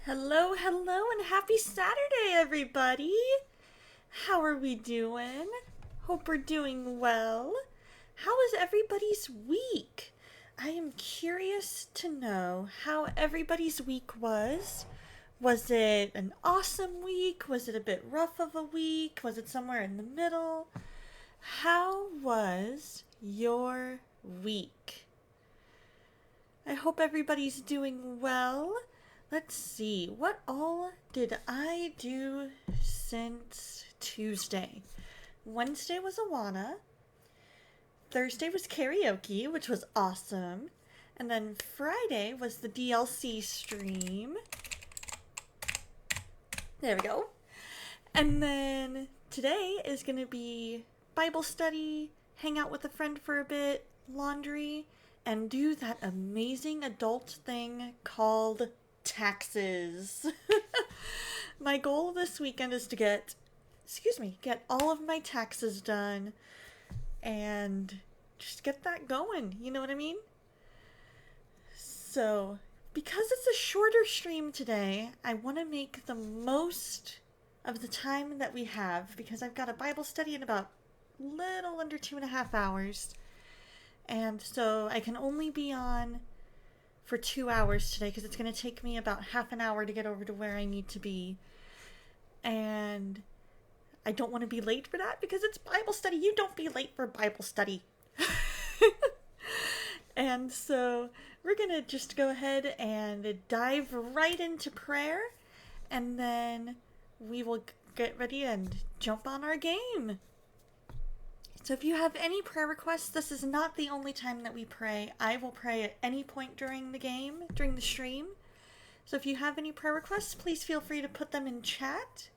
Hello, hello, and happy Saturday, everybody! How are we doing? Hope we're doing well. How was everybody's week? I am curious to know how everybody's week was. Was it an awesome week? Was it a bit rough of a week? Was it somewhere in the middle? How was your week? I hope everybody's doing well. Let's see, what all did I do since Tuesday? Wednesday was Awana. Thursday was karaoke, which was awesome. And then Friday was the DLC stream. There we go. And then today is going to be Bible study, hang out with a friend for a bit, laundry, and do that amazing adult thing called taxes. My goal this weekend is to get all of my taxes done and just get that going. You know what I mean? So, because it's a shorter stream today, I want to make the most of the time that we have because I've got a Bible study in about little under 2.5 hours. And so I can only be on for 2 hours today because it's going to take me about half an hour to get over to where I need to be. And I don't want to be late for that because it's Bible study. You don't be late for Bible study. And so we're going to just go ahead and dive right into prayer. And then we will get ready and jump on our game. So if you have any prayer requests, this is not the only time that we pray. I will pray at any point during the game, during the stream. So if you have any prayer requests, please feel free to put them in chat.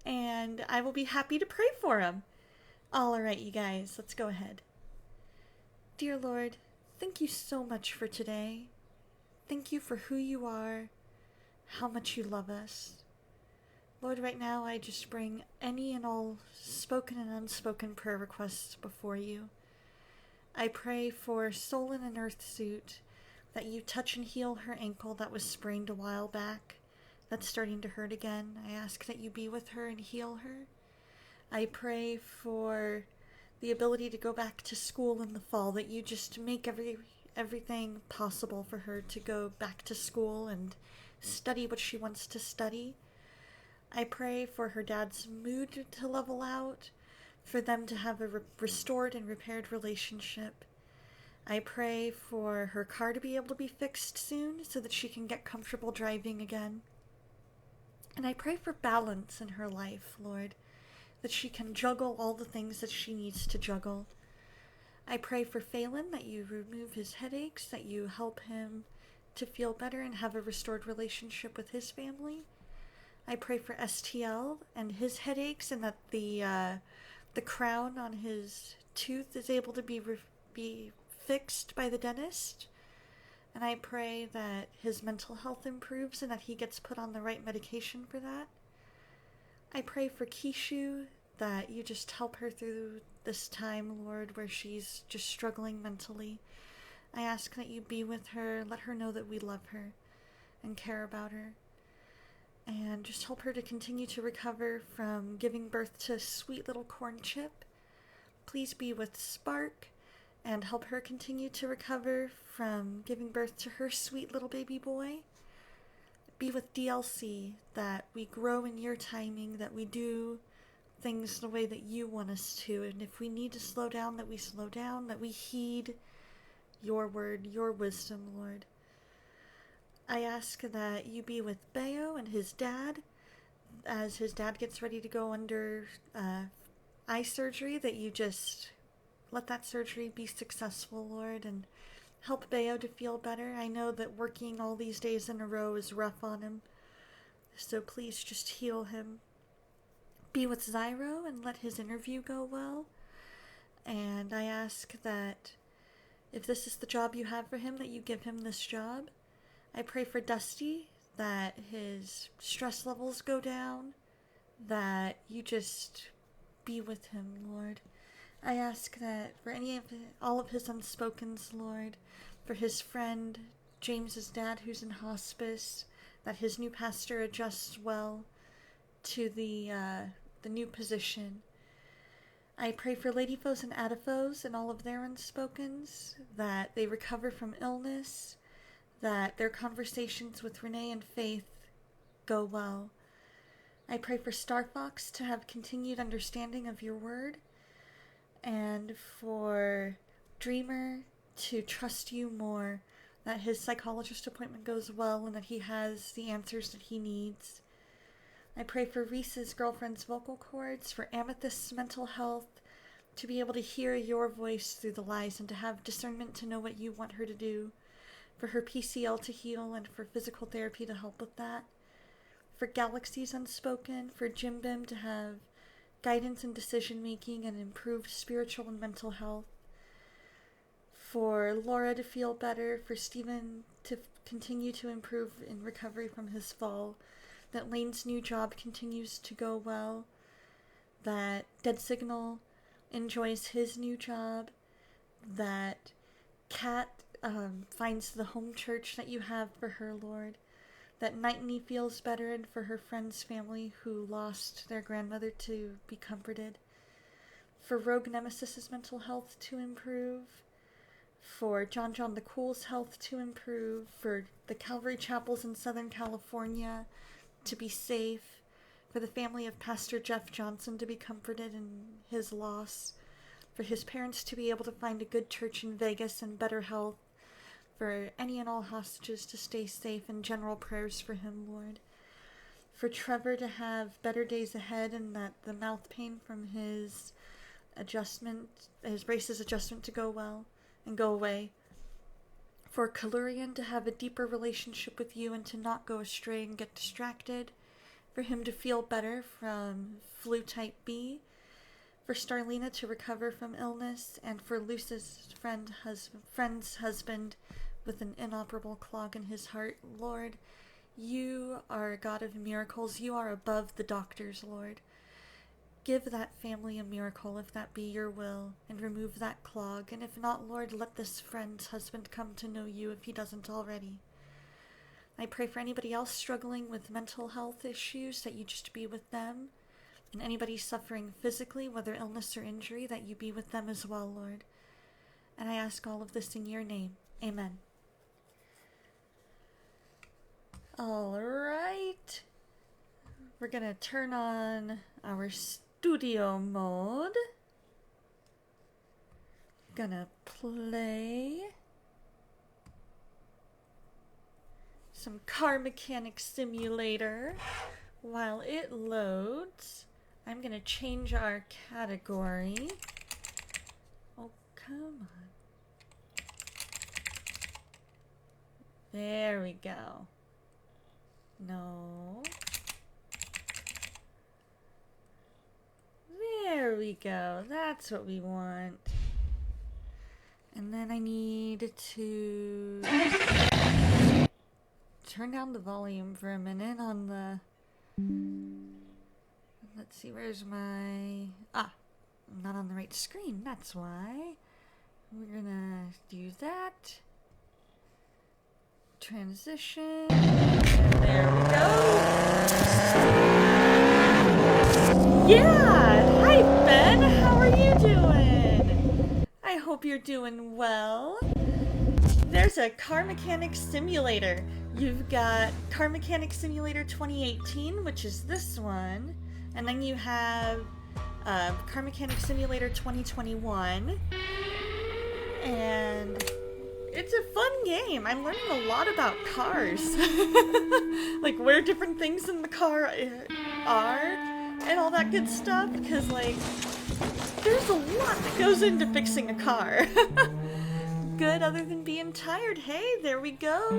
And I will be happy to pray for them. All right, you guys, let's go ahead. Dear Lord, thank you so much for today. Thank you for who you are, how much you love us. Lord, right now I just bring any and all spoken and unspoken prayer requests before you. I pray for Solon and Earthsuit, that you touch and heal her ankle that was sprained a while back, that's starting to hurt again. I ask that you be with her and heal her. I pray for the ability to go back to school in the fall, that you just make everything possible for her to go back to school and study what she wants to study. I pray for her dad's mood to level out, for them to have a restored and repaired relationship. I pray for her car to be able to be fixed soon so that she can get comfortable driving again. And I pray for balance in her life, Lord, that she can juggle all the things that she needs to juggle. I pray for Phelan, that you remove his headaches, that you help him to feel better and have a restored relationship with his family. I pray for STL and his headaches, and that the crown on his tooth is able to be fixed by the dentist. And I pray that his mental health improves and that he gets put on the right medication for that. I pray for Kishu, that you just help her through this time, Lord, where she's just struggling mentally. I ask that you be with her, let her know that we love her and care about her. And just help her to continue to recover from giving birth to sweet little corn chip. Please be with Spark and help her continue to recover from giving birth to her sweet little baby boy. Be with DLC, that we grow in your timing, that we do things the way that you want us to, and if we need to slow down, that we slow down, that we heed your word, your wisdom, Lord. I ask that you be with Bayo and his dad, as his dad gets ready to go under eye surgery, that you just let that surgery be successful, Lord, and help Bayo to feel better. I know that working all these days in a row is rough on him, so please just heal him. Be with Zyro and let his interview go well. And I ask that if this is the job you have for him, that you give him this job. I pray for Dusty, that his stress levels go down, that you just be with him, Lord. I ask that for all of his unspokens, Lord, for his friend James's dad who's in hospice, that his new pastor adjusts well to the new position. I pray for Ladyfoes and Adaphos and all of their unspokens, that they recover from illness, that their conversations with Renee and Faith go well. I pray for Starfox to have continued understanding of your word, and for Dreamer to trust you more, that his psychologist appointment goes well and that he has the answers that he needs. I pray for Reese's girlfriend's vocal cords, for Amethyst's mental health, to be able to hear your voice through the lies and to have discernment to know what you want her to do, for her PCL to heal and for physical therapy to help with that, for Galaxy's unspoken, for Jim Bim to have guidance in decision making and improved spiritual and mental health, for Laura to feel better, for Stephen to continue to improve in recovery from his fall, that Lane's new job continues to go well, that Dead Signal enjoys his new job, that Kat finds the home church that you have for her, Lord, that Nightney feels better, and for her friend's family who lost their grandmother to be comforted, for Rogue Nemesis's mental health to improve, for John the Cool's health to improve, for the Calvary Chapels in Southern California to be safe, for the family of Pastor Jeff Johnson to be comforted in his loss, for his parents to be able to find a good church in Vegas and better health, for any and all hostages to stay safe, and general prayers for him, Lord. For Trevor to have better days ahead, and that the mouth pain from his braces adjustment to go well and go away. For Kalurian to have a deeper relationship with you and to not go astray and get distracted. For him to feel better from flu type B. For Starlina to recover from illness, and for Luce's friend's husband with an inoperable clog in his heart. Lord, you are a God of miracles. You are above the doctors, Lord. Give that family a miracle if that be your will, and remove that clog. And if not, Lord, let this friend's husband come to know you if he doesn't already. I pray for anybody else struggling with mental health issues, that you just be with them. And anybody suffering physically, whether illness or injury, that you be with them as well, Lord. And I ask all of this in your name. Amen. All right. We're going to turn on our studio mode. Gonna play some Car Mechanic Simulator while it loads. I'm gonna change our category. Oh, come on. There we go. No. There we go. That's what we want. And then I need to turn down the volume for a minute on the... Let's see, where's my... I'm not on the right screen, that's why. We're gonna do that. Transition. And there we go. Yeah! Hi, Ben! How are you doing? I hope you're doing well. There's a Car Mechanic Simulator. You've got Car Mechanic Simulator 2018, which is this one. And then you have Car Mechanic Simulator 2021. And it's a fun game. I'm learning a lot about cars. Like where different things in the car are. And all that good stuff, because, like, there's a lot that goes into fixing a car. Good, other than being tired. Hey, there we go.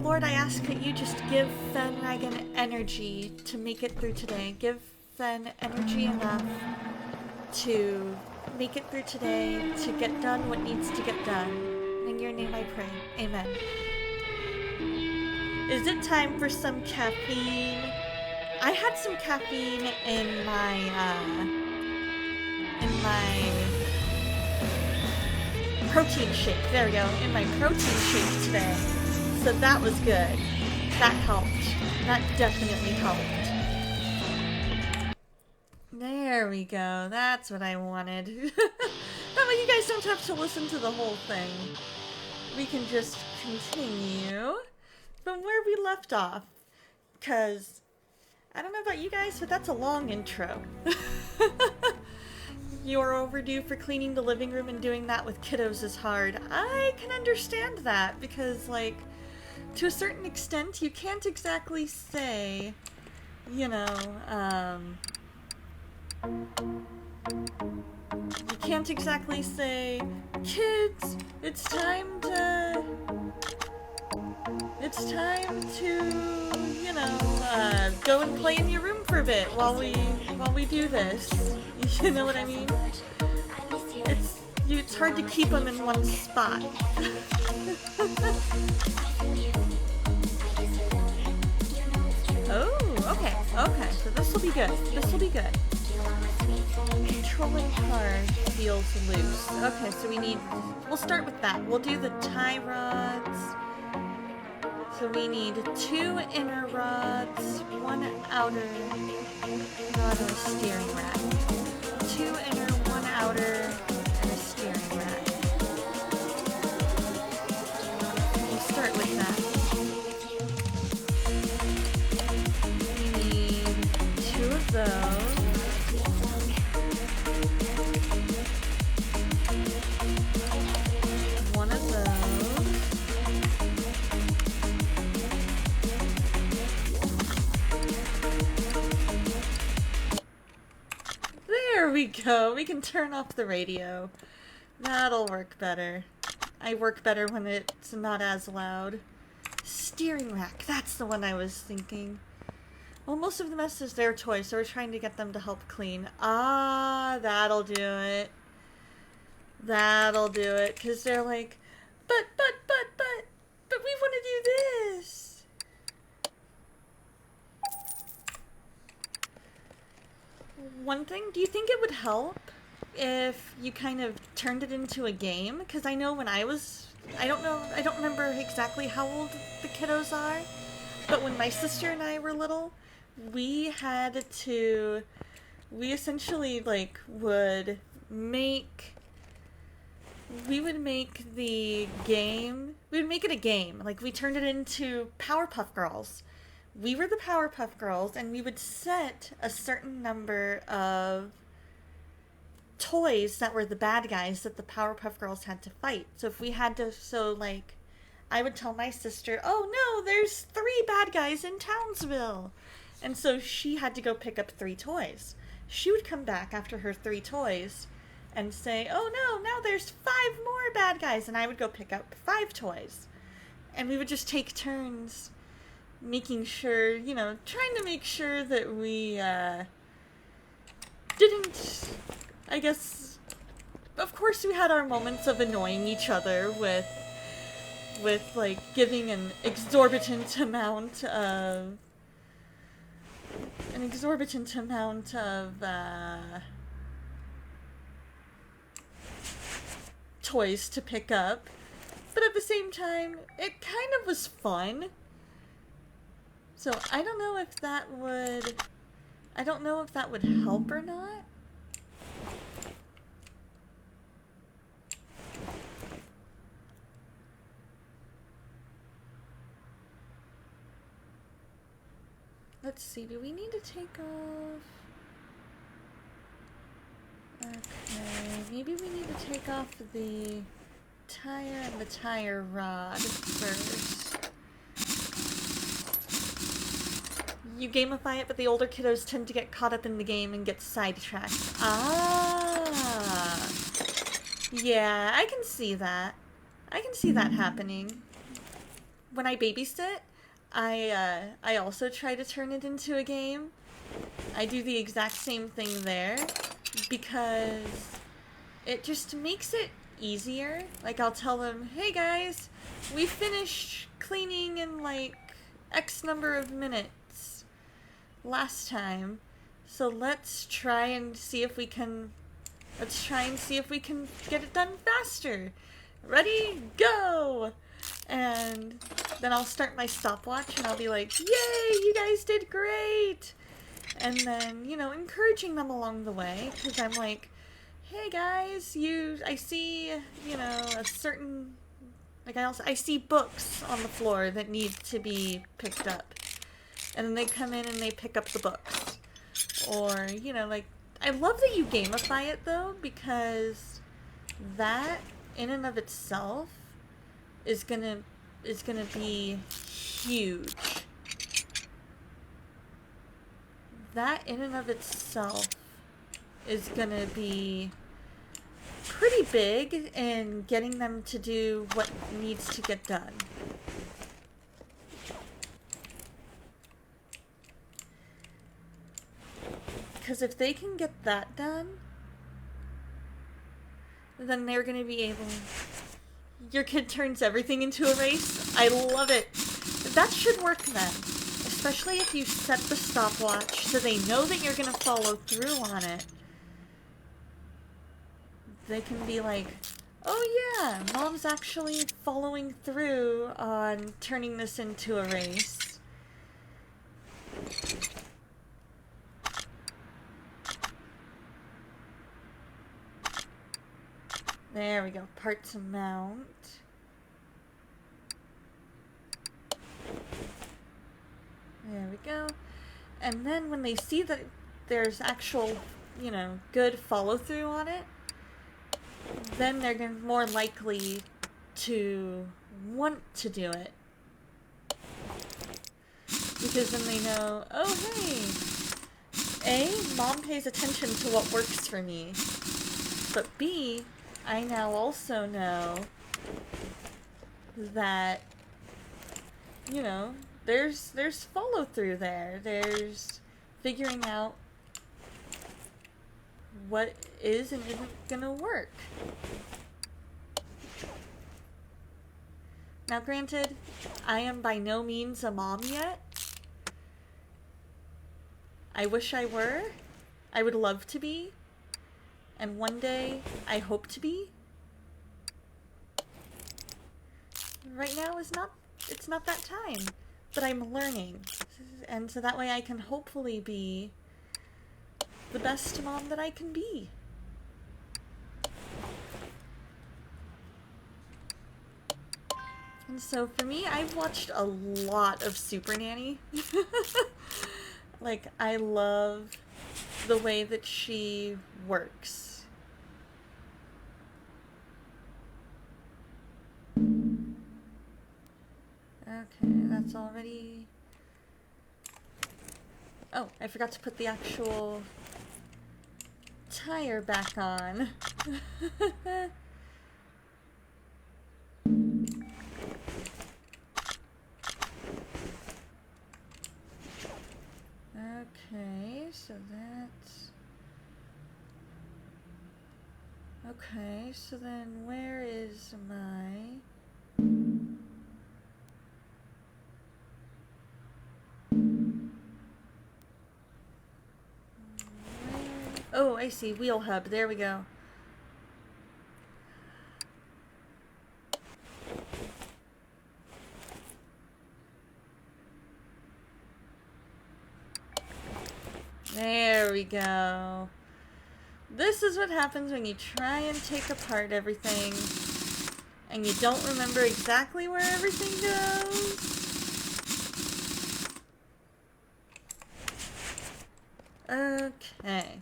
Lord, I ask that you just give Fenragan energy to make it through today. Give Fen energy enough to make it through today, to get done what needs to get done. In your name I pray. Amen. Is it time for some caffeine? I had some caffeine in my protein shake. There we go. In my protein shake today. So that was good. That helped. That definitely helped. There we go. That's what I wanted. That way you guys don't have to listen to the whole thing. We can just continue from where we left off. Because, I don't know about you guys, but that's a long intro. You're overdue for cleaning the living room, and doing that with kiddos is hard. I can understand that, because, like, to a certain extent, you can't exactly say, you know, you can't exactly say, kids, it's time to, you know, go and play in your room for a bit while we do this. You know what I mean? It's hard to keep them in one spot. Oh, okay, so this will be good. Controlling card feels loose. Okay, so we'll start with that. We'll do the tie rods. So we need 2 inner rods, 1 outer rod, and a steering rack. 2 inner, 1 outer, and a steering rack. We'll start with that. We need 2 of those. There we go. We can turn off the radio. That'll work better. I work better when it's not as loud. Steering rack. That's the one I was thinking. Well, most of the mess is their toys, so we're trying to get them to help clean. Ah, that'll do it. That'll do it. Because they're like, but we want to do this. One thing, do you think it would help if you kind of turned it into a game? Because I know when I don't remember exactly how old the kiddos are, but when my sister and I were little, we essentially, like, would make the game, we would make it a game. Like, we turned it into Powerpuff Girls. We were the Powerpuff Girls, and we would set a certain number of toys that were the bad guys that the Powerpuff Girls had to fight. So if we had to, like, I would tell my sister, oh no, there's 3 bad guys in Townsville. And so she had to go pick up 3 toys. She would come back after her 3 toys and say, oh no, now there's 5 more bad guys. And I would go pick up 5 toys. And we would just take turns making sure, you know, trying to make sure that we didn't, I guess, of course we had our moments of annoying each other with like giving an exorbitant amount of toys to pick up, but at the same time it kind of was fun. So I don't know if that would help or not. Let's see, do we need to take off? Okay, maybe we need to take off the tire and the tire rod first. You gamify it, but the older kiddos tend to get caught up in the game and get sidetracked. Ah! Yeah, I can see that. I can see that happening. When I babysit, I also try to turn it into a game. I do the exact same thing there, because it just makes it easier. Like, I'll tell them, hey guys, we finished cleaning in like X number of minutes last time, so let's try and see if we can get it done faster. ready, go! And then I'll start my stopwatch and I'll be like, yay, you guys did great! And then, you know, encouraging them along the way, because I'm like, hey guys, I see, you know, a certain, like I see books on the floor that need to be picked up. And then they come in and they pick up the books. Or, you know, like, I love that you gamify it though, because that in and of itself is gonna be huge. That in and of itself is gonna be pretty big in getting them to do what needs to get done. Because if they can get that done, then they're gonna be able... Your kid turns everything into a race? I love it! That should work then. Especially if you set the stopwatch so they know that you're gonna follow through on it. They can be like, oh yeah, Mom's actually following through on turning this into a race. There we go, part to mount. There we go. And then when they see that there's actual, you know, good follow-through on it, then they're more likely to want to do it. Because then they know, oh hey, A, Mom pays attention to what works for me. But B, I now also know that, you know, there's follow-through there. There's figuring out what is and isn't gonna work. Now granted, I am by no means a mom yet. I wish I were. I would love to be. And one day, I hope to be. Right now it's not that time. But I'm learning. And so that way I can hopefully be the best mom that I can be. And so for me, I've watched a lot of Super Nanny. Like, I love the way that she works. Okay, that's already... Oh, I forgot to put the actual tire back on. Okay, so that's... Okay, so then where is my... Oh, I see. Wheel hub. There we go. There we go. This is what happens when you try and take apart everything and you don't remember exactly where everything goes. Okay.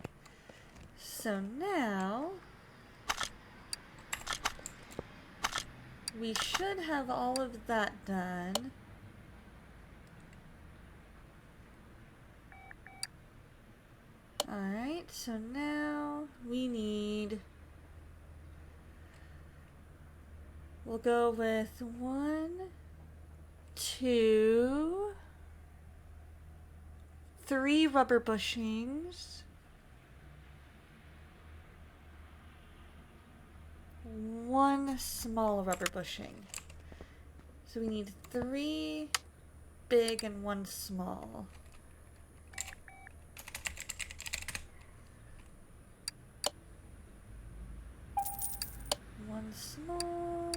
So now we should have all of that done. Alright, so now we need... We'll go with 1, 2, 3 rubber bushings. 1 small rubber bushing. So we need 3 big and 1 small. One small.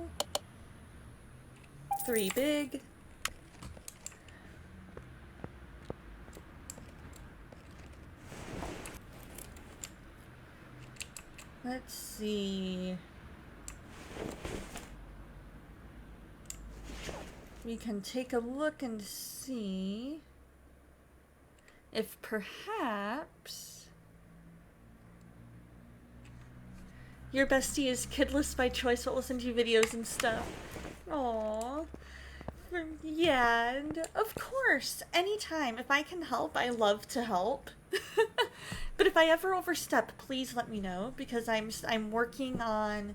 3 big. Let's see. We can take a look and see if perhaps your bestie is kidless by choice but listen to videos and stuff. Aww. Yeah, and of course, anytime. If I can help, I love to help. But if I ever overstep, please let me know, because I'm working on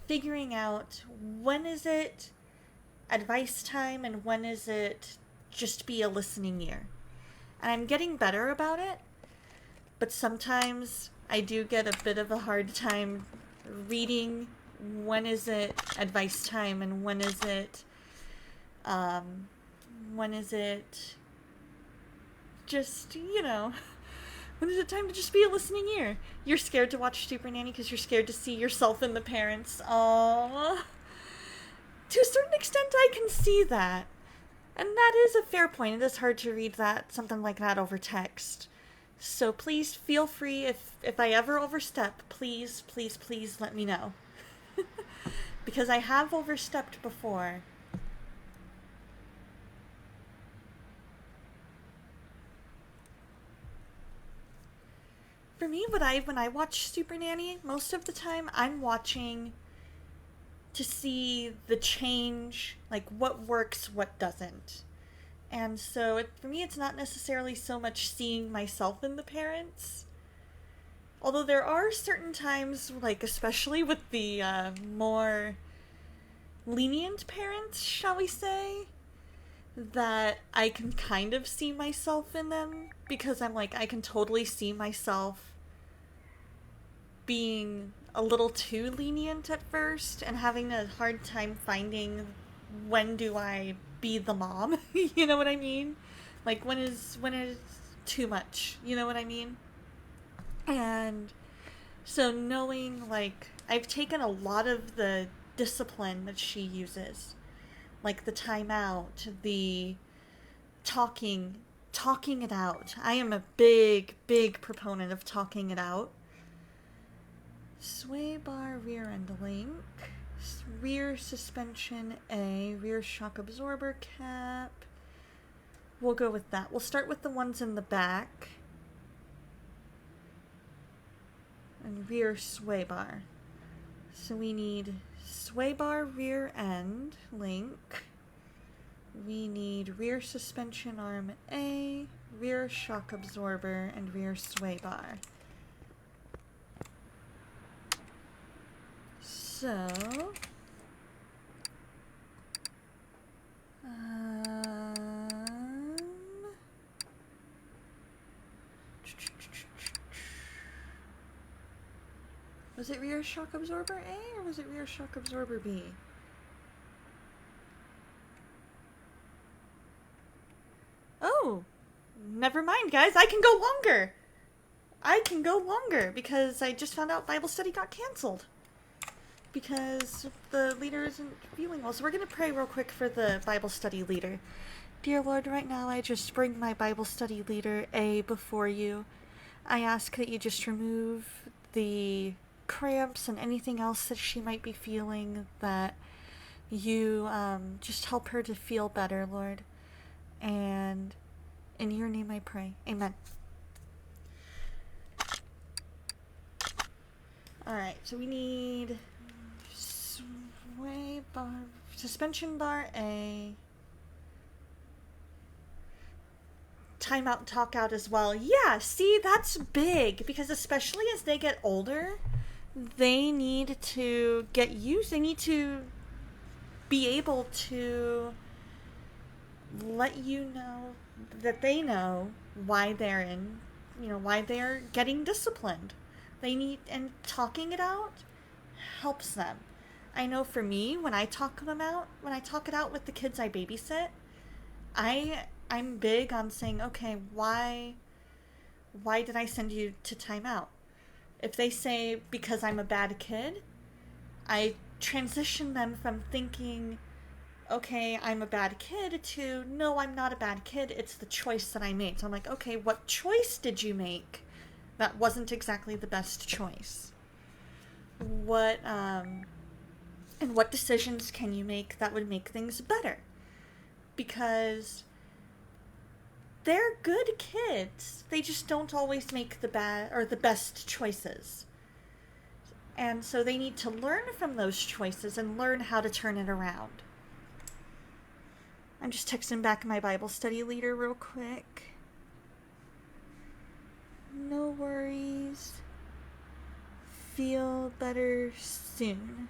figuring out when is it advice time and when is it just be a listening ear. And I'm getting better about it, but sometimes I do get a bit of a hard time reading when is it advice time and when is it just, you know, when is it time to just be a listening ear? You're scared to watch Super Nanny because you're scared to see yourself in the parents. Aww. To a certain extent, I can see that. And that is a fair point. It is hard to read something like that over text. So please feel free, if I ever overstep, please, please, please let me know. Because I have overstepped before. For me, when I watch Super Nanny, most of the time I'm watching to see the change, like what works, what doesn't. And so for me, it's not necessarily so much seeing myself in the parents. Although there are certain times, like especially with the more lenient parents, shall we say, that I can kind of see myself in them, because I'm like, I can totally see myself being a little too lenient at first and having a hard time finding when do I be the mom. You know what I mean? Like when is too much, you know what I mean? And so knowing, like, I've taken a lot of the discipline that she uses, like the timeout, the talking it out. I am a big proponent of talking it out. Sway bar rear end link, rear suspension A, rear shock absorber cap. We'll go with that. We'll start with the ones in the back. And rear sway bar. So we need sway bar rear end link. We need rear suspension arm A, rear shock absorber, and rear sway bar. So, was it rear shock absorber A or was it rear shock absorber B? Oh, never mind, guys. I can go longer. I can go longer because I just found out Bible study got canceled because the leader isn't feeling well. So we're going to pray real quick for the Bible study leader. Dear Lord, right now I just bring my Bible study leader, A, before you. I ask that you just remove the cramps and anything else that she might be feeling, that you just help her to feel better, Lord. And in your name I pray. Amen. Alright, so we need sway bar, suspension bar A, timeout and talk out as well. Yeah, see, that's big, because especially as they get older, they need to get used, they need to be able to let you know that they know why they're in, why they're getting disciplined. They need, and talking it out helps them. I know for me, when I talk it out with the kids I babysit, I'm big on saying, okay, why did I send you to timeout? If they say because I'm a bad kid, I transition them from thinking, okay, I'm a bad kid, to no, I'm not a bad kid, it's the choice that I made. So I'm like, okay, what choice did you make that wasn't exactly the best choice? And what decisions can you make that would make things better? Because they're good kids. They just don't always make the best choices. And so they need to learn from those choices and learn how to turn it around. I'm just texting back my Bible study leader real quick. No worries. Feel better soon.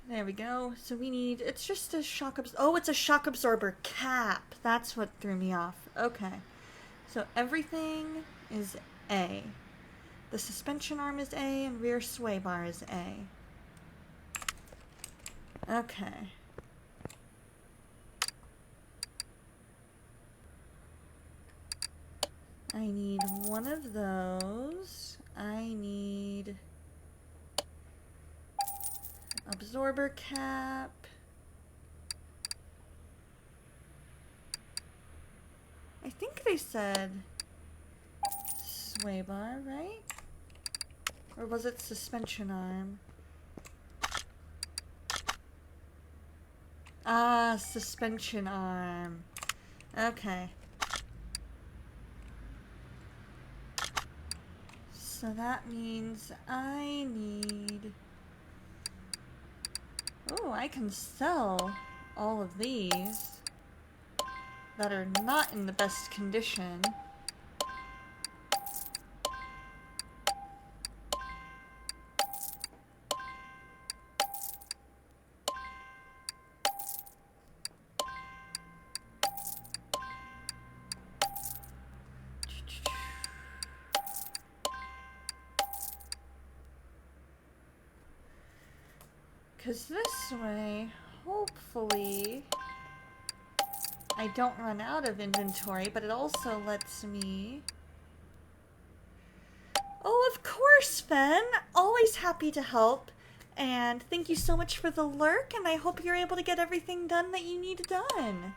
There we go. So we need, it's just a shock oh, it's a shock absorber cap. That's what threw me off. Okay. So everything is A. The suspension arm is A and rear sway bar is A. Okay. I need one of those. I need absorber cap. I think they said sway bar, right? Or was it suspension arm? Ah, suspension arm. Okay. So that means I need... Oh, I can sell all of these that are not in the best condition. Because this way, hopefully, I don't run out of inventory, but it also lets me... Oh, of course, Fen! Always happy to help. And thank you so much for the lurk, and I hope you're able to get everything done that you need done.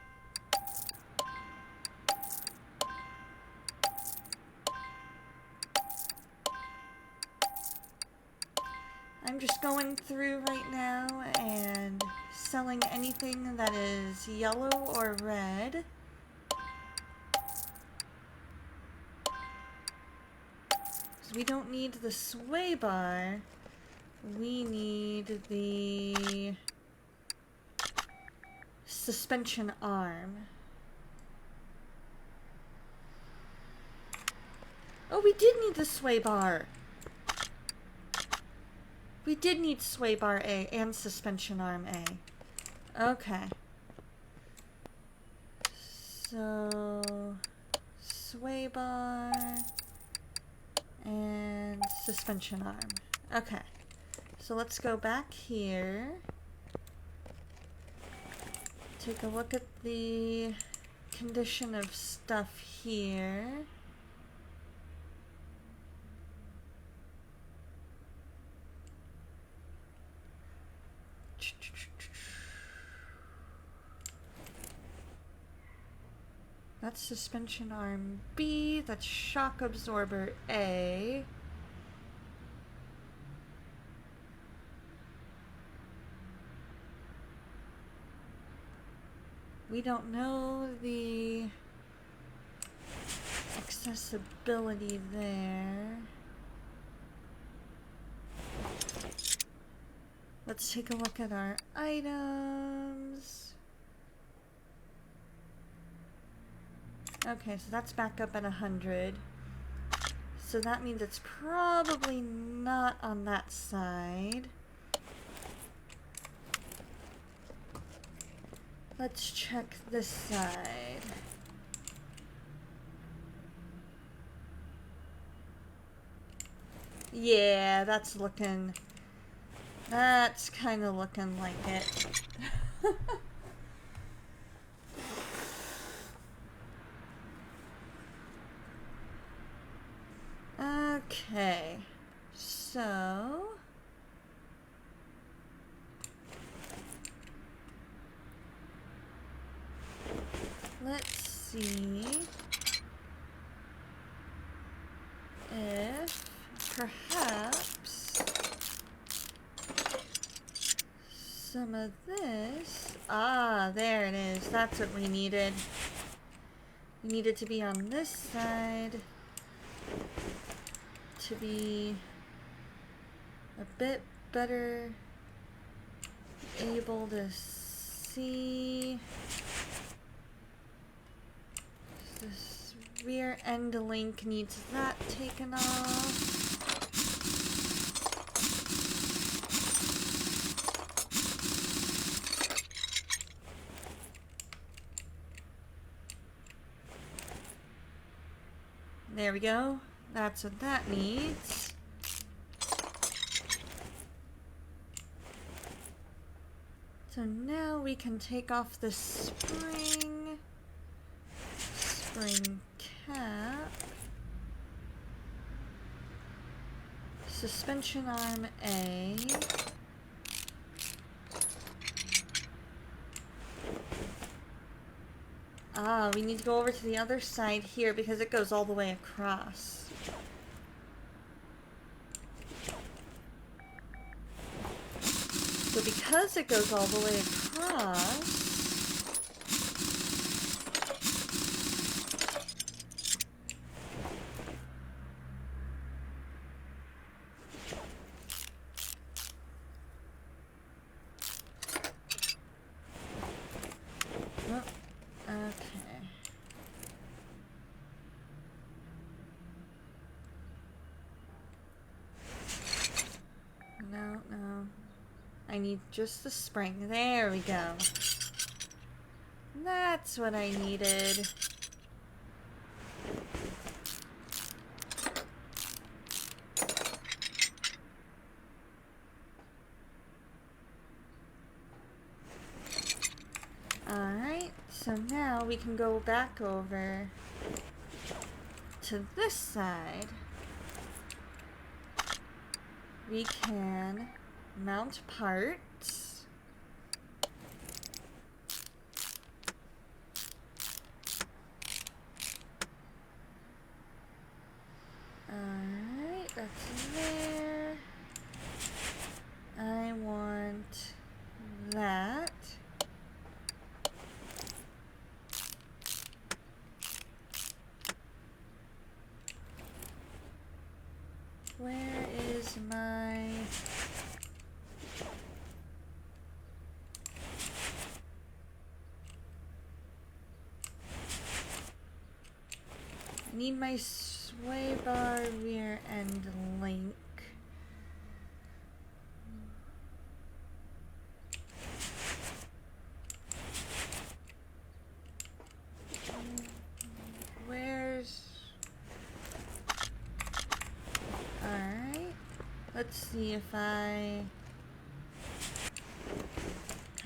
I'm just going through right now and selling anything that is yellow or red. So we don't need the sway bar. We need the suspension arm. Oh, we did need the sway bar. We did need sway bar A and suspension arm A. Okay. So, sway bar and suspension arm. Okay. So let's go back here. Take a look at the condition of stuff here. That's suspension arm B, that's shock absorber A. We don't know the accessibility there. Let's take a look at our items. Okay, so that's back up at 100. So that means it's probably not on that side. Let's check this side. Yeah, that's kind of looking like it. Okay, so let's see if perhaps some of this, there it is, that's what we needed. We needed to be on this side to be a bit better able to see. This rear end link needs that taken off. There we go. That's what that needs. So now we can take off the spring cap, suspension arm A, we need to go over to the other side here because it goes all the way across. So because it goes all the way across, I need just the spring. There we go. That's what I needed. Alright, so now we can go back over to this side. We can mount parts. Alright, that's there. I want that. Where is my... I need my sway bar rear end link. Where's... Alright. Let's see if I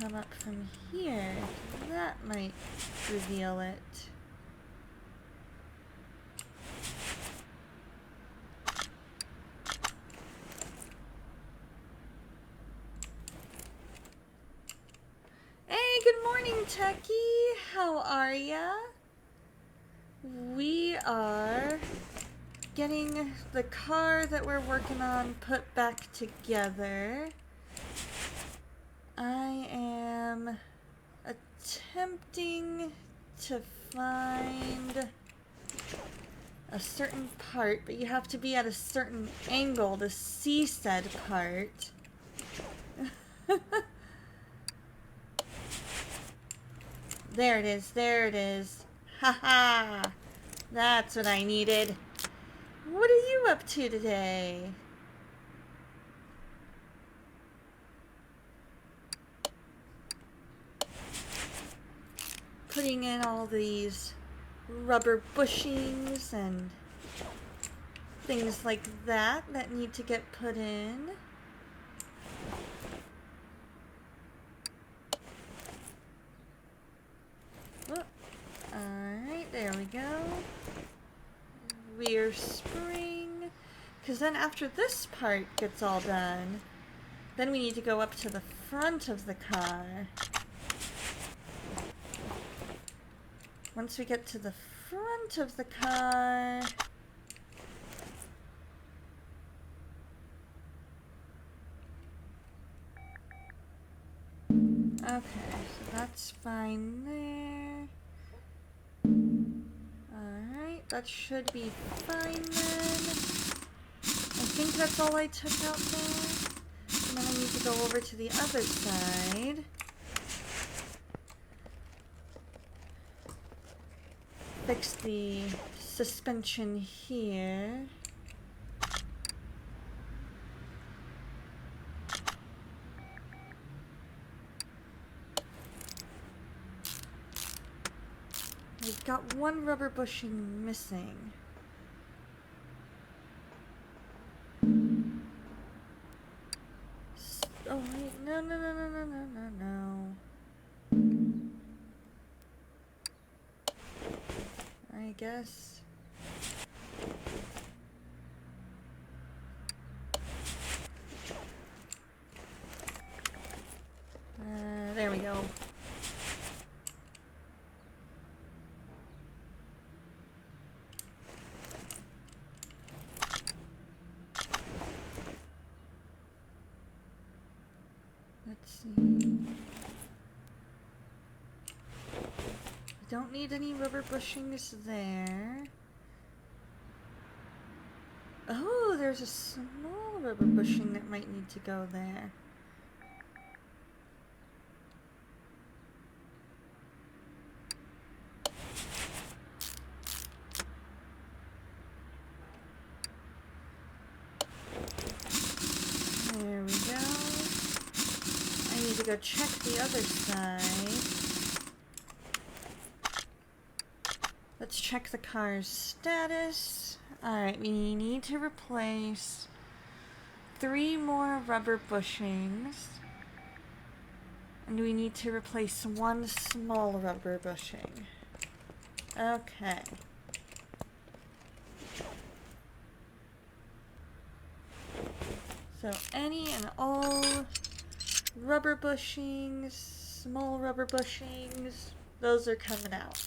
come up from here. That might reveal it. Good morning, Techie. How are ya? We are getting the car that we're working on put back together. I am attempting to find a certain part, but you have to be at a certain angle to see said part. There it is, there it is. Haha! That's what I needed. What are you up to today? Putting in all these rubber bushings and things like that that need to get put in. Alright, there we go. Rear spring. Because then after this part gets all done, then we need to go up to the front of the car. Once we get to the front of the car... Okay, so that's fine there. Alright, that should be fine then. I think that's all I took out there. And then I need to go over to the other side. Fix the suspension here. We've got one rubber bushing missing. Oh wait, no. I guess. There we go. Let's see. Don't need any rubber bushings there. Oh, there's a small rubber bushing that might need to go there. There we go. I need to go check the other side. Let's check the car's status. Alright, we need to replace 3 more rubber bushings. And we need to replace 1 small rubber bushing. Okay. So any and all rubber bushings, small rubber bushings, those are coming out.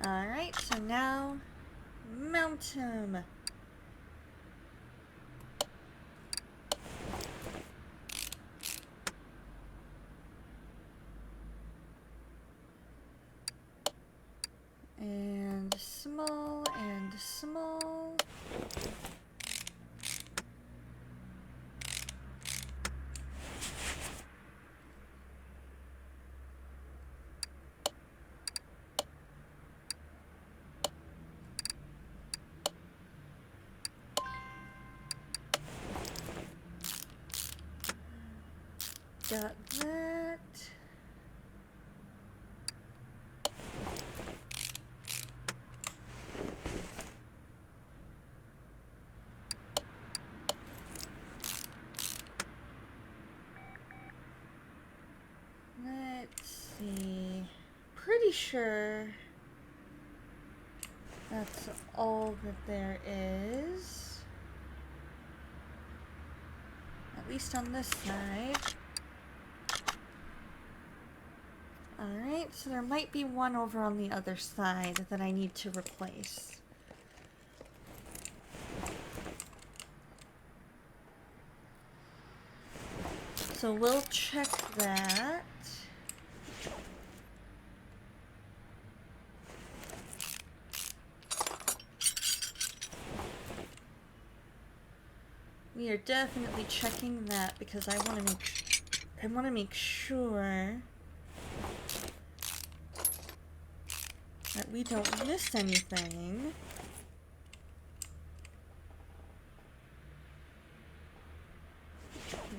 Alright, so now, mount him. And small, and small. Got that. Let's see. Pretty sure that's all that there is. At least on this side. Alright, so there might be one over on the other side that I need to replace. So we'll check that. We are definitely checking that because I want to make sure that we don't miss anything.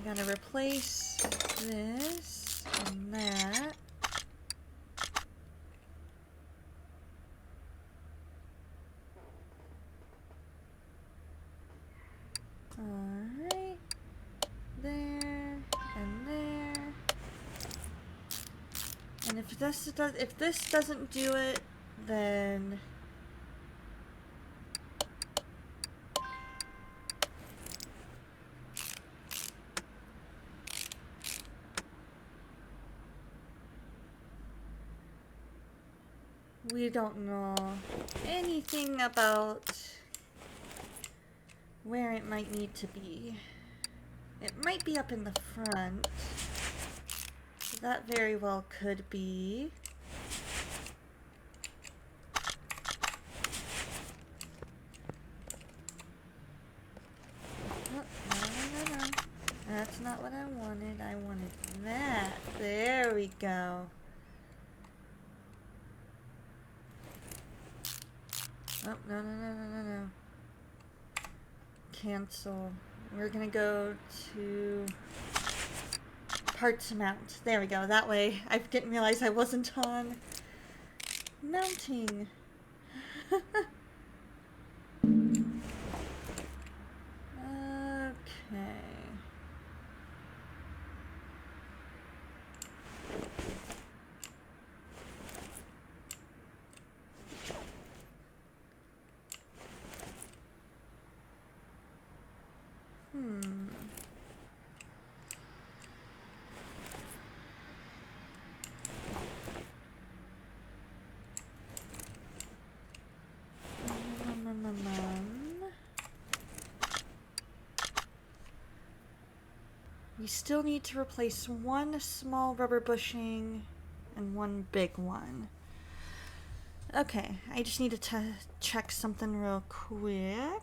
gotta replace this and that. Alright. There and there. And if this doesn't do it, then we don't know anything about where it might need to be. It might be up in the front. That very well could be. Oh, no. That's not what I wanted. I wanted that. There we go. Oh, no. Cancel. We're gonna go to parts mount. There we go. That way I didn't realize I wasn't on mounting. Okay. We still need to replace one small rubber bushing and one big one. Okay, I just need to check something real quick.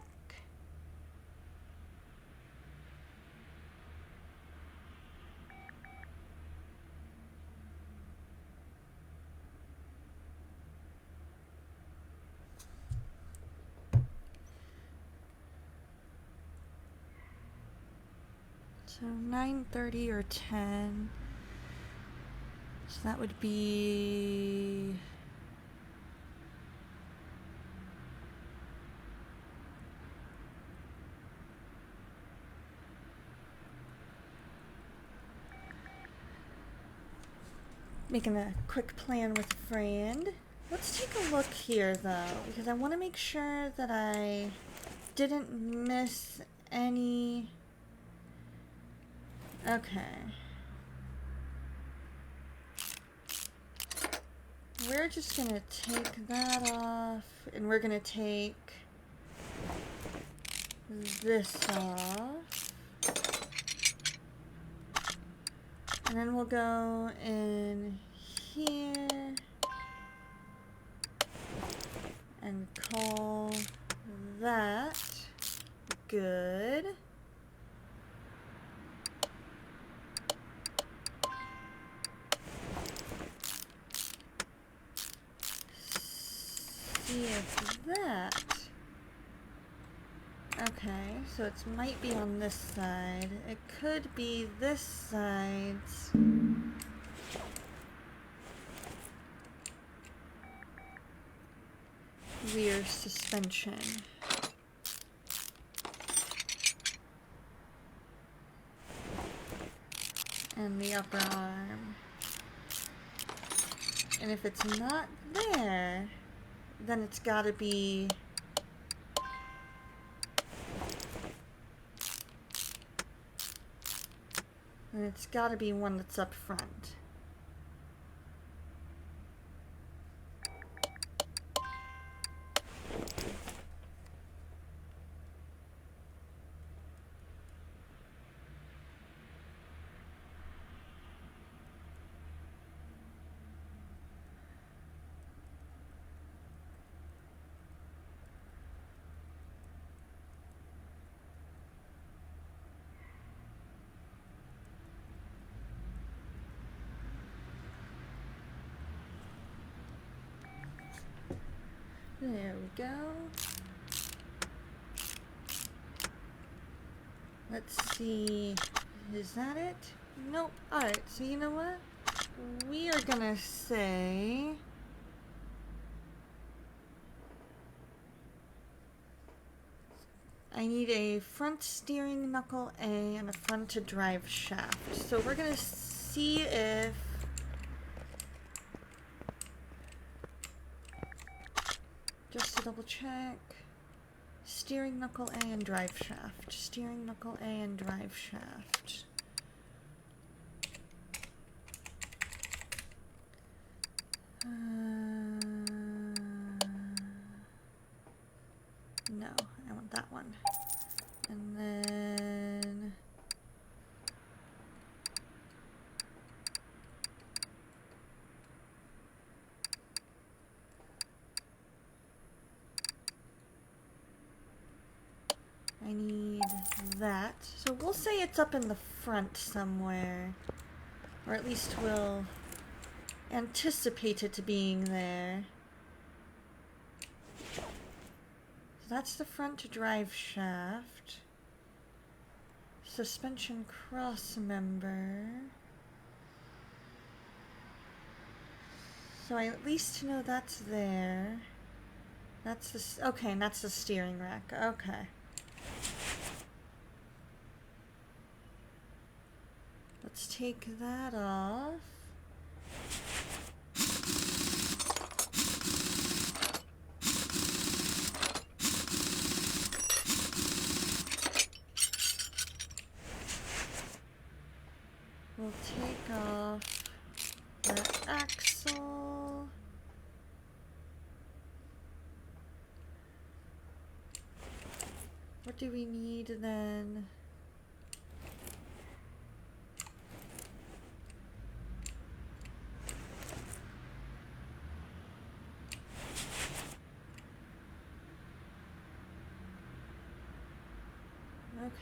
So 9:30 or 10. So that would be making a quick plan with a friend. Let's take a look here though, because I want to make sure that I didn't miss any. Okay. We're just gonna take that off, and we're gonna take this off. And then we'll go in here and call that good. See if that. Okay, so it might be on this side. It could be this side's rear suspension. And the upper arm. And if it's not there, then it's gotta be one that's up front. There we go. Let's see. is that it? Nope. Alright, so you know what? We are gonna say... I need a front steering knuckle A and a front to drive shaft. So we're gonna see if... Just to double check. Steering knuckle A and drive shaft. Steering knuckle A and drive shaft. No, I want that one. And then... I need that. So we'll say it's up in the front somewhere. Or at least we'll anticipate it to being there. So that's the front drive shaft. Suspension cross member. So I at least know that's there. That's the... Okay, and that's the steering rack. Okay. Let's take that off. We'll take off that axle. What do we need then?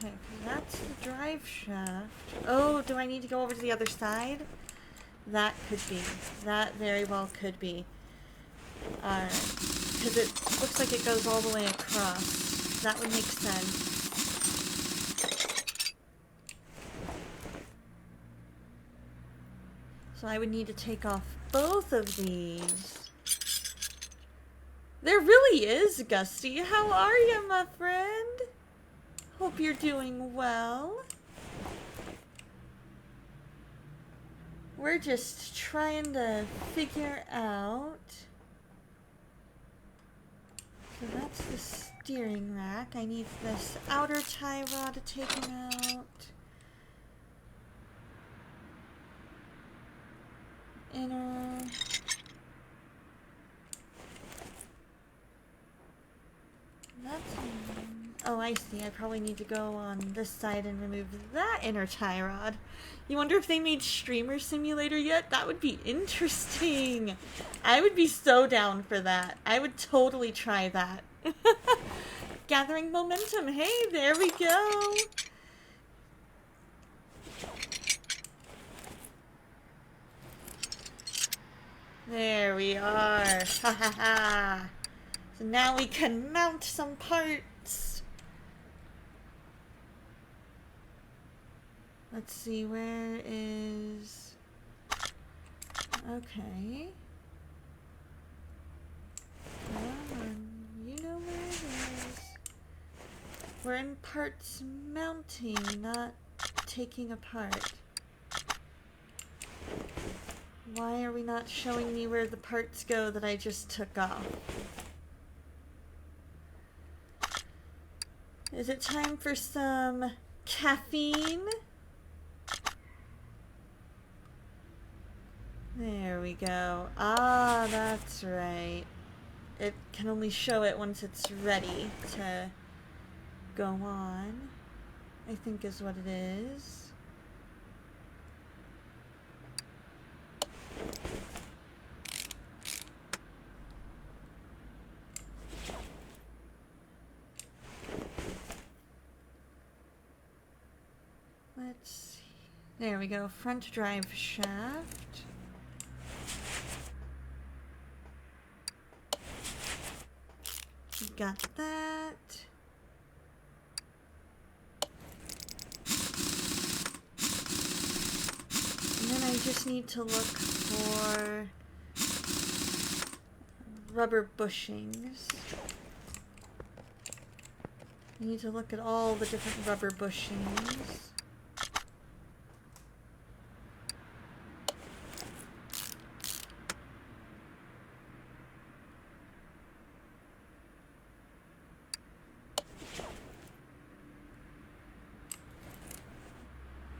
Okay, that's the drive shaft. Oh, do I need to go over to the other side? That could be. That very well could be. Alright. Because it looks like it goes all the way across. That would make sense. So I would need to take off both of these. There really is, Gusty. How are you, my friend? Hope you're doing well. We're just trying to figure out. So that's the steering rack. I need this outer tie rod taken out. Inner. That's... Oh, I see. I probably need to go on this side and remove that inner tie rod. You wonder if they made Streamer Simulator yet? That would be interesting. I would be so down for that. I would totally try that. Gathering momentum. Hey, there we go. There we are. Ha ha ha. So now we can mount some parts. Let's see, where is... Okay. Come on, you know where it is. We're in parts mounting, not taking apart. Why are we not showing me where the parts go that I just took off? Is it time for some caffeine? There we go. Ah, that's right. It can only show it once it's ready to go on, I think is what it is. Let's see. There we go. Front drive shaft. Got that. just need to look for rubber bushings. You need to look at all the different rubber bushings.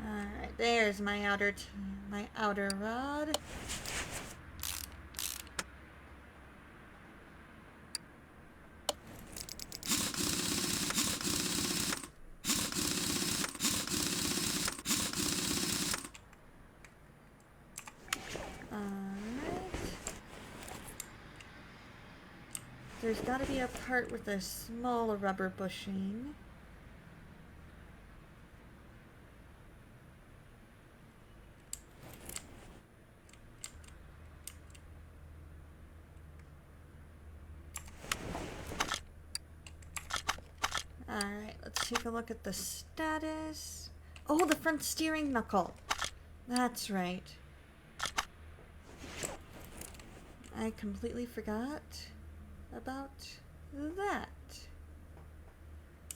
Alright, there's my outer rod. There's gotta be a part with a small rubber bushing. Alright, let's take a look at the status. Oh, the front steering knuckle. That's right. I completely forgot about that.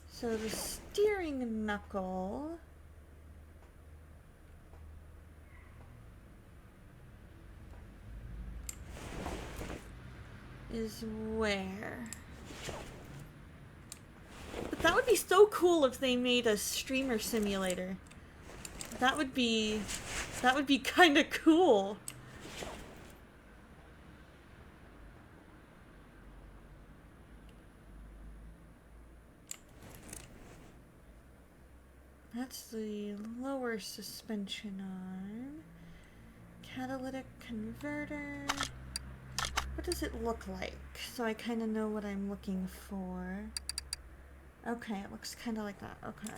So the steering knuckle is where? But that would be so cool if they made a streamer simulator. That would be kind of cool. That's the lower suspension arm. Catalytic converter. What does it look like? So I kind of know what I'm looking for. Okay, it looks kind of like that. Okay.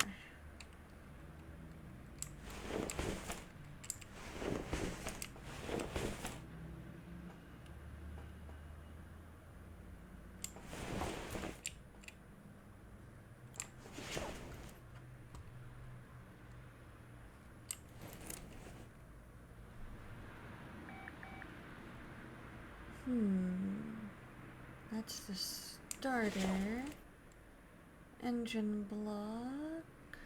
That's the starter. Engine block.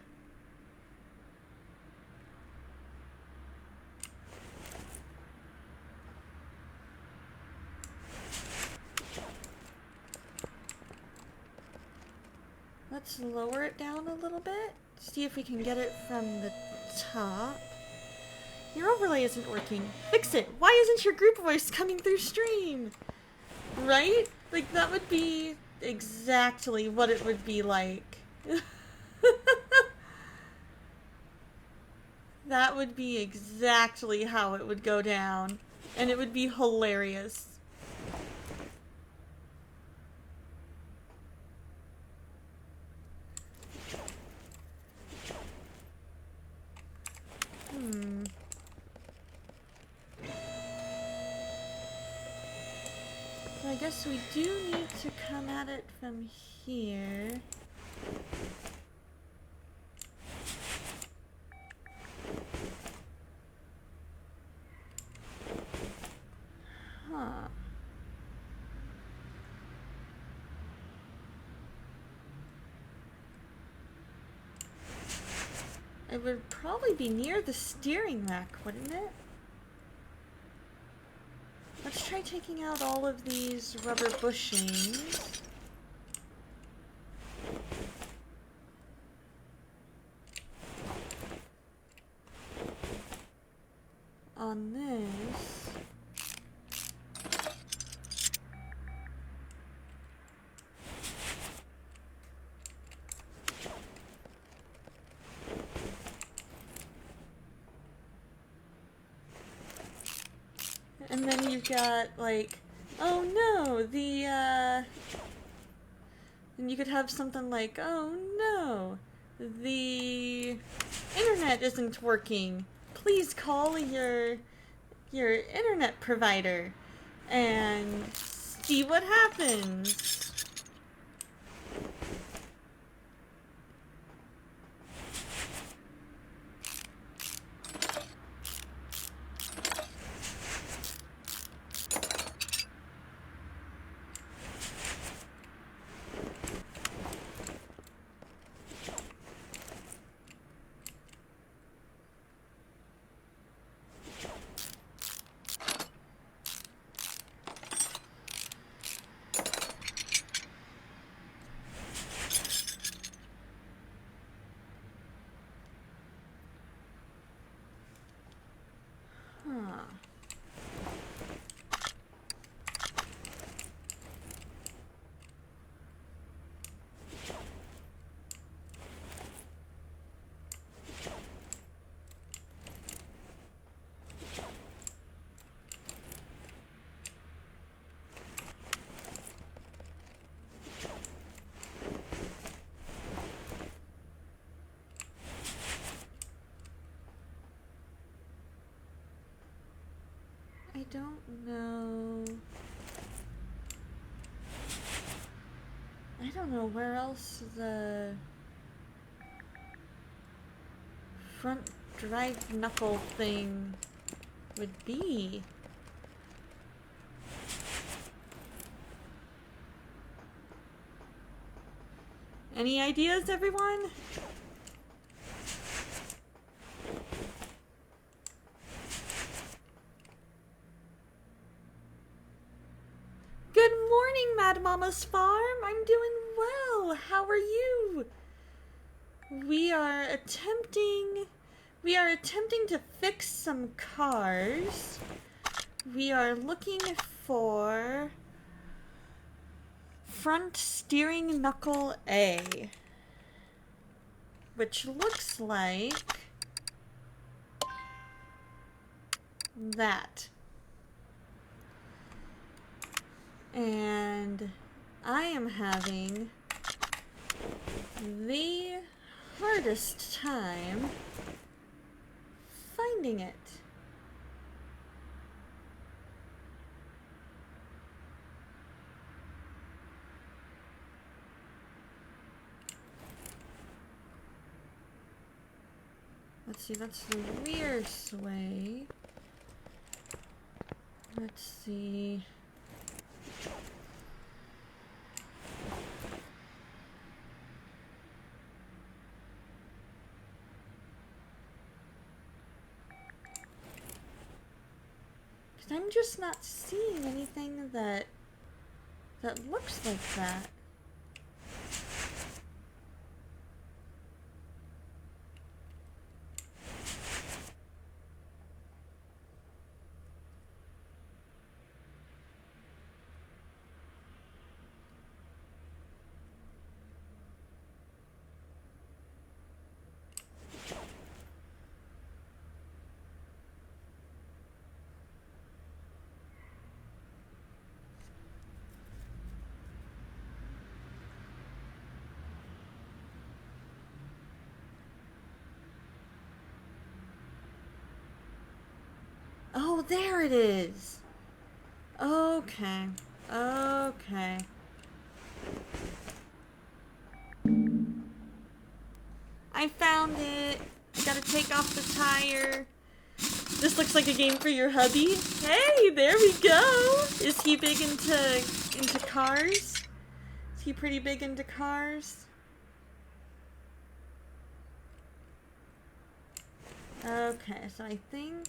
Let's lower it down a little bit. See if we can get it from the top. Your overlay isn't working. Fix it! Why isn't your group voice coming through stream? Right? Like, that would be exactly what it would be like. That would be exactly how it would go down. And it would be hilarious. So I guess we do need to come at it from here. Huh. It would probably be near the steering rack, wouldn't it? Let's try taking out all of these rubber bushings. On this. And then you've got, like, oh no, and you could have something like, oh no, the internet isn't working. Please call your internet provider and see what happens. I don't know. I don't know where else the front drive knuckle thing would be. Any ideas, everyone? Good morning, Mad Mama's Farm. I'm doing well. How are you? We are attempting to fix some cars. We are looking for front steering knuckle A, which looks like that. And I am having the hardest time finding it. Let's see, that's the rear sway. Let's see. I'm just not seeing anything that looks like that. Oh, there it is. Okay. Okay. I found it. I gotta take off the tire. This looks like a game for your hubby. Hey, there we go. Is he big into cars? Is he pretty big into cars? Okay, so I think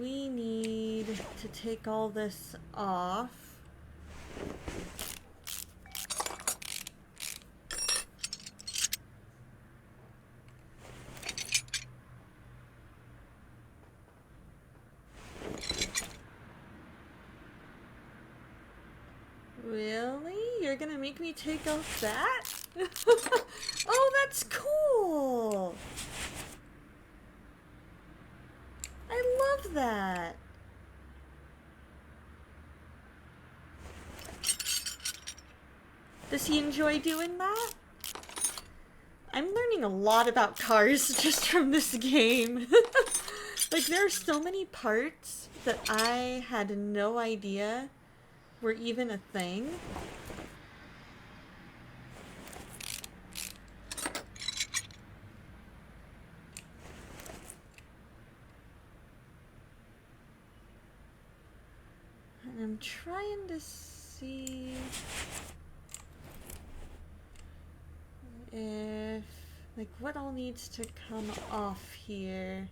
we need to take all this off. Really? You're gonna make me take off that? Oh, that's cool! I love that! Does he enjoy doing that? I'm learning a lot about cars just from this game. Like, there are so many parts that I had no idea were even a thing. And I'm trying to see if, like, what all needs to come off here.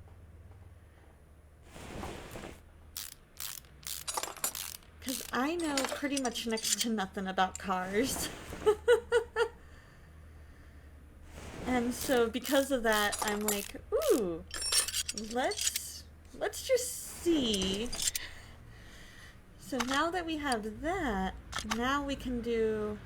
Because I know pretty much next to nothing about cars. And so because of that, I'm like, ooh, let's just see. So now that we have that, now we can do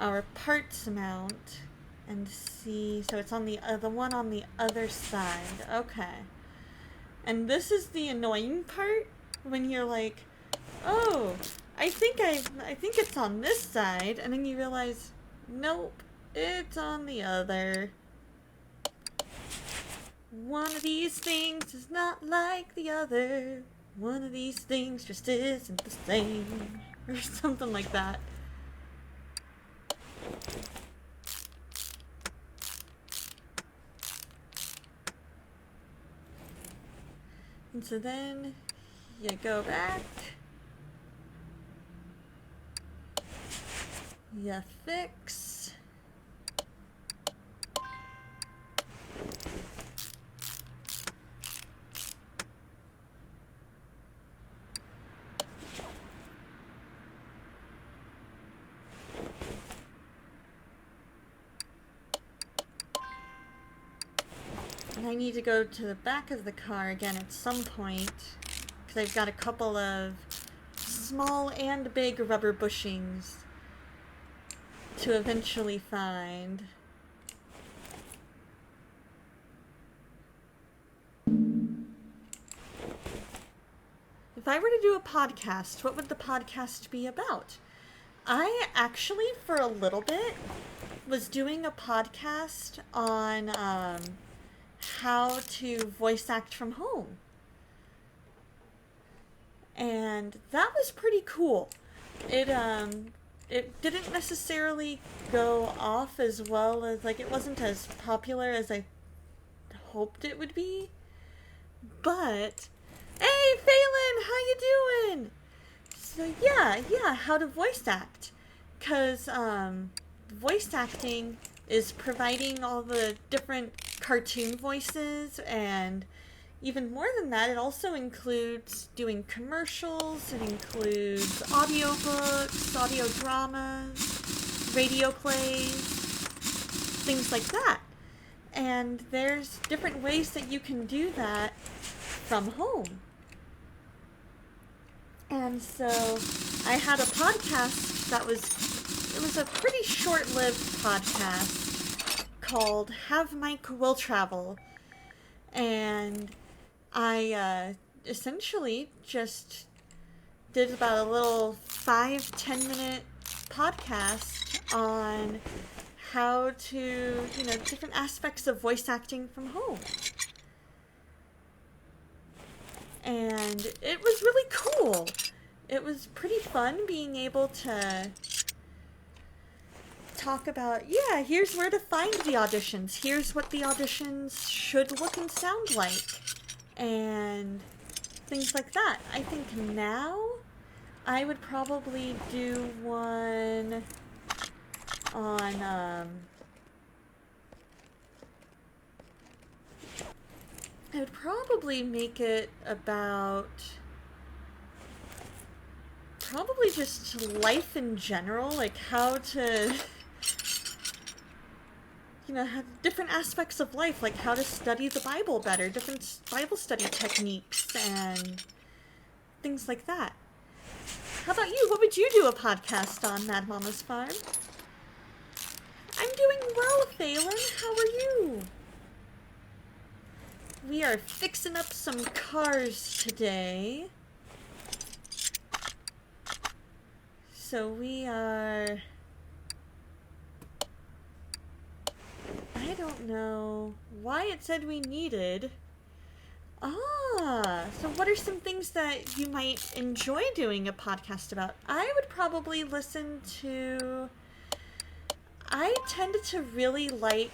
our parts mount and see. So it's on the one on the other side. Okay. And this is the annoying part when you're like, oh, I think it's on this side, and then you realize, nope, it's on the other. One of these things is not like the other. One of these things just isn't the same. Or something like that. And so then you go back. You fix. And I need to go to the back of the car again at some point, because I've got a couple of small and big rubber bushings to eventually find. If I were to do a podcast, what would the podcast be about? I actually, for a little bit, was doing a podcast on how to voice act from home. And that was pretty cool. It didn't necessarily go off as well as, like, it wasn't as popular as I hoped it would be. But, hey, Phelan, how you doing? So, yeah, how to voice act. Because, voice acting is providing all the different cartoon voices, and even more than that, it also includes doing commercials, it includes audiobooks, audio dramas, radio plays, things like that. And there's different ways that you can do that from home. And so I had a podcast that it was a pretty short-lived podcast called Have Mike Will Travel. And I essentially just did about a little 5-10 minute podcast on how to, different aspects of voice acting from home. And it was really cool. It was pretty fun being able to talk about, here's where to find the auditions. Here's what the auditions should look and sound like. And things like that. I think now I would probably do one on, I would probably make it about probably just life in general, like how to, have different aspects of life, like how to study the Bible better, different Bible study techniques, and things like that. How about you? What would you do a podcast on, Mad Mama's Farm? I'm doing well, Phelan. How are you? We are fixing up some cars today. So we are... I don't know why it said we needed... so what are some things that you might enjoy doing a podcast about? I would probably listen to... I tend to really like,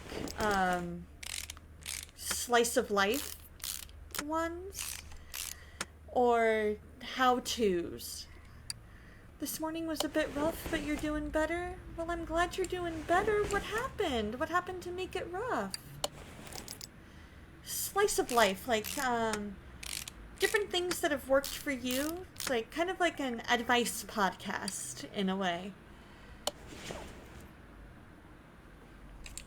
slice of life ones, or how-tos. This morning was a bit rough, but you're doing better? Well, I'm glad you're doing better. What happened? What happened to make it rough? Slice of life, like, different things that have worked for you. It's like, kind of like an advice podcast, in a way.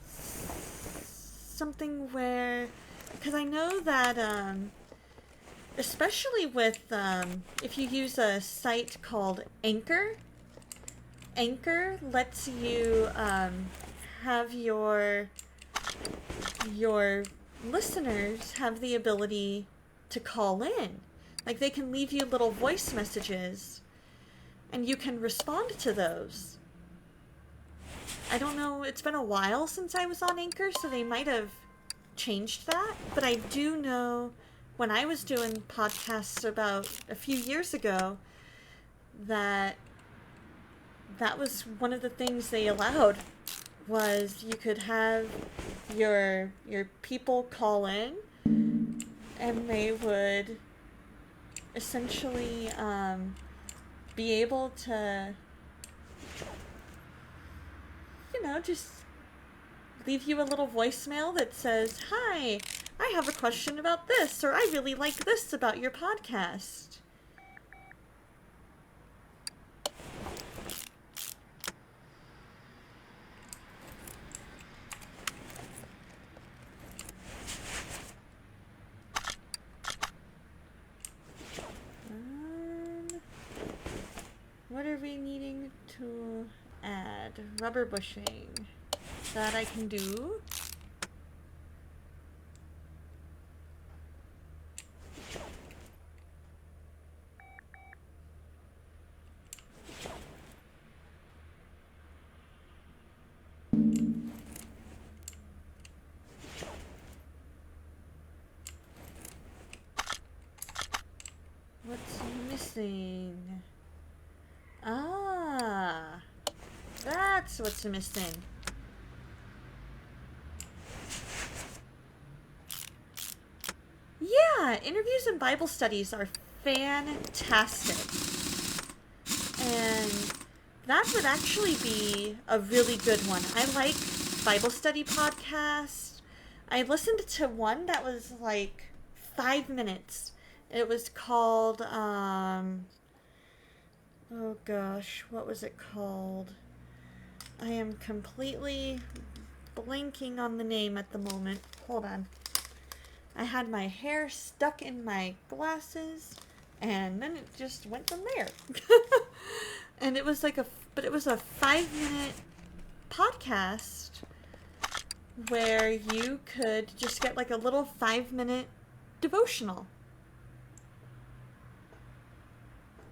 Something where, because I know that, especially with, if you use a site called Anchor, Anchor lets you, have your listeners have the ability to call in. Like, they can leave you little voice messages, and you can respond to those. I don't know, it's been a while since I was on Anchor, so they might have changed that, but I do know when I was doing podcasts about a few years ago that that was one of the things they allowed, was you could have your people call in and they would essentially be able to, just leave you a little voicemail that says, "Hi, I have a question about this," or "I really like this about your podcast." What are we needing to add? Rubber bushing. That I can do. What's missing? Ah, that's what's missing. Yeah, interviews and Bible studies are fantastic. And that would actually be a really good one. I like Bible study podcasts. I listened to one that was like 5 minutes. It was called, oh gosh, what was it called? I am completely blanking on the name at the moment. Hold on. I had my hair stuck in my glasses, and then it just went from there. And it was like but it was a 5-minute podcast where you could just get like a little 5-minute devotional.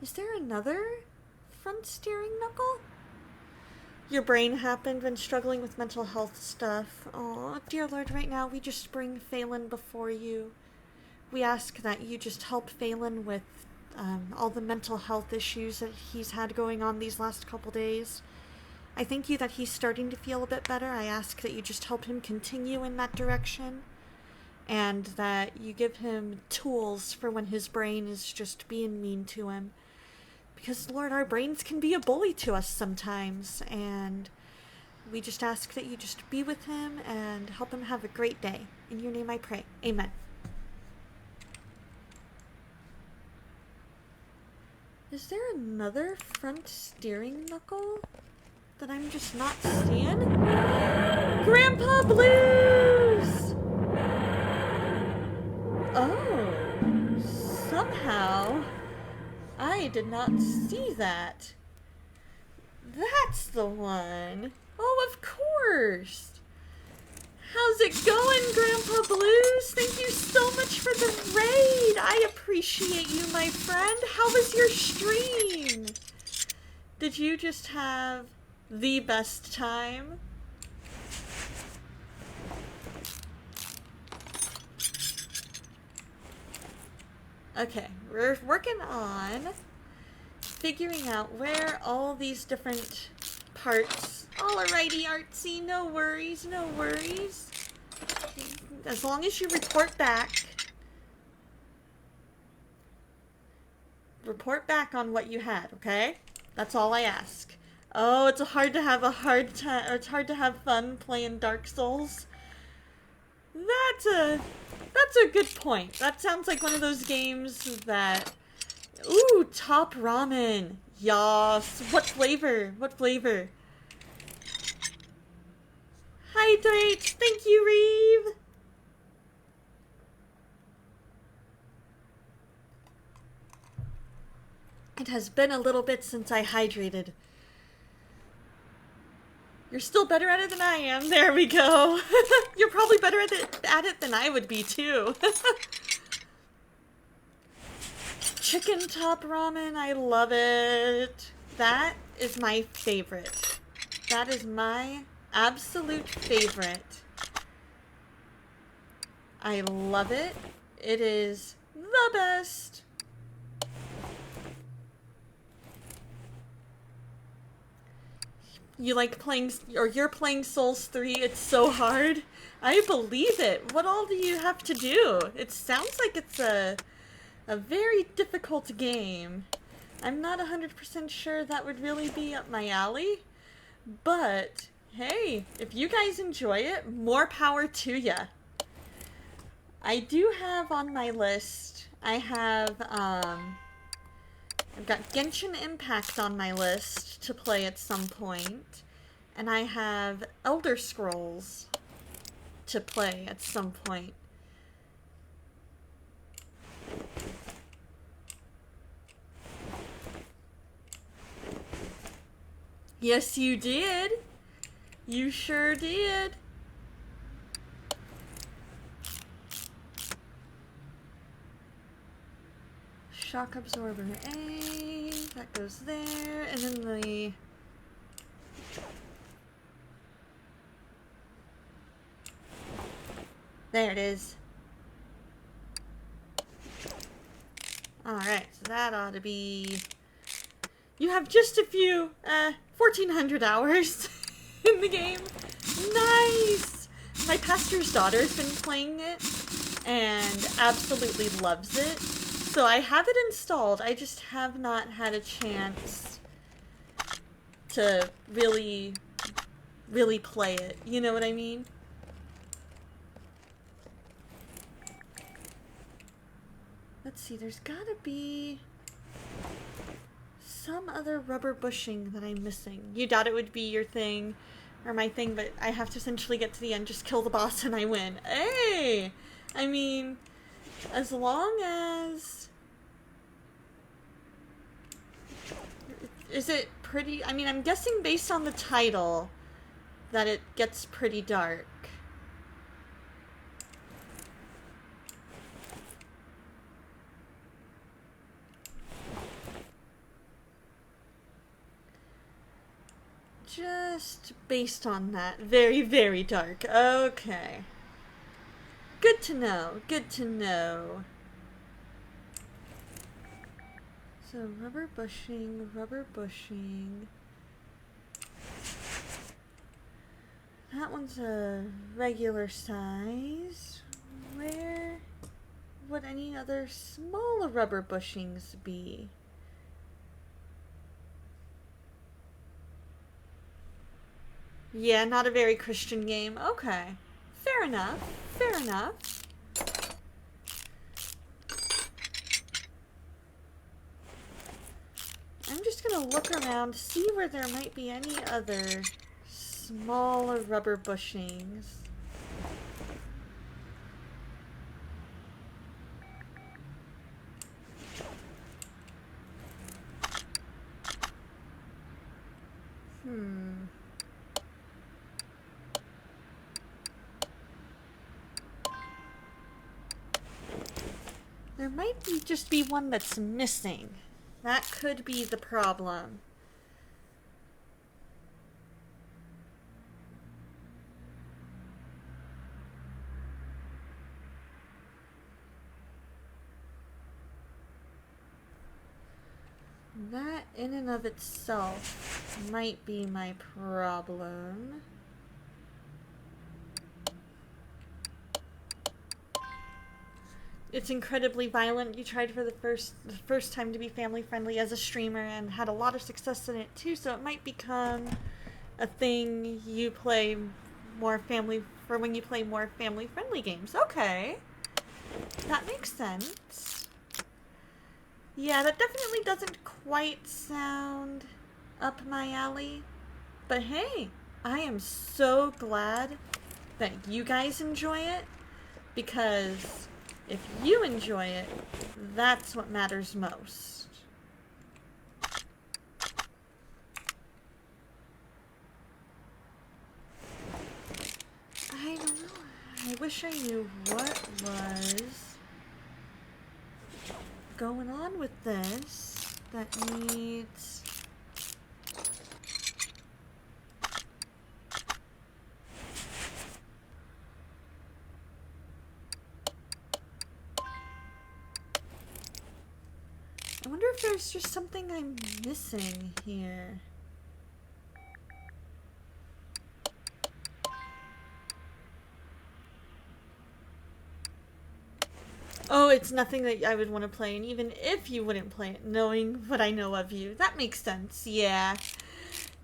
Is there another front steering knuckle? Your brain happened when struggling with mental health stuff. Oh, dear Lord, right now we just bring Phelan before you. We ask that you just help Phelan with all the mental health issues that he's had going on these last couple days. I thank you that he's starting to feel a bit better. I ask that you just help him continue in that direction, and that you give him tools for when his brain is just being mean to him. Because, Lord, our brains can be a bully to us sometimes, and we just ask that you just be with him and help him have a great day. In your name I pray. Amen. Is there another front steering knuckle that I'm just not seeing? Grandpa Blues! Oh, somehow I did not see that. That's the one. Oh, of course. How's it going, Grandpa Blues? Thank you so much for the raid. I appreciate you, my friend. How was your stream? Did you just have the best time? Okay, we're working on figuring out where all these different parts. Alrighty, Artsy, no worries, no worries. As long as you report back. Report back on what you had, okay? That's all I ask. Oh, it's hard to have it's hard to have fun playing Dark Souls. That's a good point. That sounds like one of those games that... Ooh, top ramen. Yas. What flavor? What flavor? Hydrate. Thank you, Reeve. It has been a little bit since I hydrated. You're still better at it than I am. There we go. You're probably better at it than I would be, too. Chicken top ramen, I love it. That is my favorite. That is my absolute favorite. I love it. It is the best. You like playing, or you're playing Souls 3, it's so hard. I believe it. What all do you have to do? It sounds like it's a very difficult game. I'm not 100% sure that would really be up my alley, but hey, if you guys enjoy it, more power to ya. I do have on my list, I've got Genshin Impact on my list to play at some point, and I have Elder Scrolls to play at some point. Yes, you did. You sure did. Shock Absorber A, that goes there, and then the... There it is. Alright, so that ought to be... You have just a few, 1,400 hours in the game. Nice! My pastor's daughter's been playing it and absolutely loves it. So I have it installed, I just have not had a chance to really play it. You know what I mean? Let's see, there's gotta be some other rubber bushing that I'm missing. You doubt it would be your thing or my thing, but I have to essentially get to the end, just kill the boss and I win. Hey! I mean, as long as... Is it pretty... I mean, I'm guessing based on the title that it gets pretty dark. Just based on that. Very, very dark. Okay. Good to know. Good to know. So, rubber bushing, rubber bushing. That one's a regular size. Where would any other smaller rubber bushings be? Yeah, not a very Christian game. Okay. Fair enough. Fair enough. I'm just gonna look around, see where there might be any other smaller rubber bushings. There might just be one that's missing. That could be the problem. That in and of itself might be my problem. It's incredibly violent. You tried for the first time to be family friendly as a streamer and had a lot of success in it too, so it might become a thing you play more for when you play more family friendly games. Okay. That makes sense. Yeah, that definitely doesn't quite sound up my alley. But hey, I am so glad that you guys enjoy it, because if you enjoy it, that's what matters most. I don't know. I wish I knew what was going on with this that needs... wonder if there's just something I'm missing here. Oh, it's nothing that I would want to play, and even if you wouldn't play it, knowing what I know of you, that makes sense, yeah.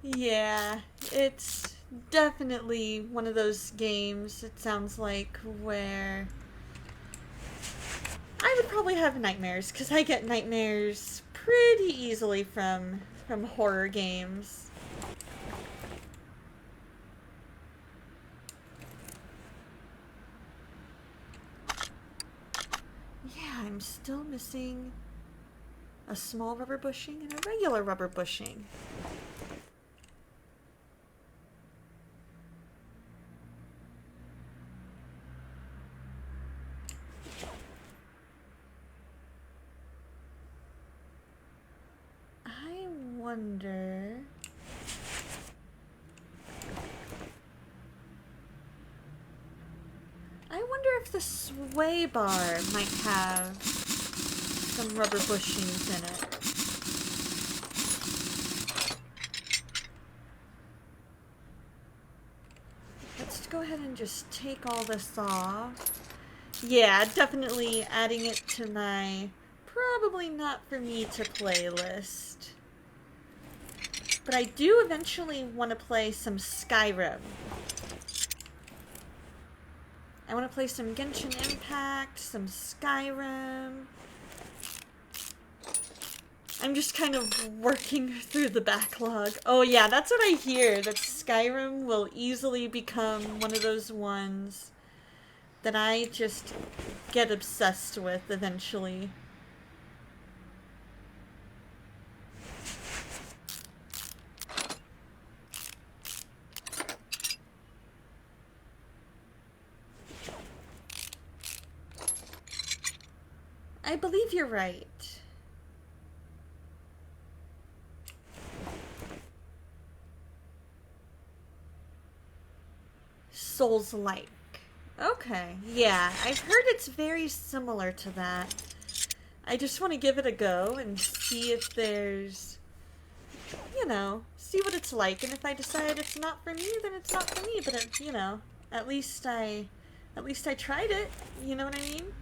Yeah, it's definitely one of those games, it sounds like, where I would probably have nightmares, because I get nightmares pretty easily from horror games. Yeah, I'm still missing a small rubber bushing and a regular rubber bushing. I wonder... I wonder if the sway bar might have some rubber bushings in it. Let's go ahead and just take all this off. Yeah, definitely adding it to my probably not for me to playlist. But I do eventually want to play some Skyrim. I want to play some Genshin Impact, some Skyrim. I'm just kind of working through the backlog. Oh yeah, that's what I hear, that Skyrim will easily become one of those ones that I just get obsessed with eventually. I believe you're right. Souls-like. Okay, yeah, I've heard it's very similar to that. I just want to give it a go and see if there's, you know, see what it's like. And if I decide it's not for me, then it's not for me. But, you know, at least I tried it. You know what I mean?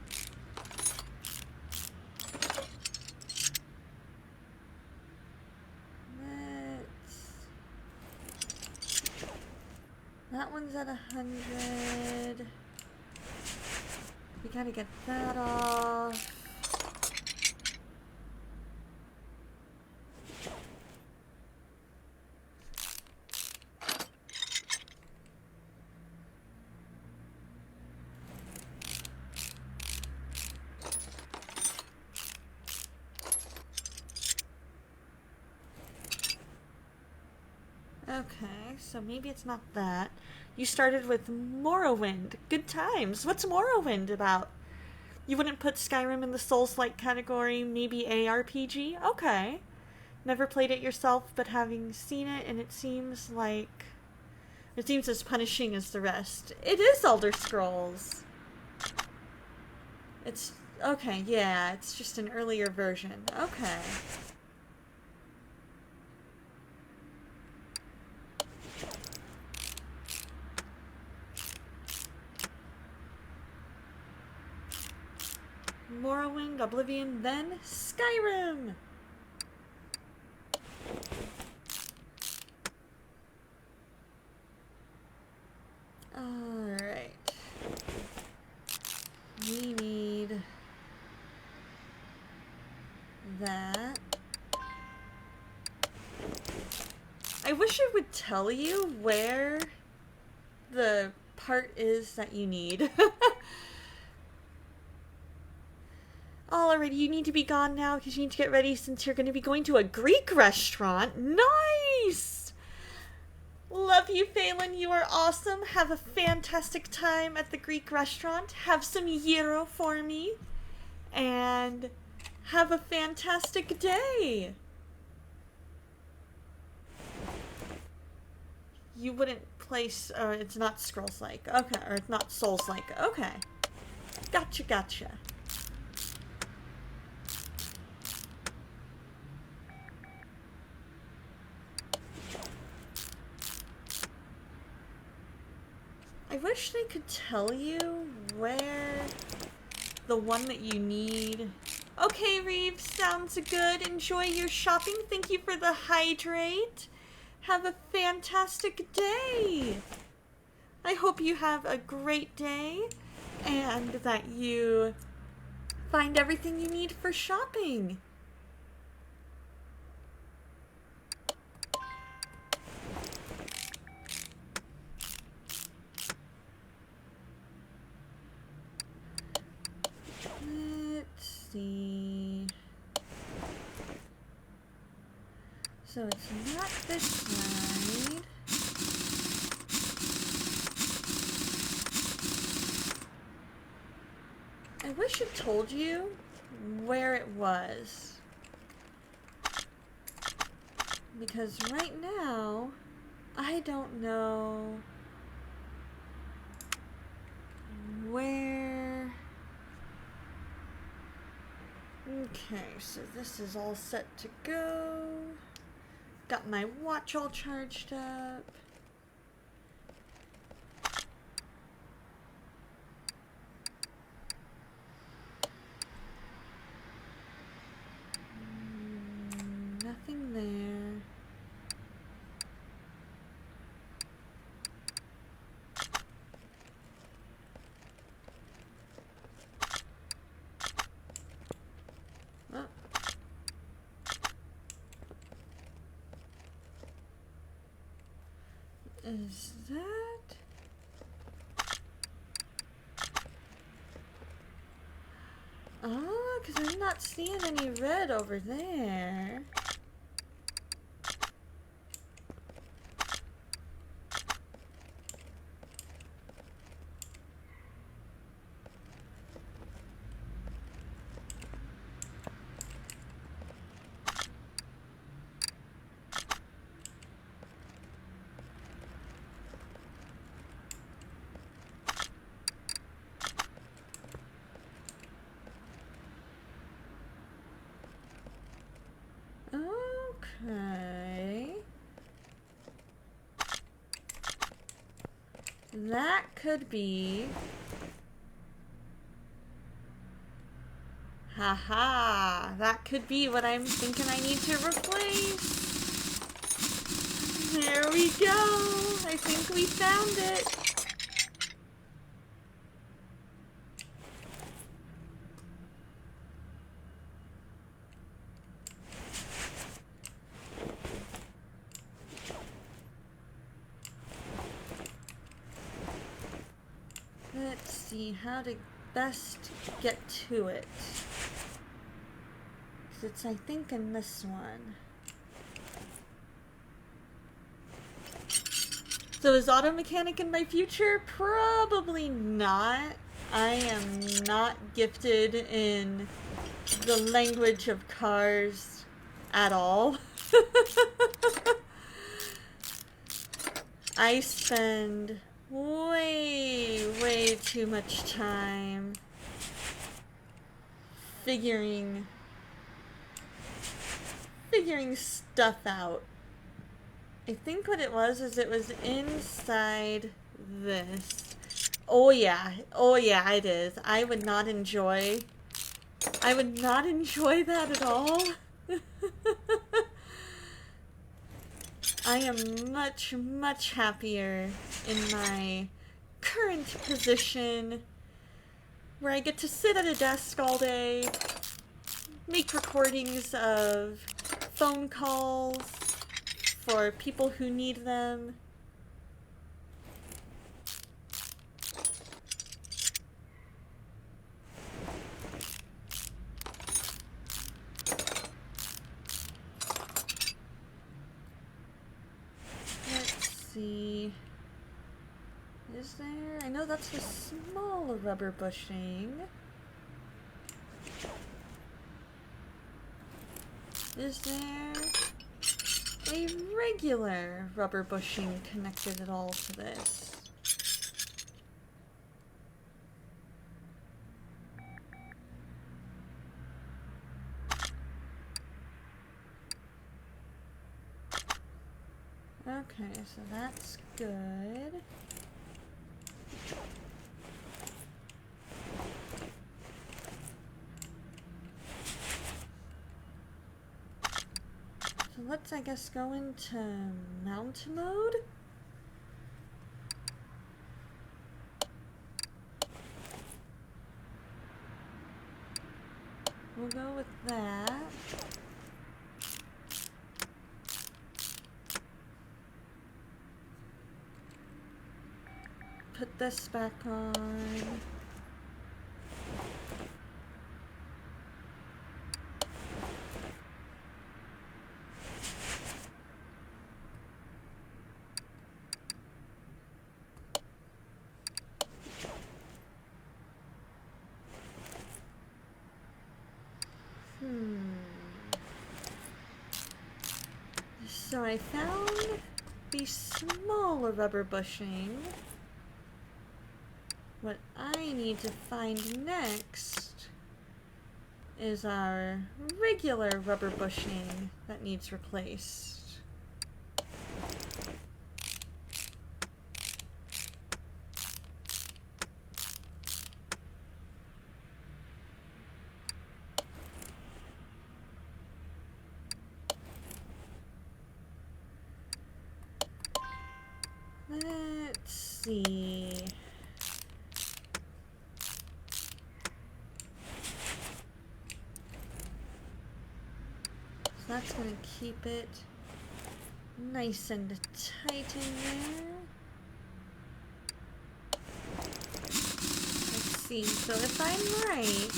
That one's at 100. We gotta get that off. Okay, so maybe it's not that. You started with Morrowind. Good times. What's Morrowind about? You wouldn't put Skyrim in the Souls-like category, maybe ARPG? Okay. Never played it yourself, but having seen it, and it seems as punishing as the rest. It is Elder Scrolls. It's, okay, yeah, it's just an earlier version. Okay. Morrowind, Oblivion, then Skyrim! Alright. We need that. I wish it would tell you where the part is that you need. Alrighty, you need to be gone now because you need to get ready since you're going to be going to a Greek restaurant. Nice! Love you, Phelan. You are awesome. Have a fantastic time at the Greek restaurant. Have some gyro for me. And have a fantastic day. You wouldn't place, it's not Scrolls-like. Okay, or it's not Souls-like. Okay. Gotcha, gotcha. wish they could tell you where the one that you need. Okay, Reeves, sounds good. Enjoy your shopping. Thank you for the hydrate. Have a fantastic day. I hope you have a great day and that you find everything you need for shopping. Let's see. So it's not this side. I wish it told you where it was. Because right now, I don't know where... Okay, so this is all set to go. Got my watch all charged up. Nothing there. Oh. Is that? Oh, because I'm not seeing any red over there. Okay. That could be... Haha, that could be what I'm thinking I need to replace. There we go. I think we found it. Let's see how to best get to it. 'Cause it's, I think, in this one. So is auto mechanic in my future? Probably not. I am not gifted in the language of cars at all. I spend way too much time figuring stuff out. I think what it was is it was inside this. Oh yeah, it is. I would not enjoy that at all. I am much happier in my current position where I get to sit at a desk all day, make recordings of phone calls for people who need them. Let's see. Is there? I know that's the small rubber bushing. Is there a regular rubber bushing connected at all to this? Okay, so that's good. let's, I guess, go into mount mode. We'll go with that. Put this back on. So I found the smaller rubber bushing. What I need to find next is our regular rubber bushing that needs replaced. Let's see. So that's going to keep it nice and tight in there. Let's see. So if I'm right,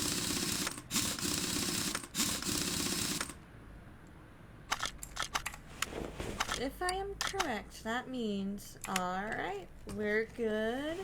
if I am correct, that means, alright, we're good.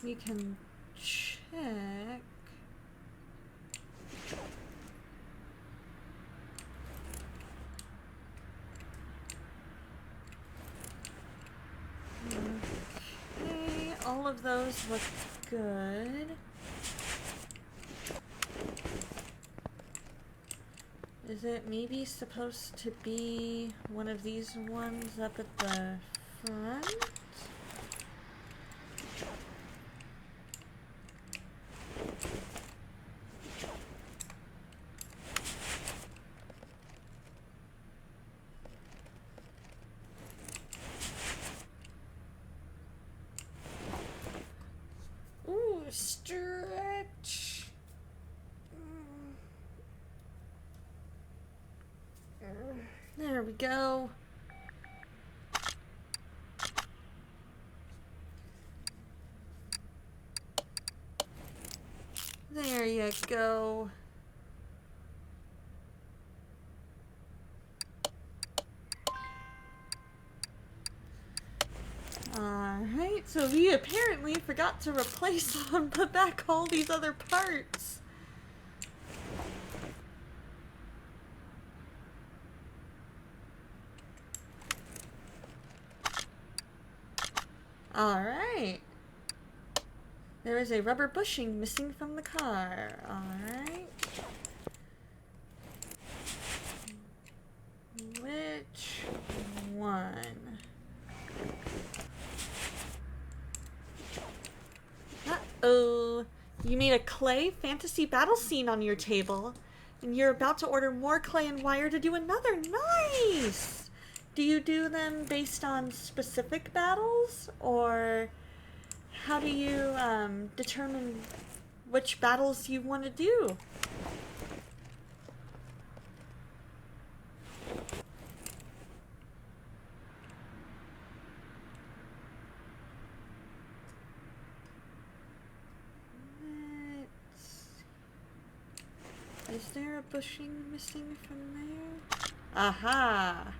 We can check. Okay, all of those look good. Is it maybe supposed to be one of these ones up at the front? Ooh, stretch. There we go. There you go. Alright, so we apparently forgot to replace and put back all these other parts. Alright. There is a rubber bushing missing from the car. Alright. Which one? Uh-oh. You made a clay fantasy battle scene on your table, and you're about to order more clay and wire to do another. Nice! Do you do them based on specific battles, or how do you determine which battles you want to do? Is there a bushing missing from there? Aha!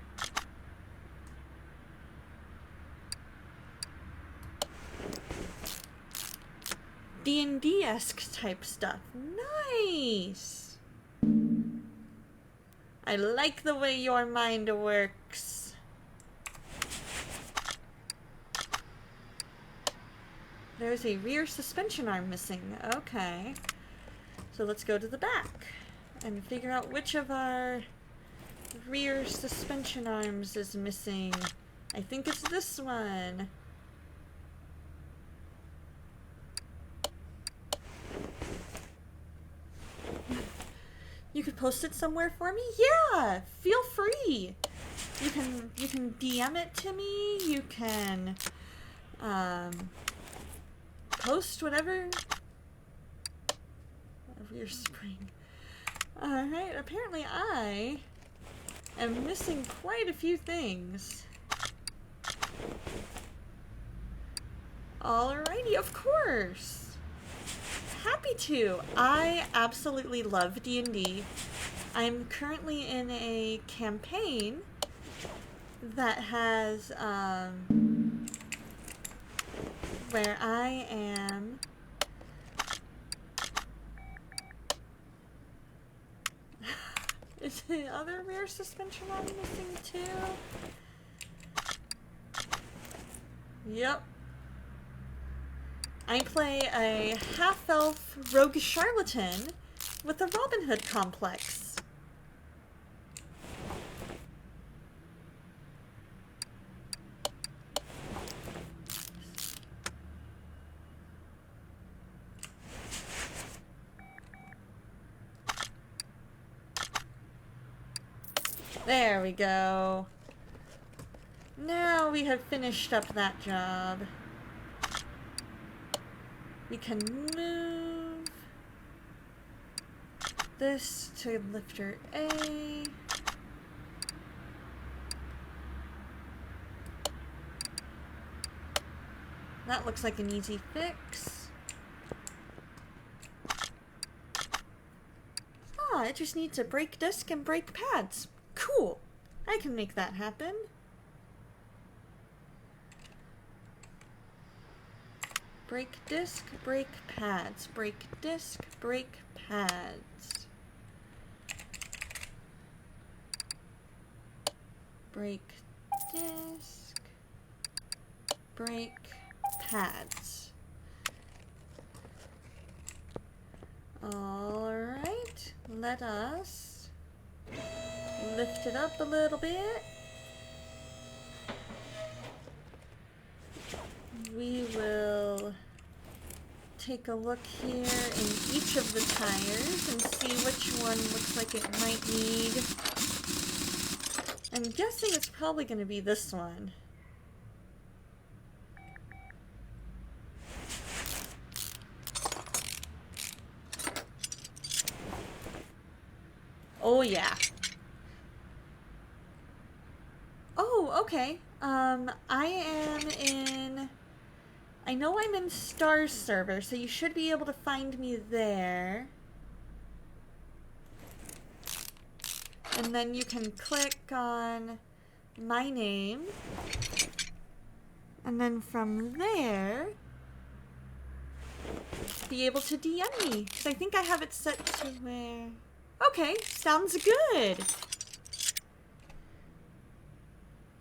D&D-esque type stuff. Nice! I like the way your mind works. There's a rear suspension arm missing. Okay. So let's go to the back and figure out which of our rear suspension arms is missing. I think it's this one. You could post it somewhere for me? Yeah, feel free. You can DM it to me. You can post whatever. Rear spring. Alright, apparently I am missing quite a few things. Alrighty, of course. Happy to. I absolutely love D&D. I'm currently in a campaign that has, where I am is the other rear suspension arm missing too? Yep. I play a half-elf rogue charlatan with a Robin Hood complex. There we go. Now we have finished up that job. We can move this to lifter A. That looks like an easy fix. Ah, it just needs a brake disc and brake pads. Cool. I can make that happen. Brake disc, brake pads, brake disc, brake pads. Brake disc, brake pads. Alright, let us lift it up a little bit. We will take a look here in each of the tires and see which one looks like it might need. I'm guessing it's probably going to be this one. Oh yeah. Oh, okay. I know I'm in Star's server, so you should be able to find me there. And then you can click on my name. And then from there, be able to DM me. Because I think I have it set to where... Okay, sounds good.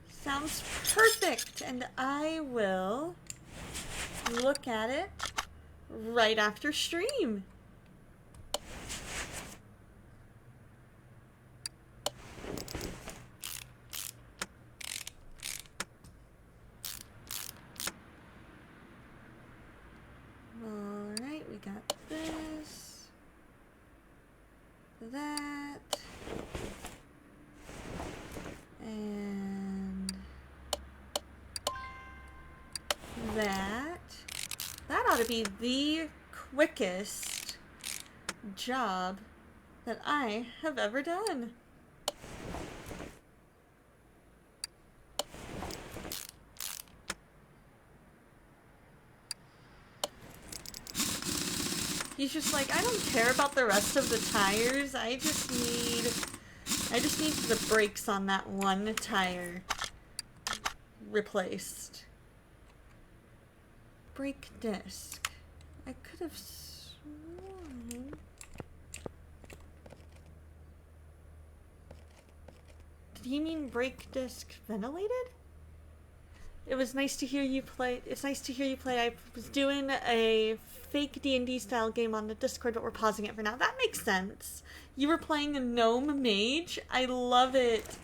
Sounds perfect. And I will look at it right after stream. Alright, we got this, that, and that. That ought to be the quickest job that I have ever done. He's just like, I don't care about the rest of the tires. I just need the brakes on that one tire replaced. Brake disc. I could have sworn... Did he mean brake disc ventilated? It was nice to hear you play. It's nice to hear you play. I was doing a fake D&D style game on the Discord, but we're pausing it for now. That makes sense. You were playing a gnome mage? I love it.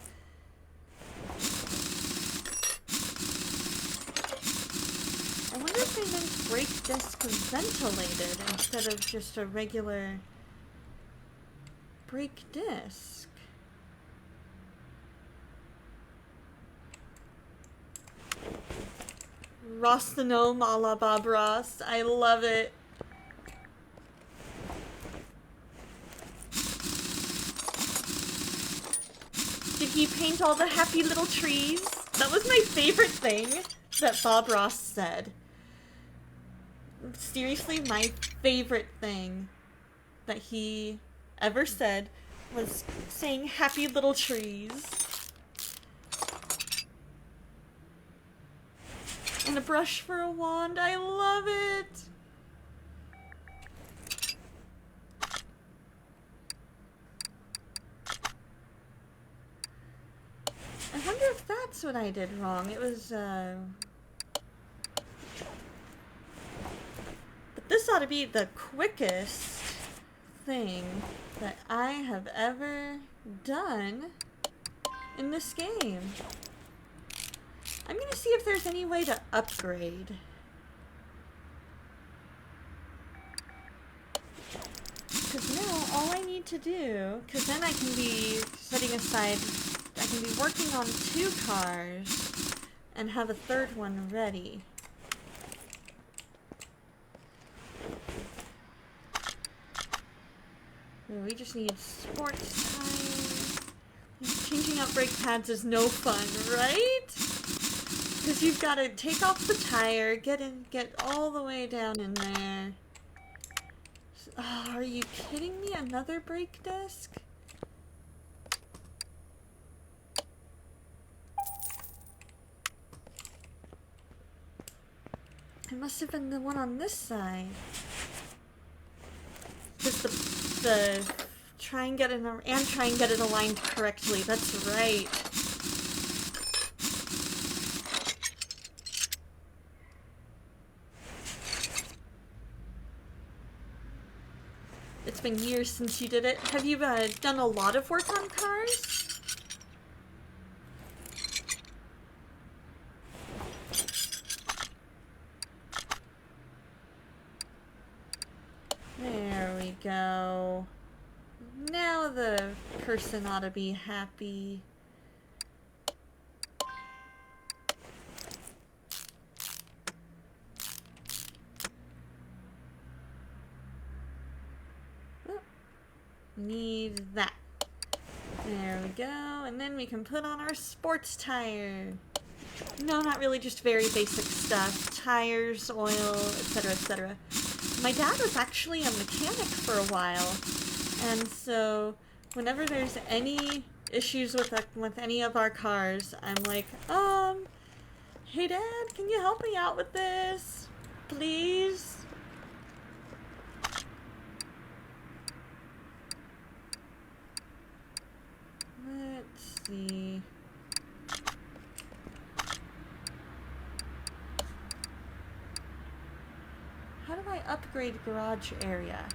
I wonder if they meant brake disc ventilated instead of just a regular brake disc. Ross the gnome a la Bob Ross. I love it. Did he paint all the happy little trees? That was my favorite thing that Bob Ross said. Seriously, my favorite thing that he ever said was saying happy little trees. And a brush for a wand. I love it. I wonder if that's what I did wrong. It was, But this ought to be the quickest thing that I have ever done in this game. I'm gonna see if there's any way to upgrade. Because now all I need to do, because then I can be setting aside, I can be working on 2 cars and have a 3rd one ready. Ooh, we just need sports tires. Changing out brake pads is no fun, right? Because you've got to take off the tire, get all the way down in there. Oh, are you kidding me? Another brake disc? It must have been the one on this side. Just the try and get it aligned correctly. That's right. It's been years since you did it. Have you done a lot of work on cars? There we go. Now the person ought to be happy. Need that. There we go. And then we can put on our sports tire. No, not really, just very basic stuff. Tires, oil, etc., etc. My dad was actually a mechanic for a while. And so whenever there's any issues with any of our cars, I'm like, hey Dad, can you help me out with this? Please? Let's see. How do I upgrade garage area?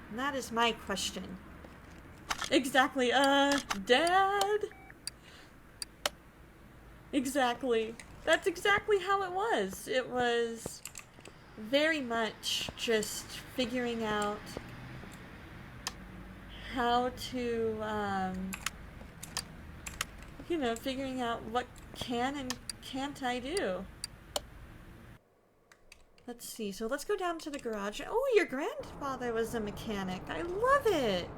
And that is my question. Exactly, Dad? Exactly. That's exactly how it was. It was very much just figuring out how to, figuring out what can and can't I do. Let's see, so let's go down to the garage. Oh, your grandfather was a mechanic. I love it.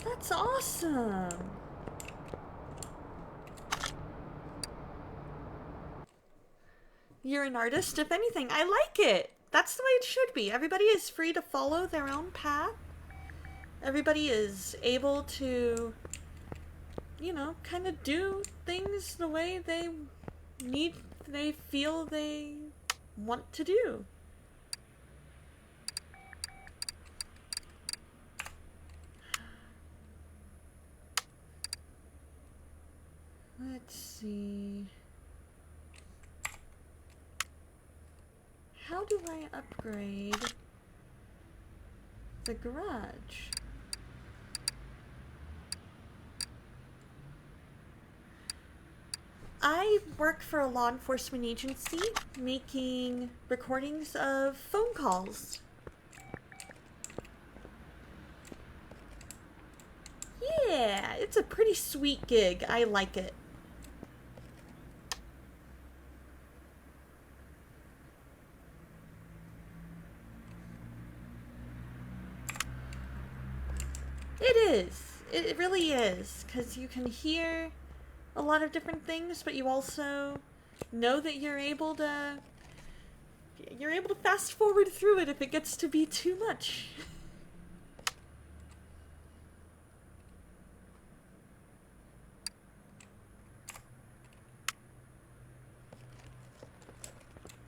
That's awesome. You're an artist, if anything. I like it. That's the way it should be. Everybody is free to follow their own path. everybody is able to, you know, kind of do things the way they feel they want to do. Let's see. How do I upgrade the garage? I work for a law enforcement agency making recordings of phone calls. Yeah, it's a pretty sweet gig. I like it. It is. It really is. Because you can hear a lot of different things, but you also know that you're able to fast forward through it if it gets to be too much.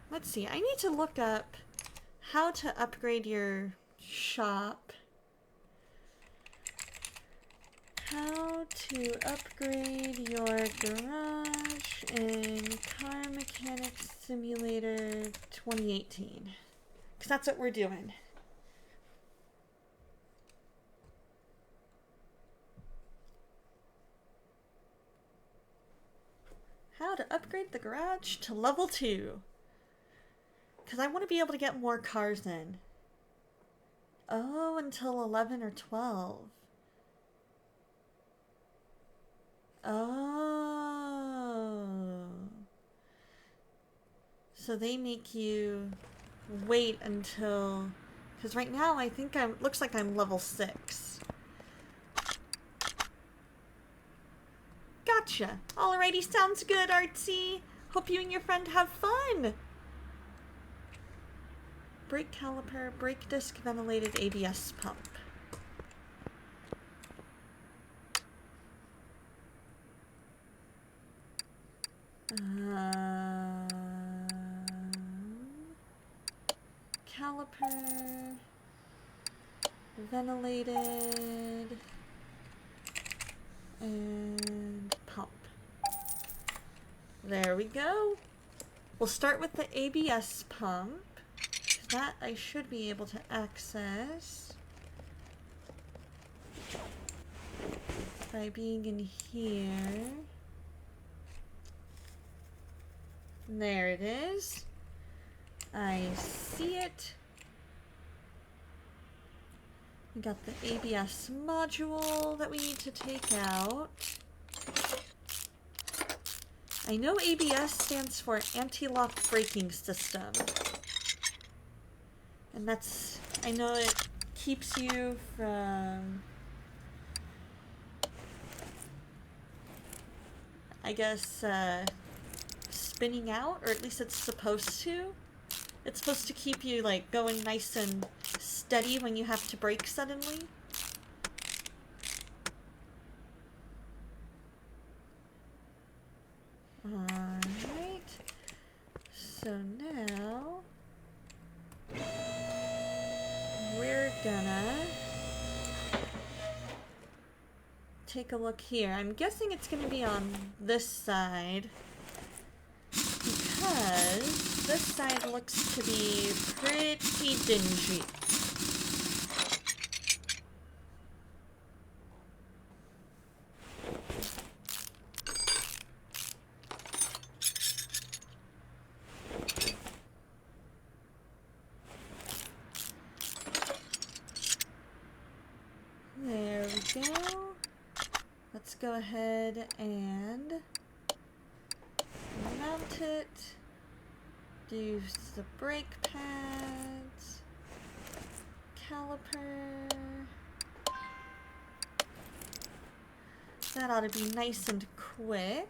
Let's see, I need to look up how to upgrade your shop. How to upgrade your garage in Car Mechanics Simulator 2018. Because that's what we're doing. How to upgrade the garage to level 2. Because I want to be able to get more cars in. Oh, until 11 or 12. Oh. So they make you wait until... Because right now I think looks like I'm level 6. Gotcha. Alrighty, sounds good, Artsy. Hope you and your friend have fun. Brake caliper, brake disc, ventilated ABS pump. Caliper, ventilated, and pump. There we go. We'll start with the ABS pump. That I should be able to access by being in here. There it is. I see it. We got the ABS module that we need to take out. I know ABS stands for anti-lock braking system. And that's, I know it keeps you from, I guess, spinning out, or at least it's supposed to. It's supposed to keep you, like, going nice and steady when you have to brake suddenly. Alright. So now... we're gonna take a look here. I'm guessing it's gonna be on this side because this side looks to be pretty dingy. There we go. Let's go ahead and mount it. Do the brake pads. Caliper. That ought to be nice and quick.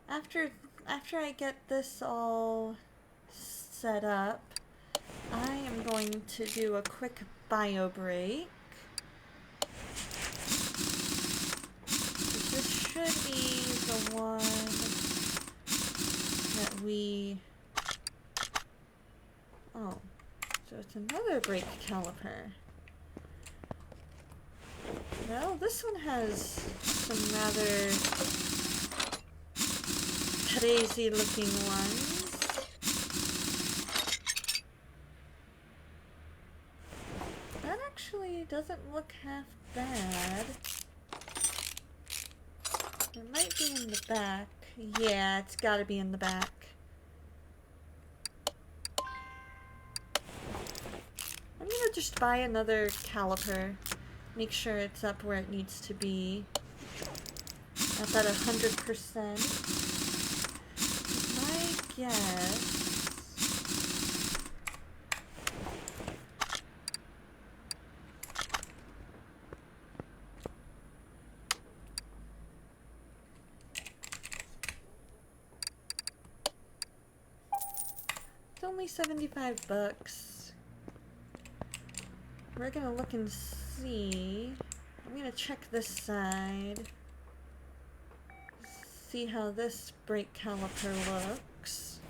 After I get this all set up, I am going to do a quick bio break. This should be the one that we... Oh, so it's another brake caliper. Well, this one has some rather crazy looking ones. That actually doesn't look half bad. It might be in the back. Yeah, it's gotta be in the back. I'm gonna just buy another caliper. Make sure it's up where it needs to be. At that 100%. My guess... It's only 75 bucks. We're gonna look and see. I'm gonna check this side. See how this brake caliper looks.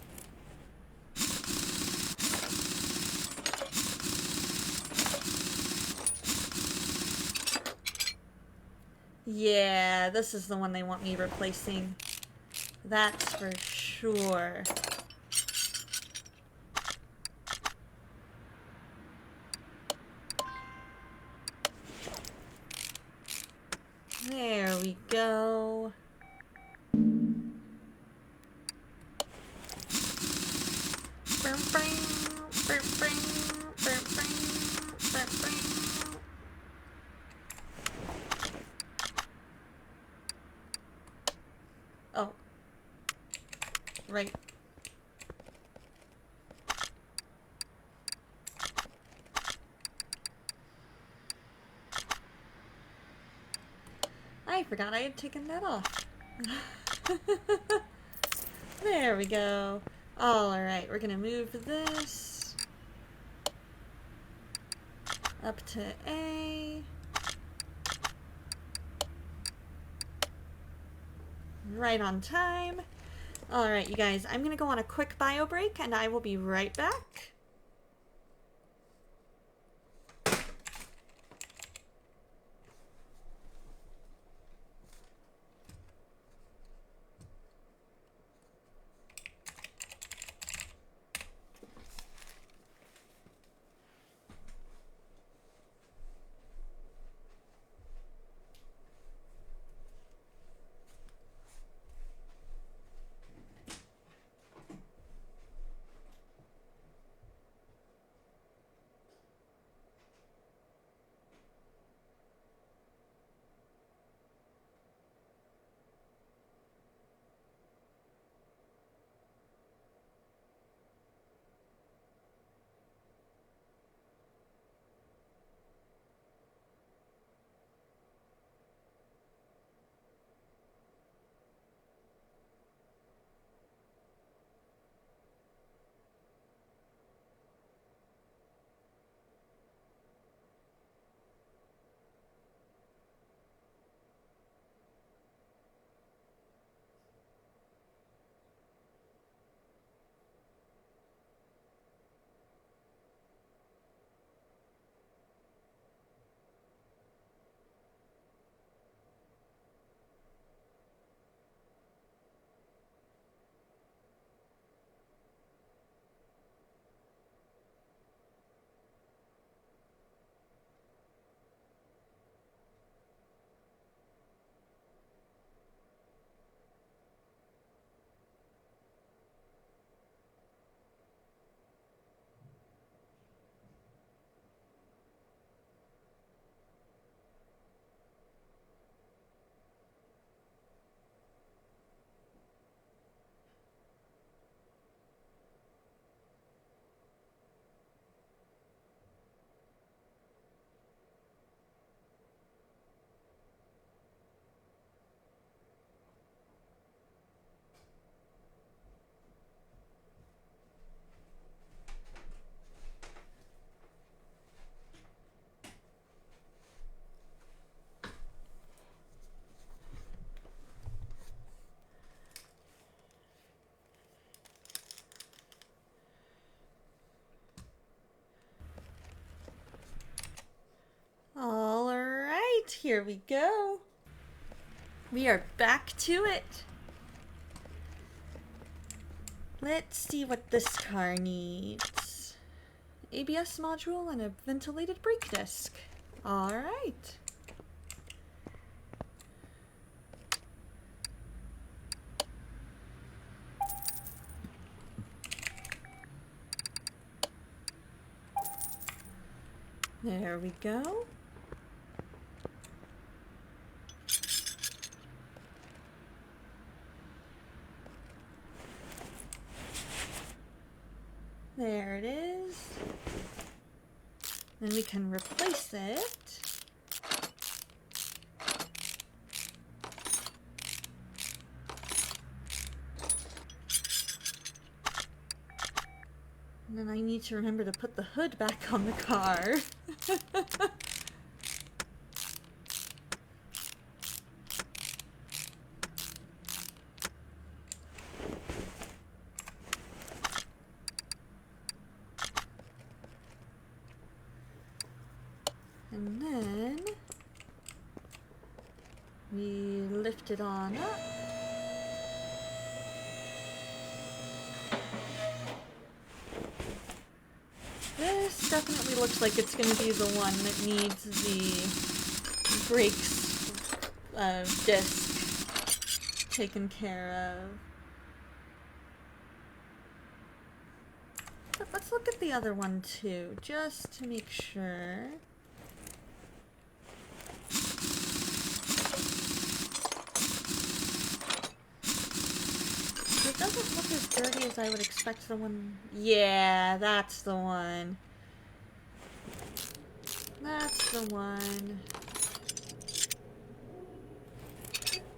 Yeah, this is the one they want me replacing. That's for sure. There we go. Oh. Right. I forgot I had taken that off. There we go. Alright, we're gonna move this up to A. Right on time. Alright, you guys, I'm gonna go on a quick bio break and I will be right back. here we go. We are back to it. Let's see what this car needs. ABS module and a ventilated brake disc. Alright. There we go. There it is. Then we can replace it. And then I need to remember to put the hood back on the car. And then we lift it on up. This definitely looks like it's going to be the one that needs the brakes disc taken care of. But let's look at the other one too, just to make sure. It doesn't look as dirty as I would expect the one. Yeah, that's the one. That's the one.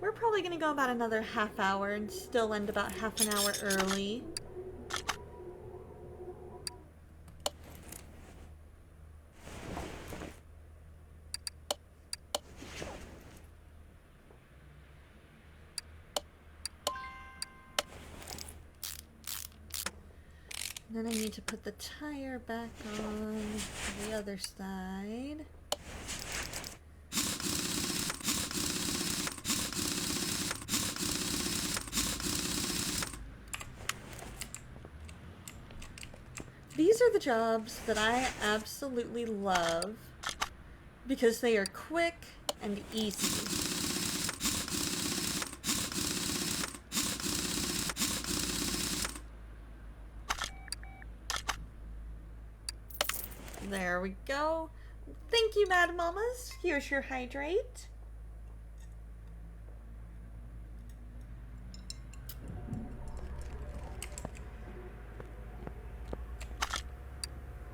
We're probably gonna go about another half hour and still end about half an hour early. Then I need to put the tire back on the other side. These are the jobs that I absolutely love because they are quick and easy. There we go. Thank you, Mad Mamas. Here's your hydrate.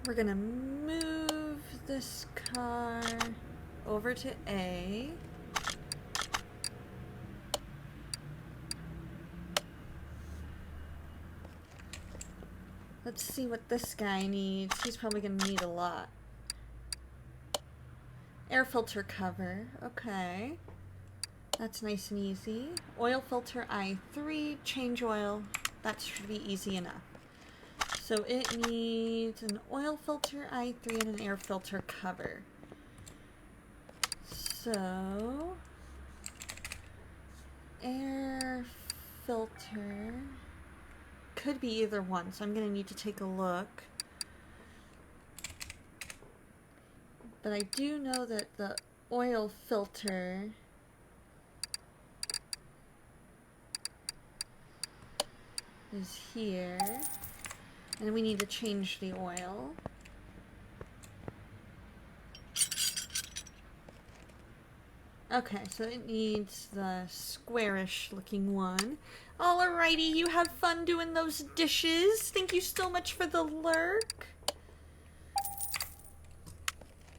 We're gonna move this car over to A. Let's see what this guy needs. He's probably gonna need a lot. Air filter cover. Okay. That's nice and easy. Oil filter I3. Change oil. That should be easy enough. So it needs an oil filter I3 and an air filter cover. So air filter could be either one, so I'm gonna need to take a look. But I do know that the oil filter is here, and we need to change the oil. Okay, so it needs the squarish looking one. Alrighty, you have fun doing those dishes. Thank you so much for the lurk.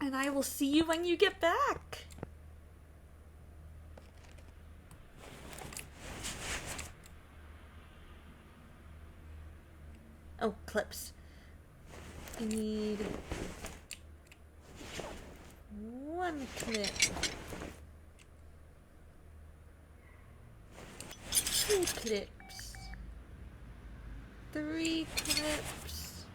And I will see you when you get back. Oh, clips. I need one clip. 2 clips. 3 clips.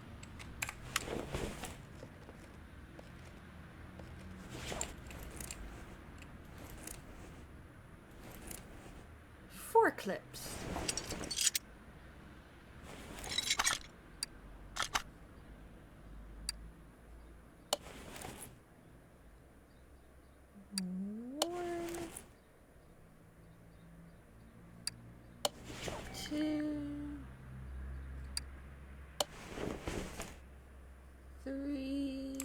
clips. One, two, three,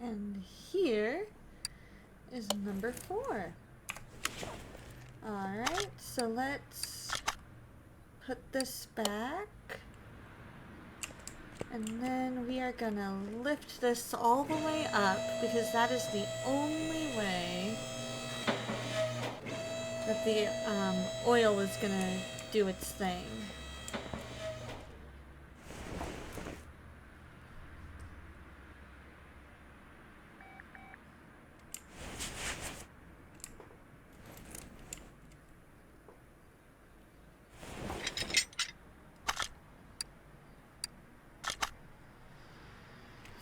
and here is number 4. Alright, so let's put this back. And then we are gonna lift this all the way up because that is the only way that the oil is gonna do its thing.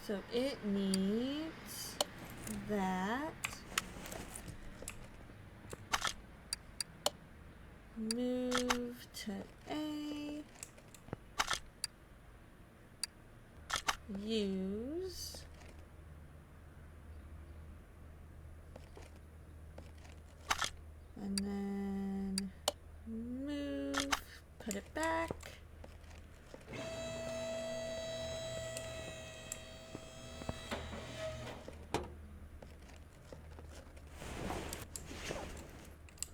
So it needs that. Move to A. Use. And then move, put it back.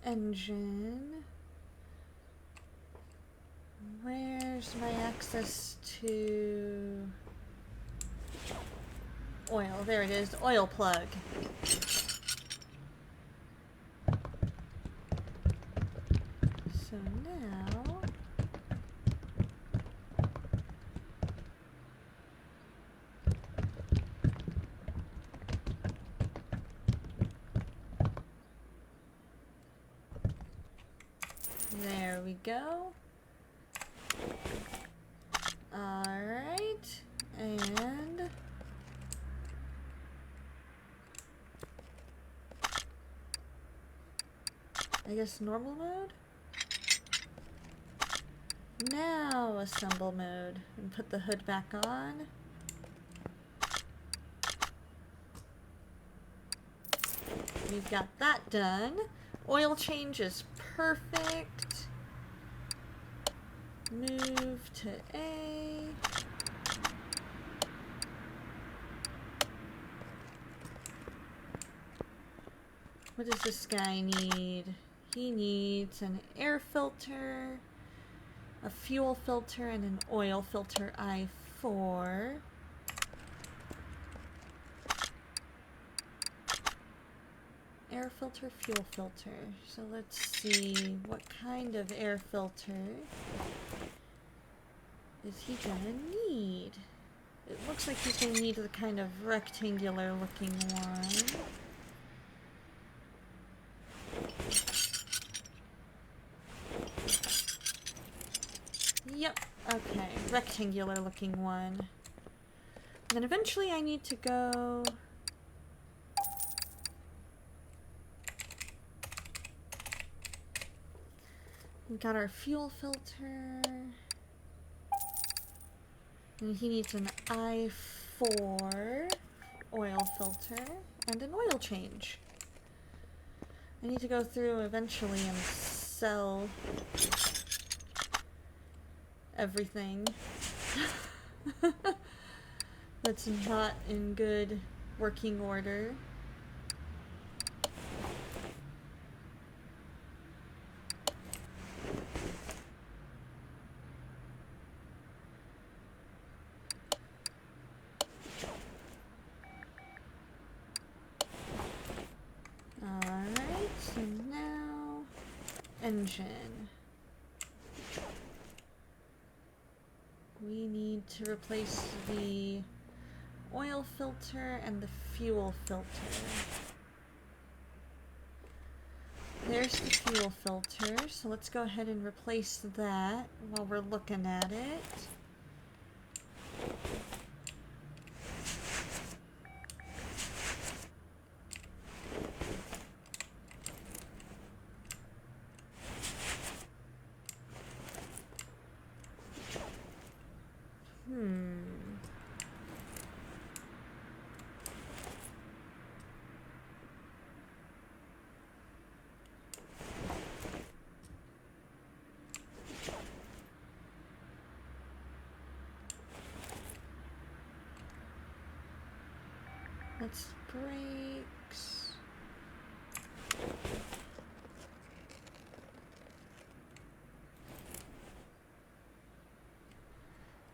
Engine. Where's my access to oil? There it is, oil plug. So now there we go. Alright, and I guess normal mode? Now assemble mode and put the hood back on. We've got that done. Oil change is perfect. Move to A. What does this guy need? He needs an air filter, a fuel filter, and an oil filter I4. Air filter, fuel filter. So let's see, what kind of air filter is he gonna need? It looks like he's gonna need the kind of rectangular looking one. Yep, okay, rectangular looking one. And then eventually I need to go... We got our fuel filter. And he needs an I4 oil filter and an oil change. I need to go through eventually and sell everything that's not in good working order. Alright, so now engine. We need to replace the oil filter and the fuel filter. There's the fuel filter, so let's go ahead and replace that while we're looking at it. That's brakes.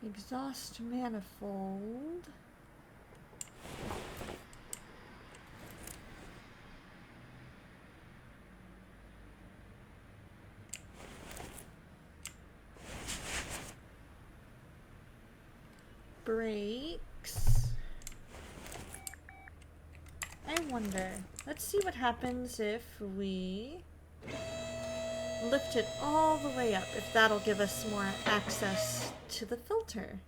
Exhaust manifold. Brakes. I wonder. Let's see what happens if we lift it all the way up, if that'll give us more access to the filter.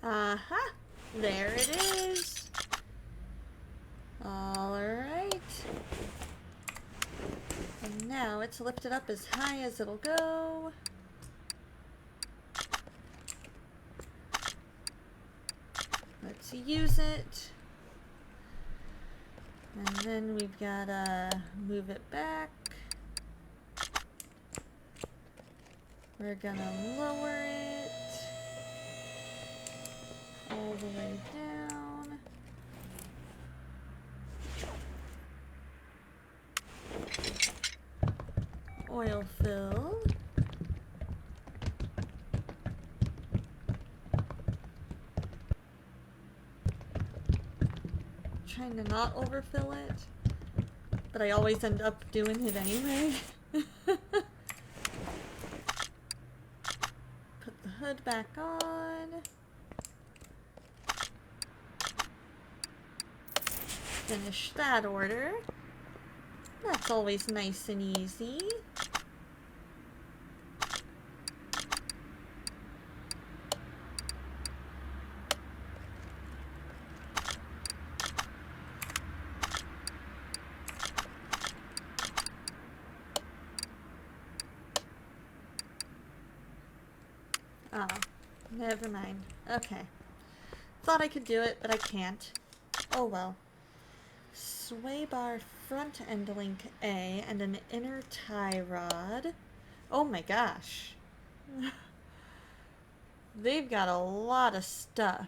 Aha! There it is! Alright. And now it's lifted up as high as it'll go. Let's use it. And then we've gotta move it back. We're gonna lower it all the way down. Oil fill. Trying to not overfill it, but I always end up doing it anyway. Put the hood back on. Finish that order. That's always nice and easy. Oh, never mind. Okay. Thought I could do it, but I can't. Oh well. Sway bar front end link A and an inner tie rod. Oh my gosh. They've got a lot of stuff.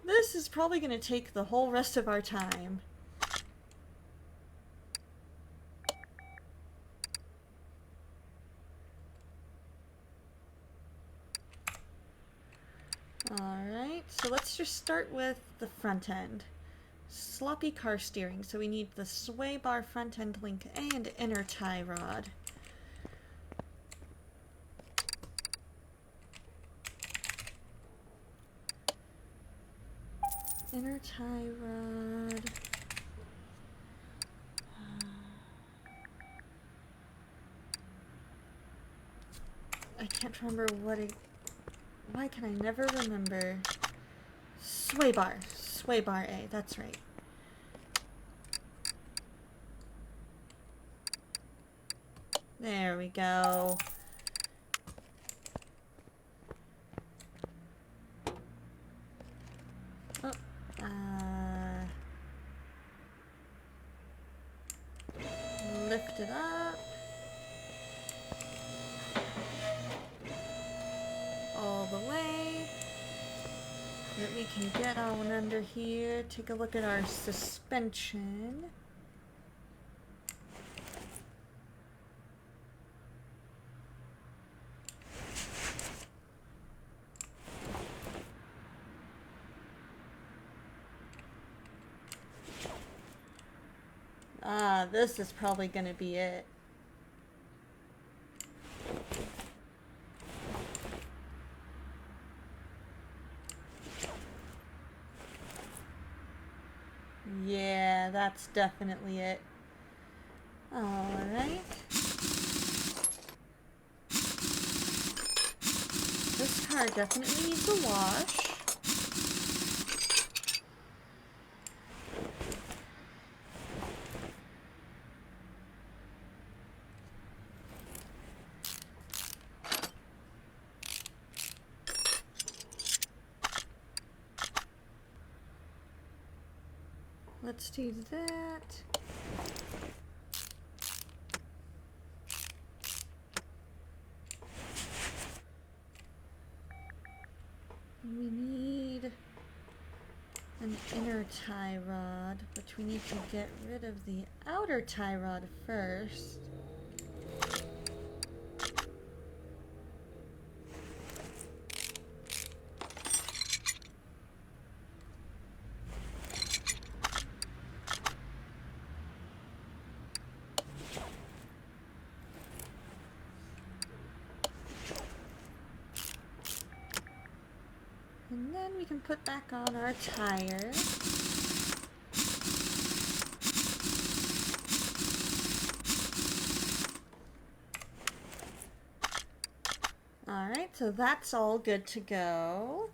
This is probably going to take the whole rest of our time. Alright, so let's just start with the front end. Sloppy car steering, so we need the sway bar front end link A and inner tie rod. Inner tie rod. I can't remember what it... Why can I never remember? Sway bar A, that's right. There we go. Oh, lift it up. All the way. That we can get on under here. Take a look at our suspension. Ah, this is probably gonna be it. Yeah, that's definitely it. Alright. This car definitely needs a wash. Let's do that. We need an inner tie rod, which we need to get rid of the outer tie rod first. And then we can put back on our tire. Alright, so that's all good to go.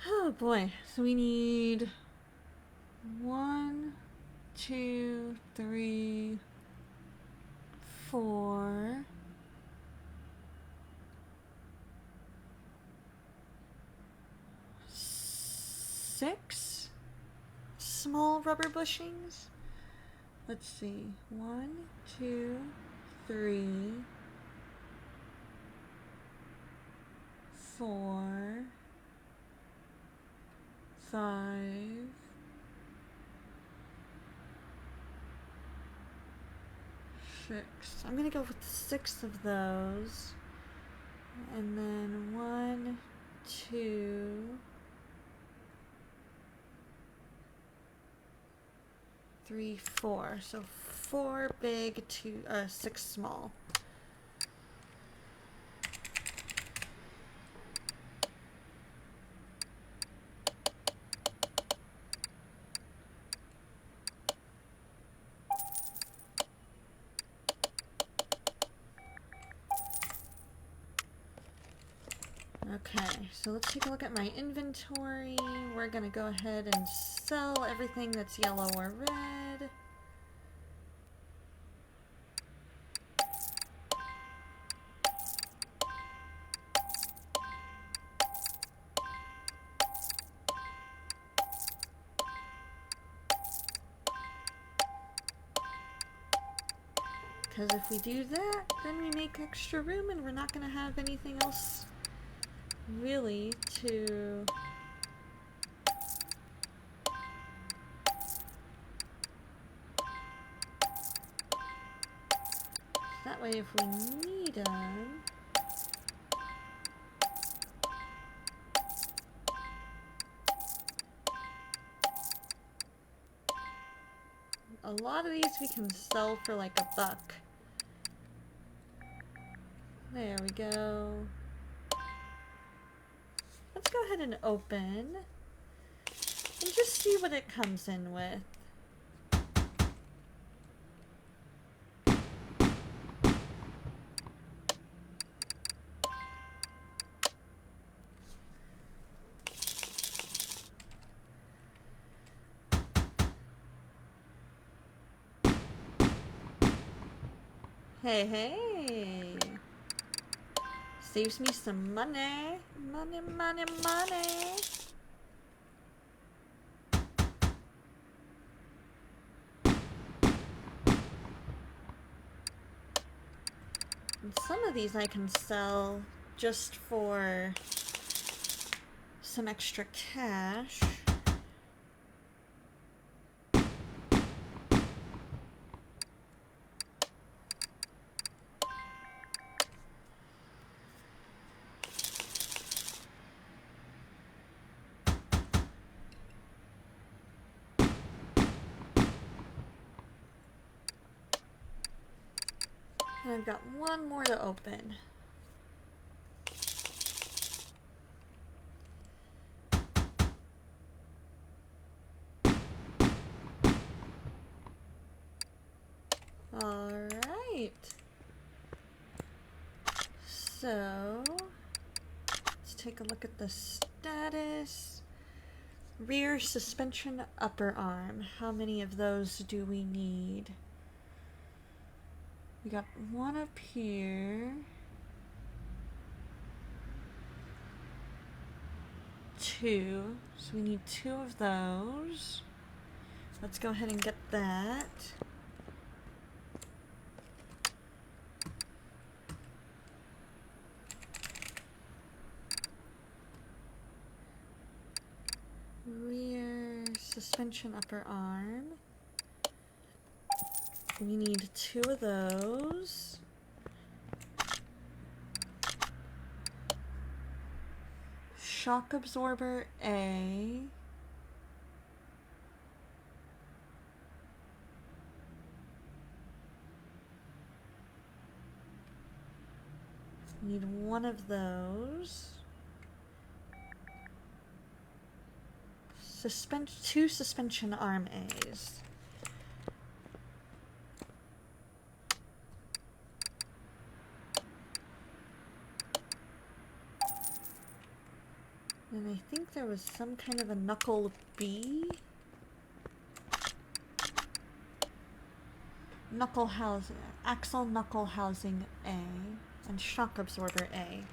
Oh boy, so we need 1, 2, 3, 4. 6 small rubber bushings. Let's see. 1, 2, 3, 4, 5, 6. I'm gonna go with 6 of those. And then 1, 2, 3, 4. So 4 big, 6 small. Okay, so let's take a look at my inventory. We're gonna go ahead and sell everything that's yellow or red. Because if we do that, then we make extra room and we're not gonna have anything else really to that way if we need them, a lot of these we can sell for like $1. There we go. Let's go ahead and open and just see what it comes in with. Hey, hey! Saves me some money. Money, money, money! And some of these I can sell just for some extra cash. And I've got one more to open. So, let's take a look at the status. Rear suspension upper arm. How many of those do we need? We got one up here. Two. So we need two of those. Let's go ahead and get that. Rear suspension upper arm. We need two of those. Shock absorber A. Need one of those. Two suspension arm A's. And I think there was some kind of a knuckle B. Knuckle housing, axle knuckle housing A, and shock absorber A.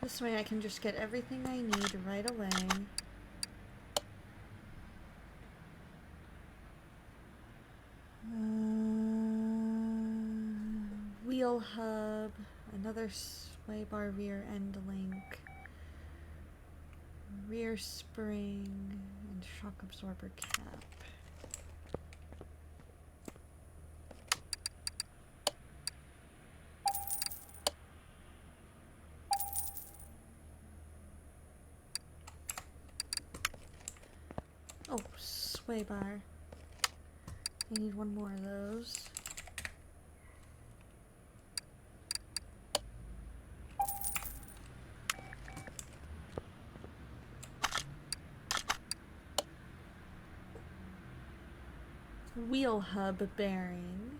This way I can just get everything I need right away. Wheel hub, another sway bar rear end link, rear spring, and shock absorber cap. Oh, sway bar. I need one more of those. Wheel hub bearing.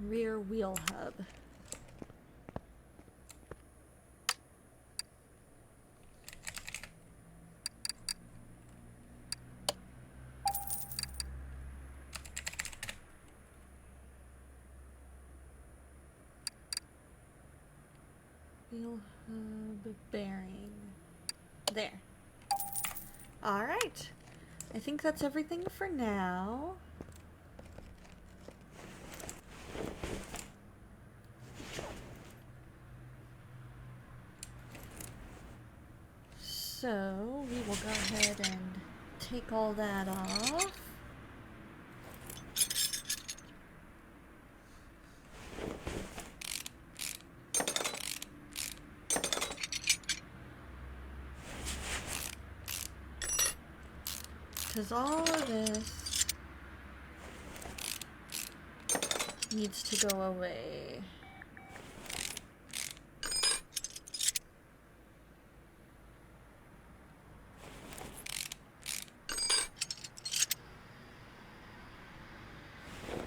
Rear wheel hub. Wheel hub bearing. There. Alright. I think that's everything for now. So, we will go ahead and take all that off. Because all of this needs to go away.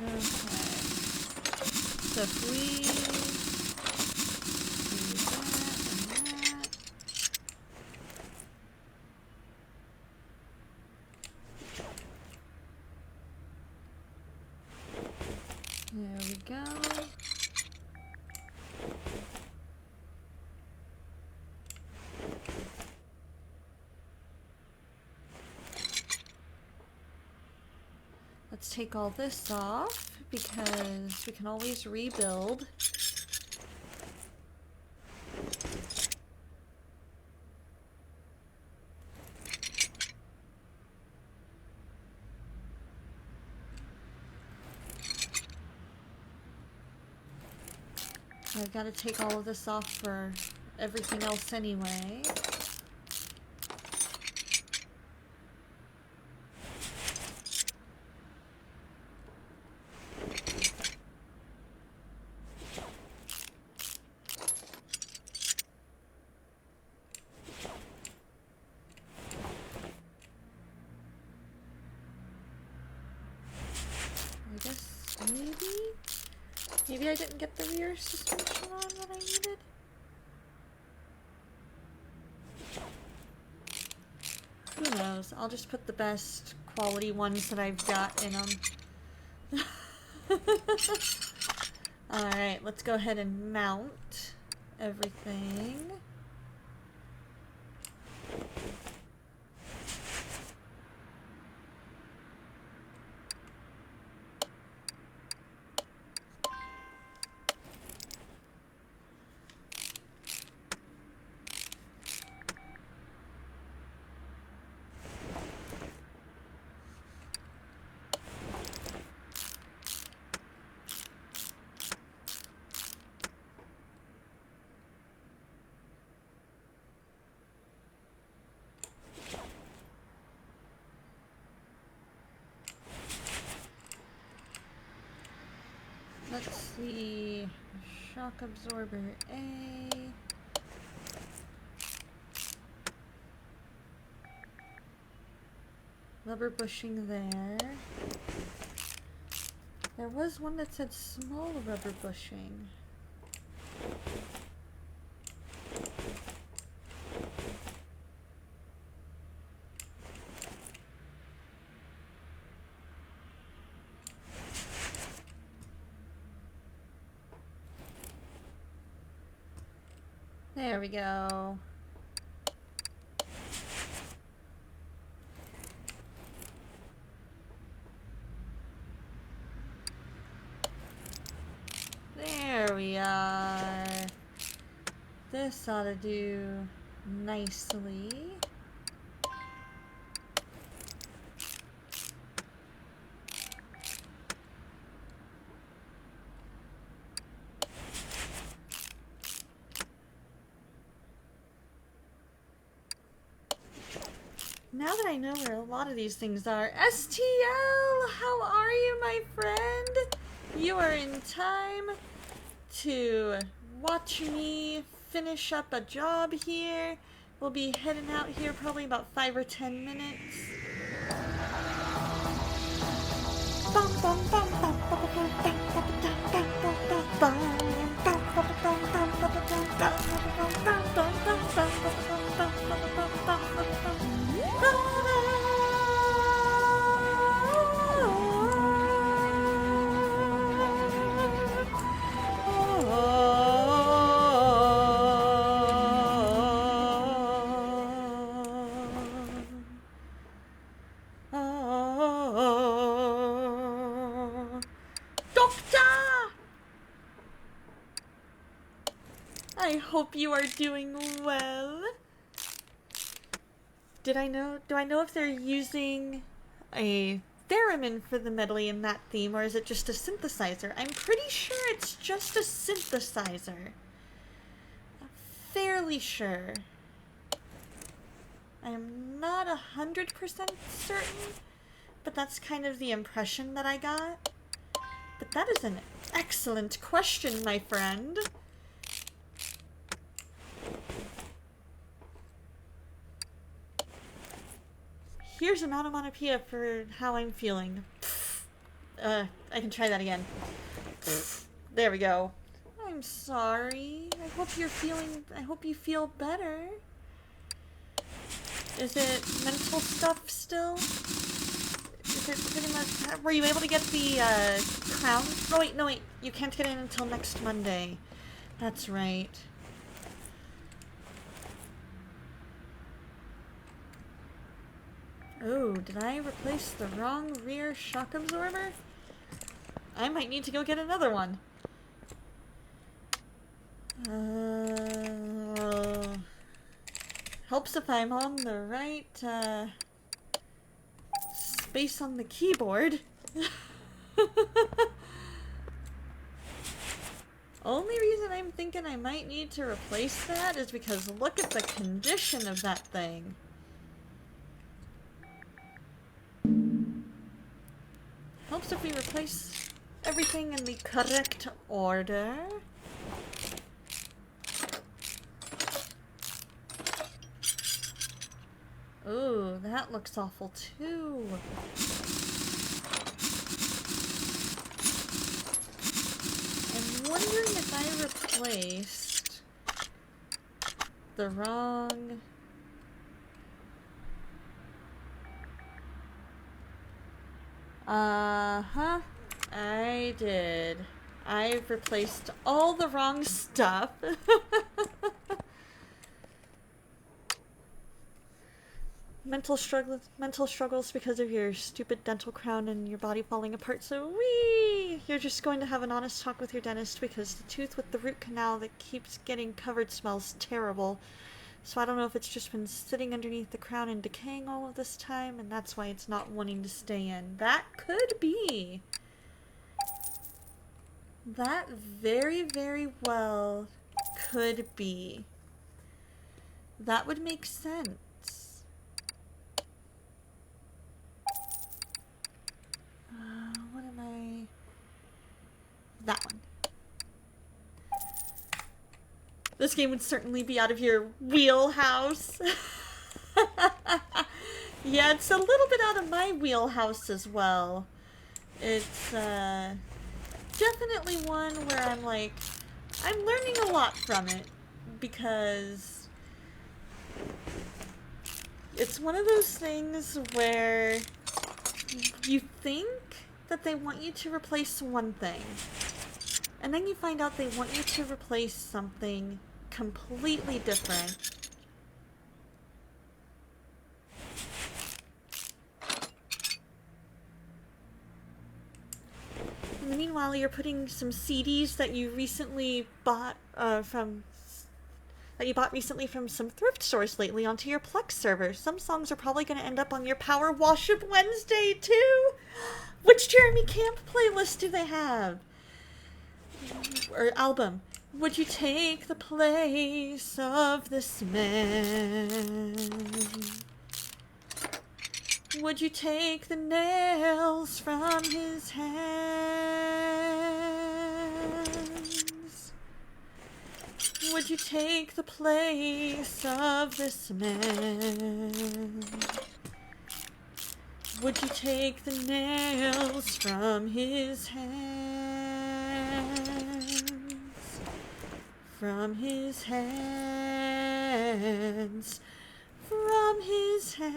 Okay. So if we do that and that. There we go. Let's take all this off because we can always rebuild. I've got to take all of this off for everything else anyway. Maybe I didn't get the rear suspension on that I needed? Who knows? I'll just put the best quality ones that I've got in them. Alright, let's go ahead and mount everything. Let's see, shock absorber A. Rubber bushing there. There was one that said small rubber bushing. There we go. There we are. This ought to do nicely. Now that I know where a lot of these things are, STL, how are you, my friend? You are in time to watch me finish up a job here. We'll be heading out here probably about 5 or 10 minutes. I hope you are doing well. Do I know if they're using a theremin for the medley in that theme, or is it just a synthesizer? I'm pretty sure it's just a synthesizer. I'm fairly sure. I am not 100% certain, but that's kind of the impression that I got. But that is an excellent question, my friend. Here's an onomatopoeia for how I'm feeling. I can try that again. There we go. I'm sorry. I hope you feel better. Is it mental stuff still? Is it pretty much... Were you able to get the, crown? Oh, no, wait. You can't get in until next Monday. That's right. Oh, did I replace the wrong rear shock absorber? I might need to go get another one. Helps if I'm on the right, space on the keyboard. Only reason I'm thinking I might need to replace that is because look at the condition of that thing. Helps if we replace everything in the correct order. Ooh, that looks awful too. And wondering if I replaced the wrong... Uh-huh. I did. I've replaced all the wrong stuff. Mental struggles because of your stupid dental crown and your body falling apart. So you're just going to have an honest talk with your dentist because the tooth with the root canal that keeps getting covered smells terrible. So I don't know if it's just been sitting underneath the crown and decaying all of this time, and that's why it's not wanting to stay in. That could be. That very, very well could be. That would make sense. What am I... That one. This game would certainly be out of your wheelhouse. Yeah, it's a little bit out of my wheelhouse as well. It's definitely one where I'm like, I'm learning a lot from it because it's one of those things where you think that they want you to replace one thing, and then you find out they want you to replace something completely different. And meanwhile, you're putting some CDs that you recently bought from some thrift stores lately onto your Plex server. Some songs are probably going to end up on your Power Wash-Up Wednesday too. Which Jeremy Camp playlist do they have? Or album? Would you take the place of this man? Would you take the nails from his hands? Would you take the place of this man? Would you take the nails from his hands? From his hands. From his hands.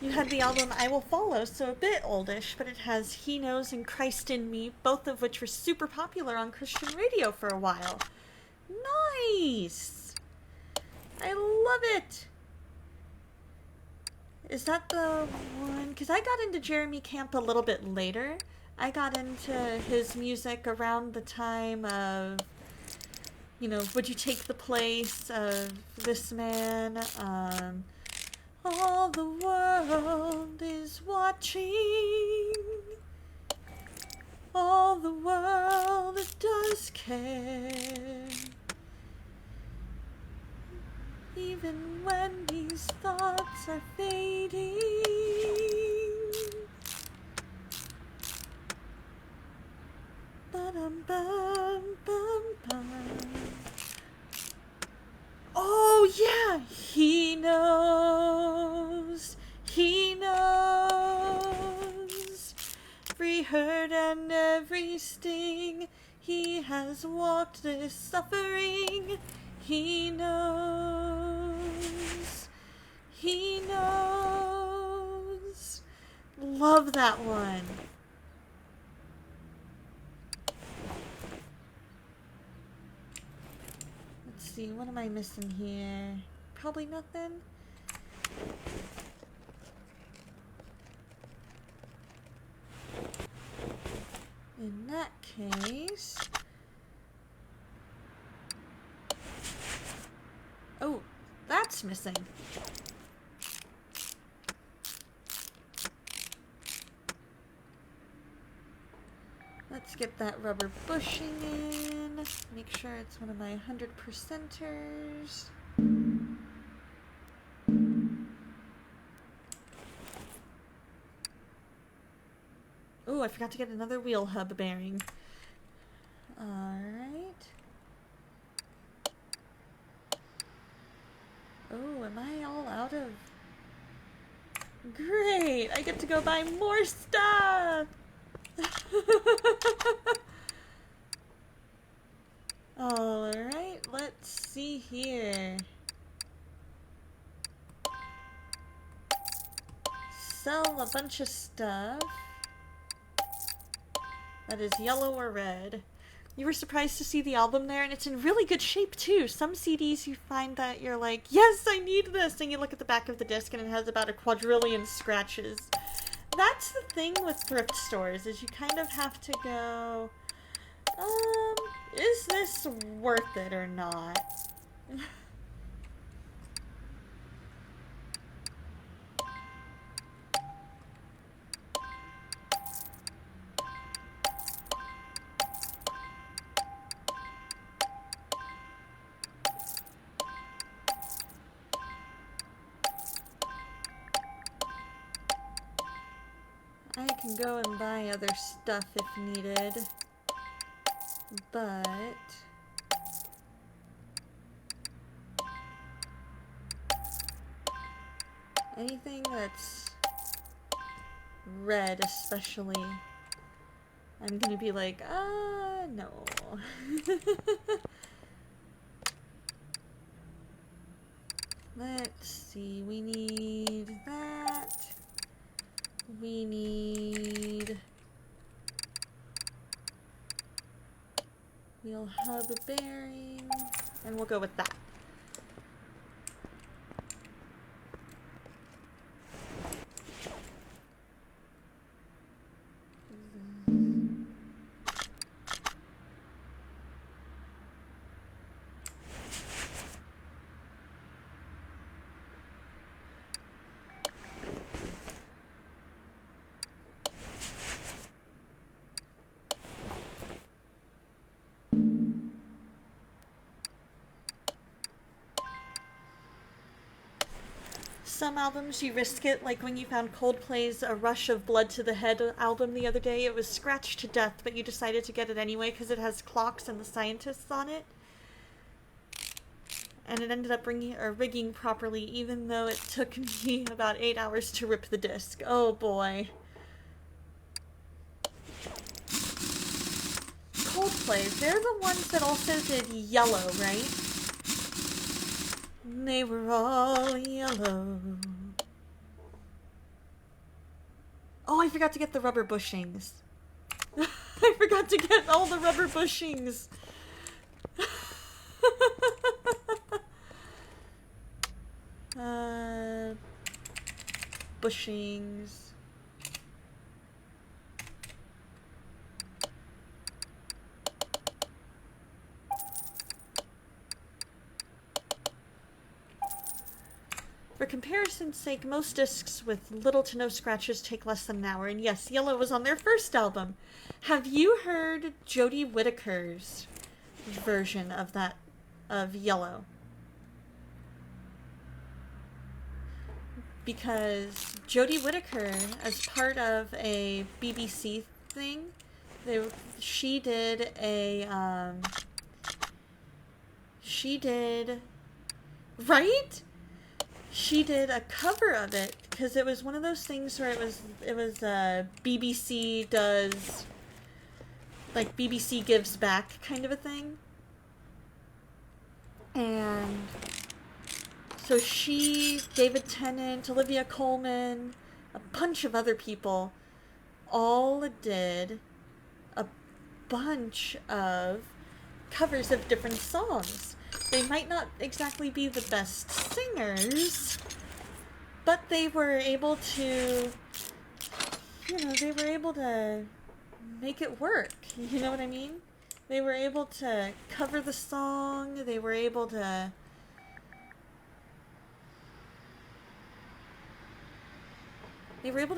You had the album I Will Follow, so a bit oldish, but it has He Knows and Christ in Me, both of which were super popular on Christian radio for a while. Nice! I love it! Is that the one? Because I got into Jeremy Camp a little bit later. I got into his music around the time of, you know, Would You Take the Place of This Man? All the world is watching. All the world does care. Even when these thoughts are fading. Ba-dum-bum-bum-bum. Oh yeah, he knows. He knows. Every hurt and every sting. He has walked this suffering. He knows. He knows. Love that one. Let's see, what am I missing here? Probably nothing. In that case... Oh, that's missing. Let's get that rubber bushing in. Make sure it's one of my 100%ers. Oh, I forgot to get another wheel hub bearing. Alright. Oh, am I all out of... Great! I get to go buy more stuff! Alright, let's see here. Sell a bunch of stuff. That is yellow or red. You were surprised to see the album there, and it's in really good shape too. Some CDs you find that you're like, yes, I need this, and you look at the back of the disc and it has about a quadrillion scratches. That's the thing with thrift stores, is you kind of have to go, is this worth it or not? I can go and buy other stuff if needed, but anything that's red especially, I'm gonna be like, no. Let's see, we need that. We need wheel hub bearing, and we'll go with that. Some albums you risk it, like when you found Coldplay's A Rush of Blood to the Head album the other day. It was scratched to death, but you decided to get it anyway because it has clocks and the scientists on it. And it ended up rigging properly, even though it took me about 8 hours to rip the disc. Oh boy. Coldplay, they're the ones that also did Yellow, right? They were all yellow. Oh, I forgot to get the rubber bushings. I forgot to get all the rubber bushings. Bushings. For comparison's sake, most discs with little to no scratches take less than an hour, and yes, Yellow was on their first album. Have you heard Jodie Whittaker's version of that, of Yellow? Because Jodie Whittaker, as part of a BBC thing, she did right? She did a cover of it because it was one of those things where it was BBC does, like, BBC gives back kind of a thing. And so she, David Tennant, Olivia Colman, a bunch of other people all did a bunch of covers of different songs. They might not exactly be the best singers, but they were able to, they were able to make it work. You know what I mean? They were able to cover the song, they were able to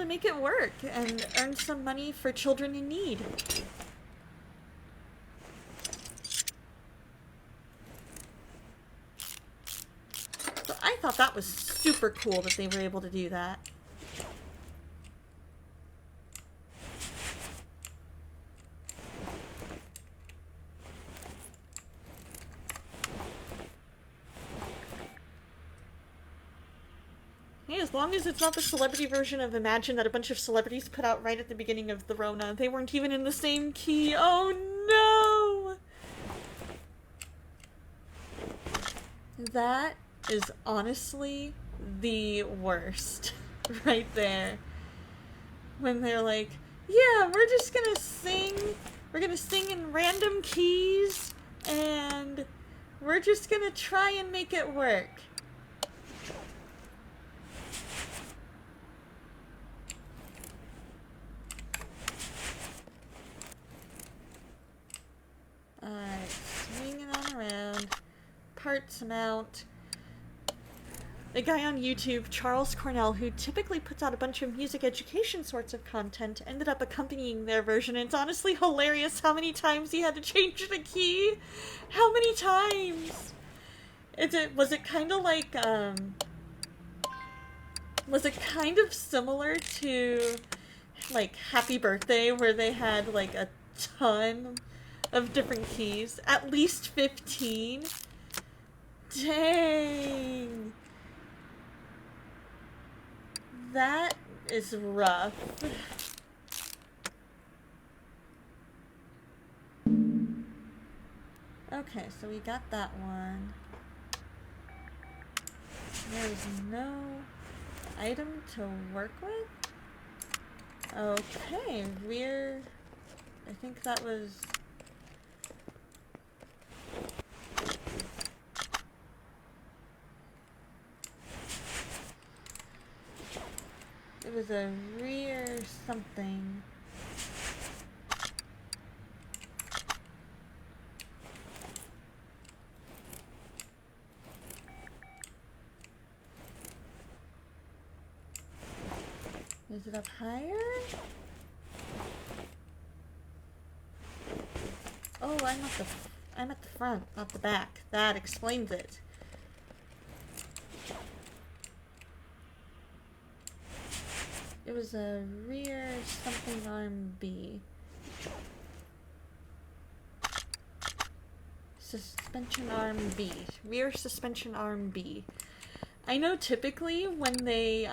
make it work and earn some money for children in need. So I thought that was super cool that they were able to do that. as long as it's not the celebrity version of Imagine that a bunch of celebrities put out right at the beginning of the Rona. They weren't even in the same key. Oh no! That is honestly the worst. Right there. When they're like, yeah, we're just gonna sing. We're gonna sing in random keys. And we're just gonna try and make it work. Alright, swinging on around. Parts amount. A guy on YouTube, Charles Cornell, who typically puts out a bunch of music education sorts of content, ended up accompanying their version, and it's honestly hilarious how many times he had to change the key. How many times? Was it kind of like, was it kind of similar to, like, Happy Birthday, where they had, like, a ton of different keys? At least 15? Dang! That is rough. Okay, so we got that one. There's no item to work with? Okay, I think that was... It was a rear something. Is it up higher? Oh, I'm at the front, not the back. That explains it. It was a rear something arm B. Suspension arm B. Rear suspension arm B. I know typically when they,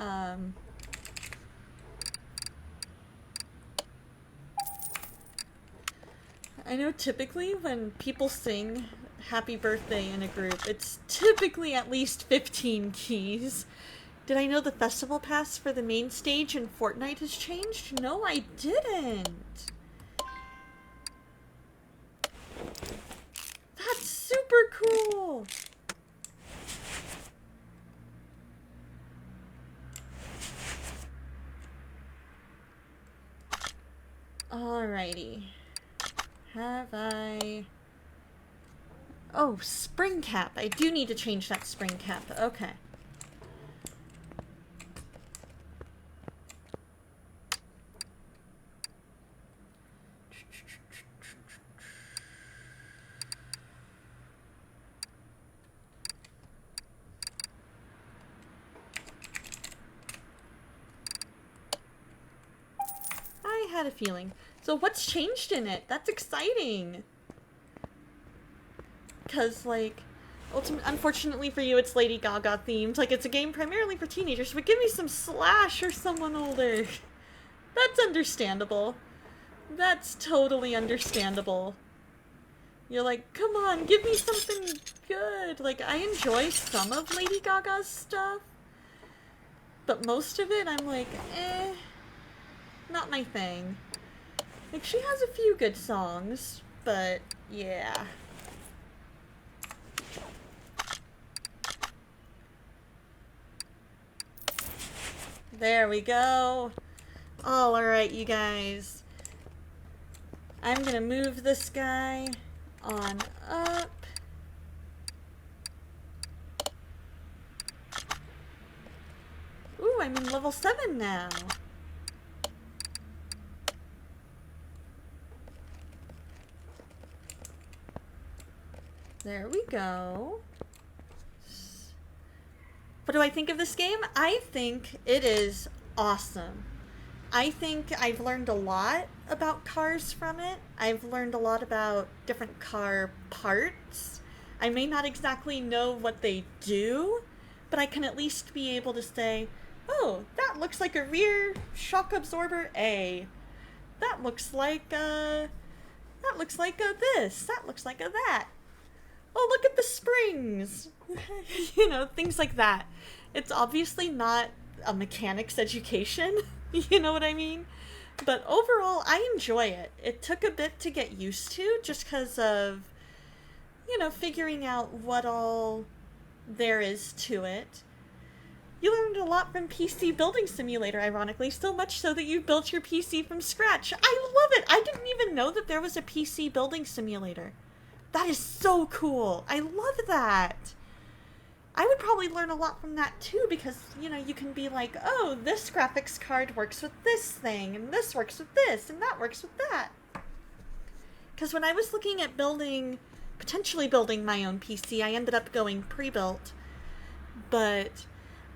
people sing Happy Birthday in a group, it's typically at least 15 keys. Did I know the festival pass for the main stage in Fortnite has changed? No, I didn't. That's super cool. Alrighty. Have I... Oh, spring cap. I do need to change that spring cap. Okay. I had a feeling. So what's changed in it? That's exciting. Because, like, unfortunately for you, it's Lady Gaga themed. Like, it's a game primarily for teenagers, but give me some Slash or someone older. That's understandable. That's totally understandable. You're like, come on, give me something good. Like, I enjoy some of Lady Gaga's stuff, but most of it, I'm like, not my thing. Like, she has a few good songs, but yeah. There we go. Alright, you guys. I'm gonna move this guy on up. Ooh, I'm in level 7 now. There we go. What do I think of this game? I think it is awesome. I think I've learned a lot about cars from it. I've learned a lot about different car parts. I may not exactly know what they do, but I can at least be able to say, oh, that looks like a rear shock absorber A. That looks like a this. That looks like a that. Oh, look at the springs. You know, things like that. It's obviously not a mechanics education. You know what I mean? But overall, I enjoy it. It took a bit to get used to just because of, you know, figuring out what all there is to it. You learned a lot from PC Building Simulator, ironically, so much so that you built your PC from scratch. I love it! I didn't even know that there was a PC Building Simulator. That is so cool! I love that! I would probably learn a lot from that too, because, you know, you can be like, oh, this graphics card works with this thing, and this works with this, and that works with that. Because when I was looking at potentially building my own PC, I ended up going pre-built, but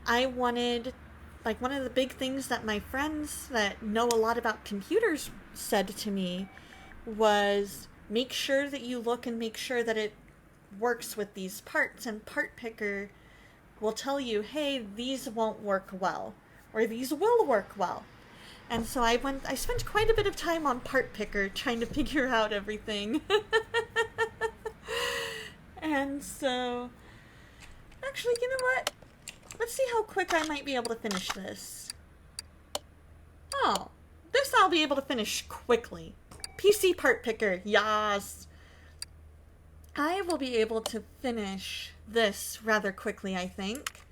I wanted, like, one of the big things that my friends that know a lot about computers said to me was, make sure that you look and make sure that it works with these parts, and Part Picker will tell you, hey, these won't work well, or these will work well. And so I spent quite a bit of time on Part Picker trying to figure out everything. And so, actually, you know what? Let's see how quick I might be able to finish this. Oh, this I'll be able to finish quickly. PC Part Picker, yas! I will be able to finish this rather quickly, I think.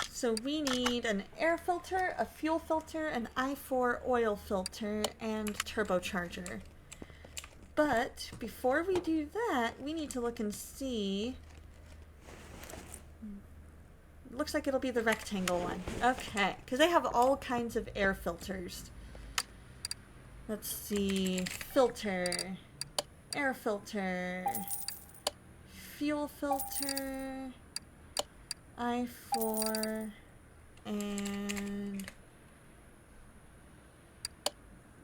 So we need an air filter, a fuel filter, an i4 oil filter, and turbocharger. But before we do that, we need to look and see. Looks like it'll be the rectangle one. Okay, because they have all kinds of air filters. Let's see. Filter. Air filter. Fuel filter. i4. And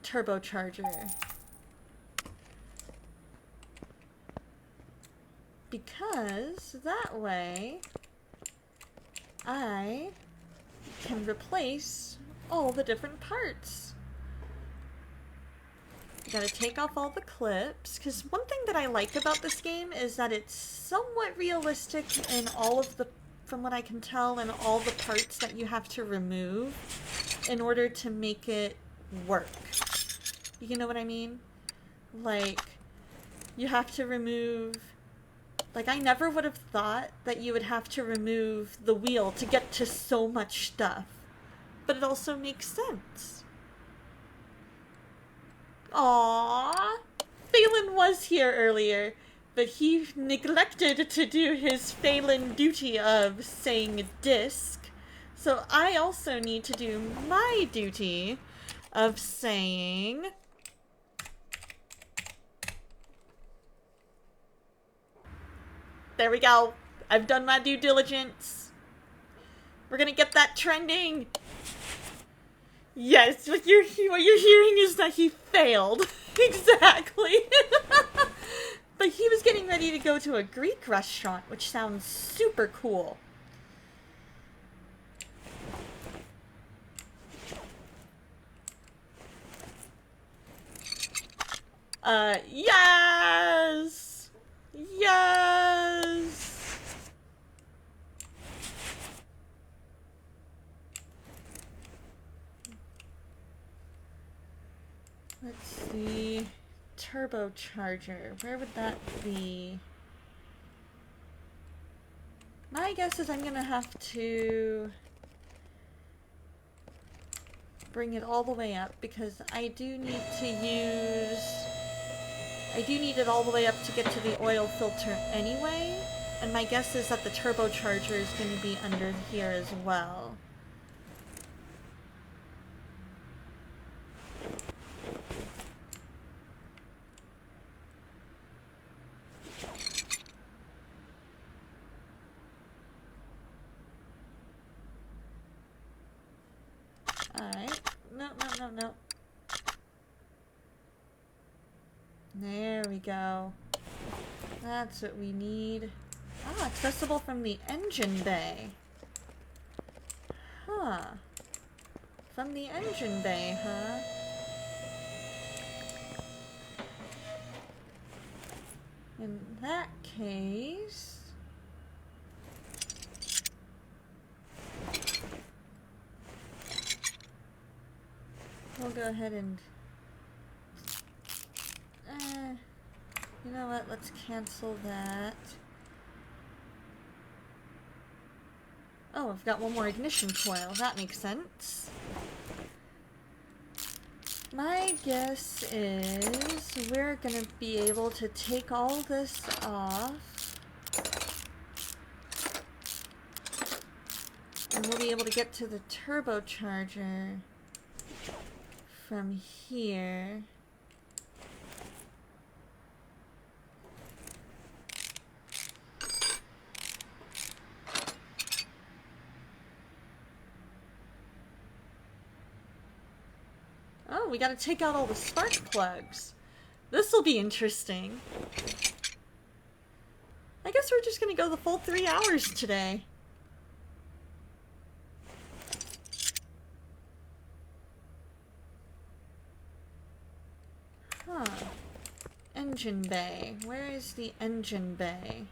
turbocharger. Because that way I can replace all the different parts. Gotta take off all the clips, because one thing that I like about this game is that it's somewhat realistic in all of the, from what I can tell, in all the parts that you have to remove in order to make it work. You know what I mean? Like, you have to remove... Like, I never would have thought that you would have to remove the wheel to get to so much stuff. But it also makes sense. Aww! Phelan was here earlier, but he neglected to do his Phelan duty of saying disc. So I also need to do my duty of saying... There we go. I've done my due diligence. We're gonna get that trending. Yes, what you're hearing is that he failed. Exactly. But he was getting ready to go to a Greek restaurant, which sounds super cool. Yes! Yes! Let's see. Turbocharger. Where would that be? My guess is I'm gonna have to bring it all the way up because I do need it all the way up to get to the oil filter anyway. And my guess is that the turbocharger is going to be under here as well. Alright. No. There we go. That's what we need. Ah, accessible from the engine bay. Huh. From the engine bay, huh? In that case... we'll go ahead and... you know what? Let's cancel that. Oh, I've got one more ignition coil. That makes sense. My guess is we're gonna be able to take all this off. And we'll be able to get to the turbocharger from here. Oh, we gotta take out all the spark plugs. This'll be interesting. I guess we're just gonna go the full 3 hours today. Huh. Engine bay. Where is the engine bay?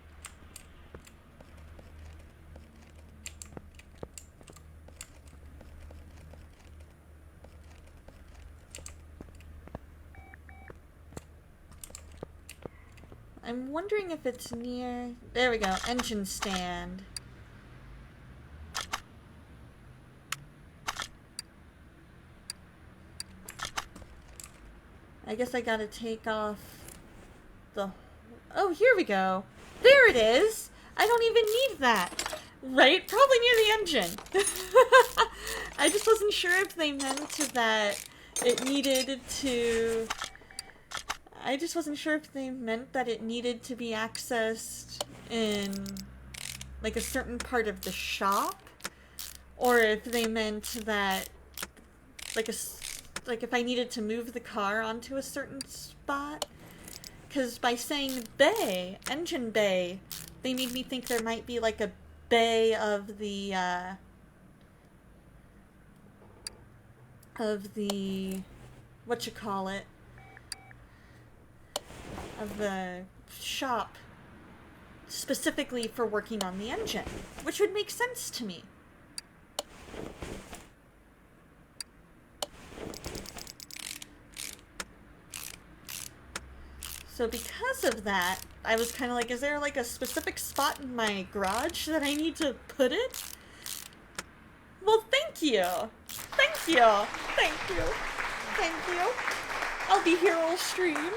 I'm wondering if it's near... there we go, engine stand. I guess I gotta take off the... oh, here we go. There it is! I don't even need that. Right? Probably near the engine. I just wasn't sure if they meant that it needed to... I just wasn't sure if they meant that it needed to be accessed in, like, a certain part of the shop, or if they meant that, like, if I needed to move the car onto a certain spot. Because by saying bay, engine bay, they made me think there might be, like, a bay of the, whatchamacallit, of the shop specifically for working on the engine, which would make sense to me. So because of that, I was kind of like, is there like a specific spot in my garage that I need to put it? Well, thank you. Thank you. Thank you. Thank you. I'll be here all stream.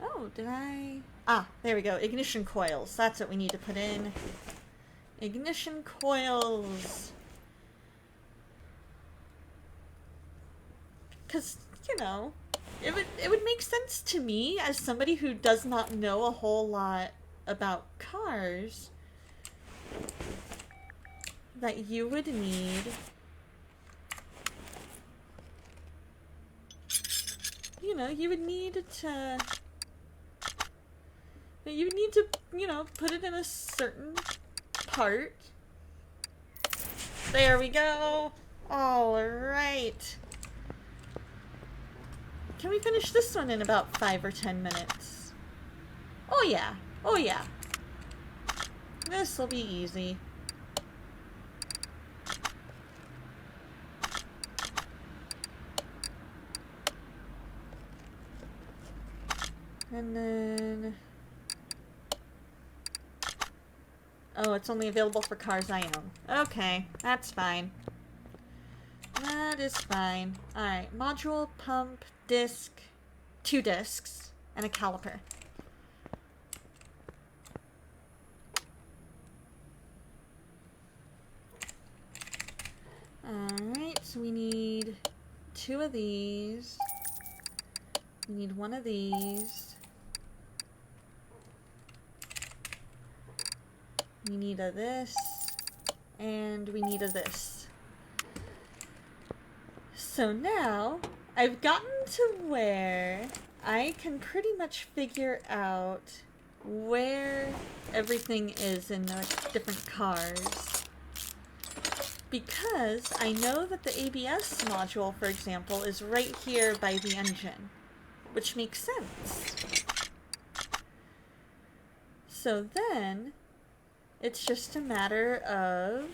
Oh, did I... ah, there we go. Ignition coils. That's what we need to put in. Ignition coils. Because, you know, it would make sense to me as somebody who does not know a whole lot about cars that you would need, you know, you would need to, you know, put it in a certain part. There we go. All right. Can we finish this one in about 5 or 10 minutes? Oh yeah. Oh yeah. This'll be easy. And then... oh, it's only available for cars I own. Okay, that's fine. That is fine. Alright, module, pump, disc, 2 discs, and a caliper. Alright, so we need 2 of these. We need 1 of these. We need a this, and we need a this. So now, I've gotten to where I can pretty much figure out where everything is in the different cars. Because I know that the ABS module, for example, is right here by the engine, which makes sense. So then, it's just a matter of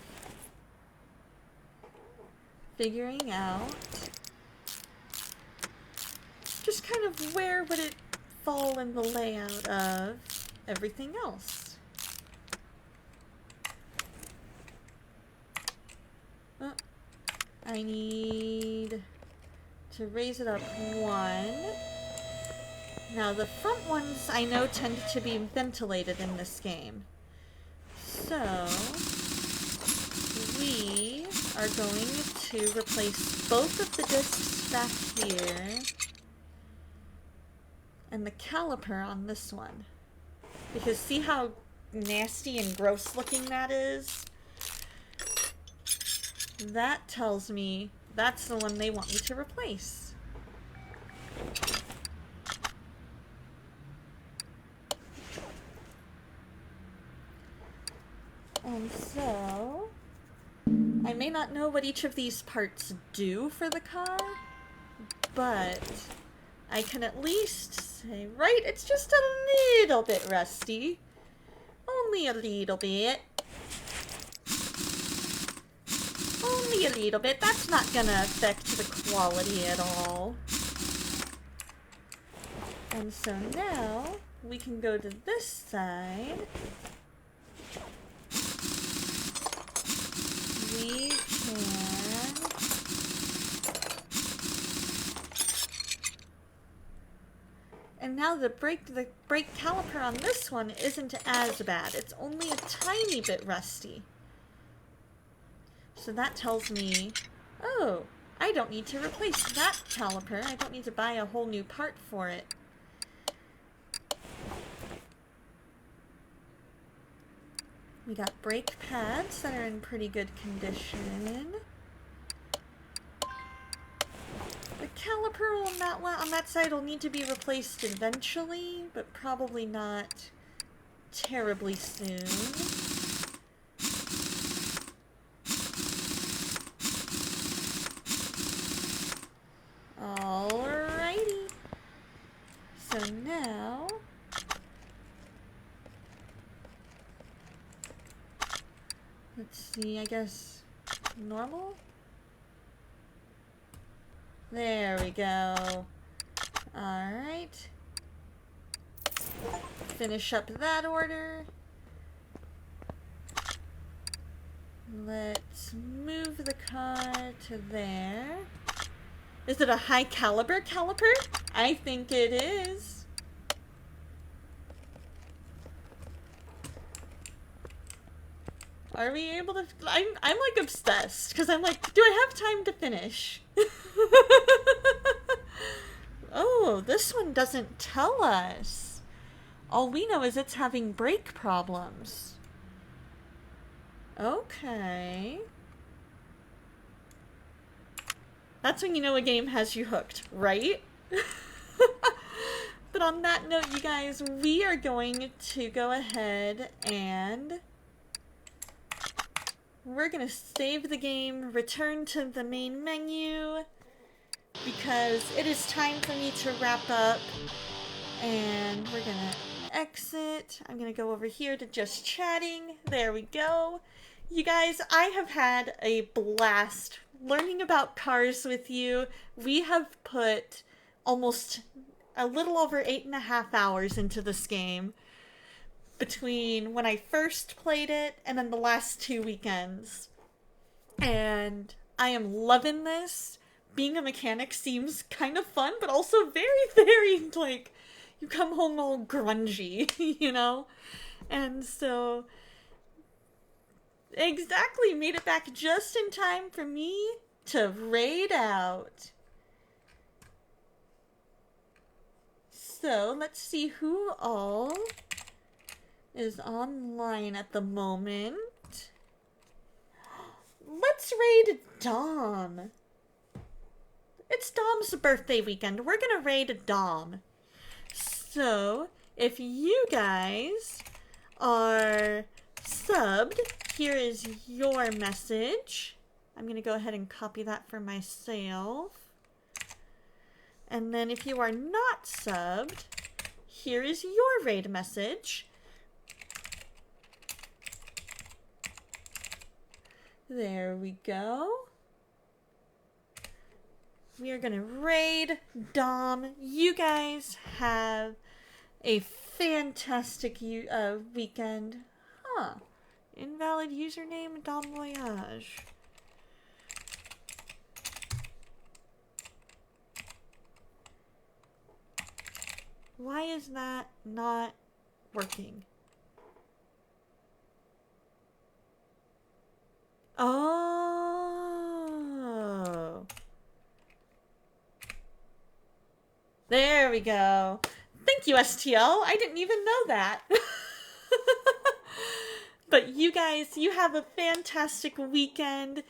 figuring out just kind of where would it fall in the layout of everything else. Oh, I need to raise it up one. Now the front ones I know tend to be ventilated in this game. So we are going to replace both of the discs back here and the caliper on this one. Because see how nasty and gross looking that is? That tells me that's the one they want me to replace. And so, I may not know what each of these parts do for the car, but I can at least say, right, it's just a little bit rusty. Only a little bit. Only a little bit. That's not gonna affect the quality at all. And so now, we can go to this side. We can... And now the brake caliper on this one isn't as bad. It's only a tiny bit rusty. So that tells me, oh, I don't need to replace that caliper. I don't need to buy a whole new part for it. We got brake pads that are in pretty good condition. The caliper on that side will need to be replaced eventually, but probably not terribly soon. Alrighty. So now... let's see, I guess normal? There we go. Alright. Finish up that order. Let's move the car to there. Is it a high caliber caliper? I think it is. Are we able to... I'm like obsessed, because I'm like, do I have time to finish? Oh, this one doesn't tell us. All we know is it's having brake problems. Okay. That's when you know a game has you hooked, right? But on that note, you guys, we are going to go ahead and... we're gonna save the game, return to the main menu, because it is time for me to wrap up, and we're gonna exit. I'm gonna go over here to just chatting. There we go. You guys, I have had a blast learning about cars with you. We have put almost a little over 8.5 hours into this game, between when I first played it and then the last 2 weekends. And I am loving this. Being a mechanic seems kind of fun, but also very, very, like, you come home all grungy, you know? And so, exactly, made it back just in time for me to raid out. So, let's see who all is online at the moment. Let's raid Dom. It's Dom's birthday weekend. We're gonna raid Dom. So, if you guys are subbed, here is your message. I'm going to go ahead and copy that for myself. And then if you are not subbed, here is your raid message. There we go. We are going to raid Dom. You guys have a fantastic weekend. Huh. Invalid username, Dom Voyage. Why is that not working? Oh. There we go. Thank you, STL. I didn't even know that. But you guys, you have a fantastic weekend.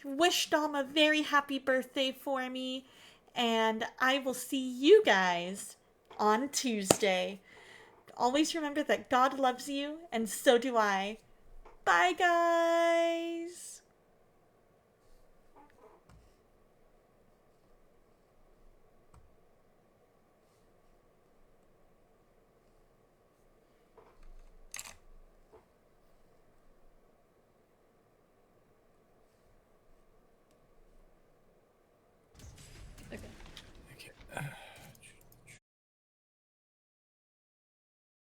Wish Dom a very happy birthday for me. And I will see you guys on Tuesday. Always remember that God loves you, and so do I. Bye, guys.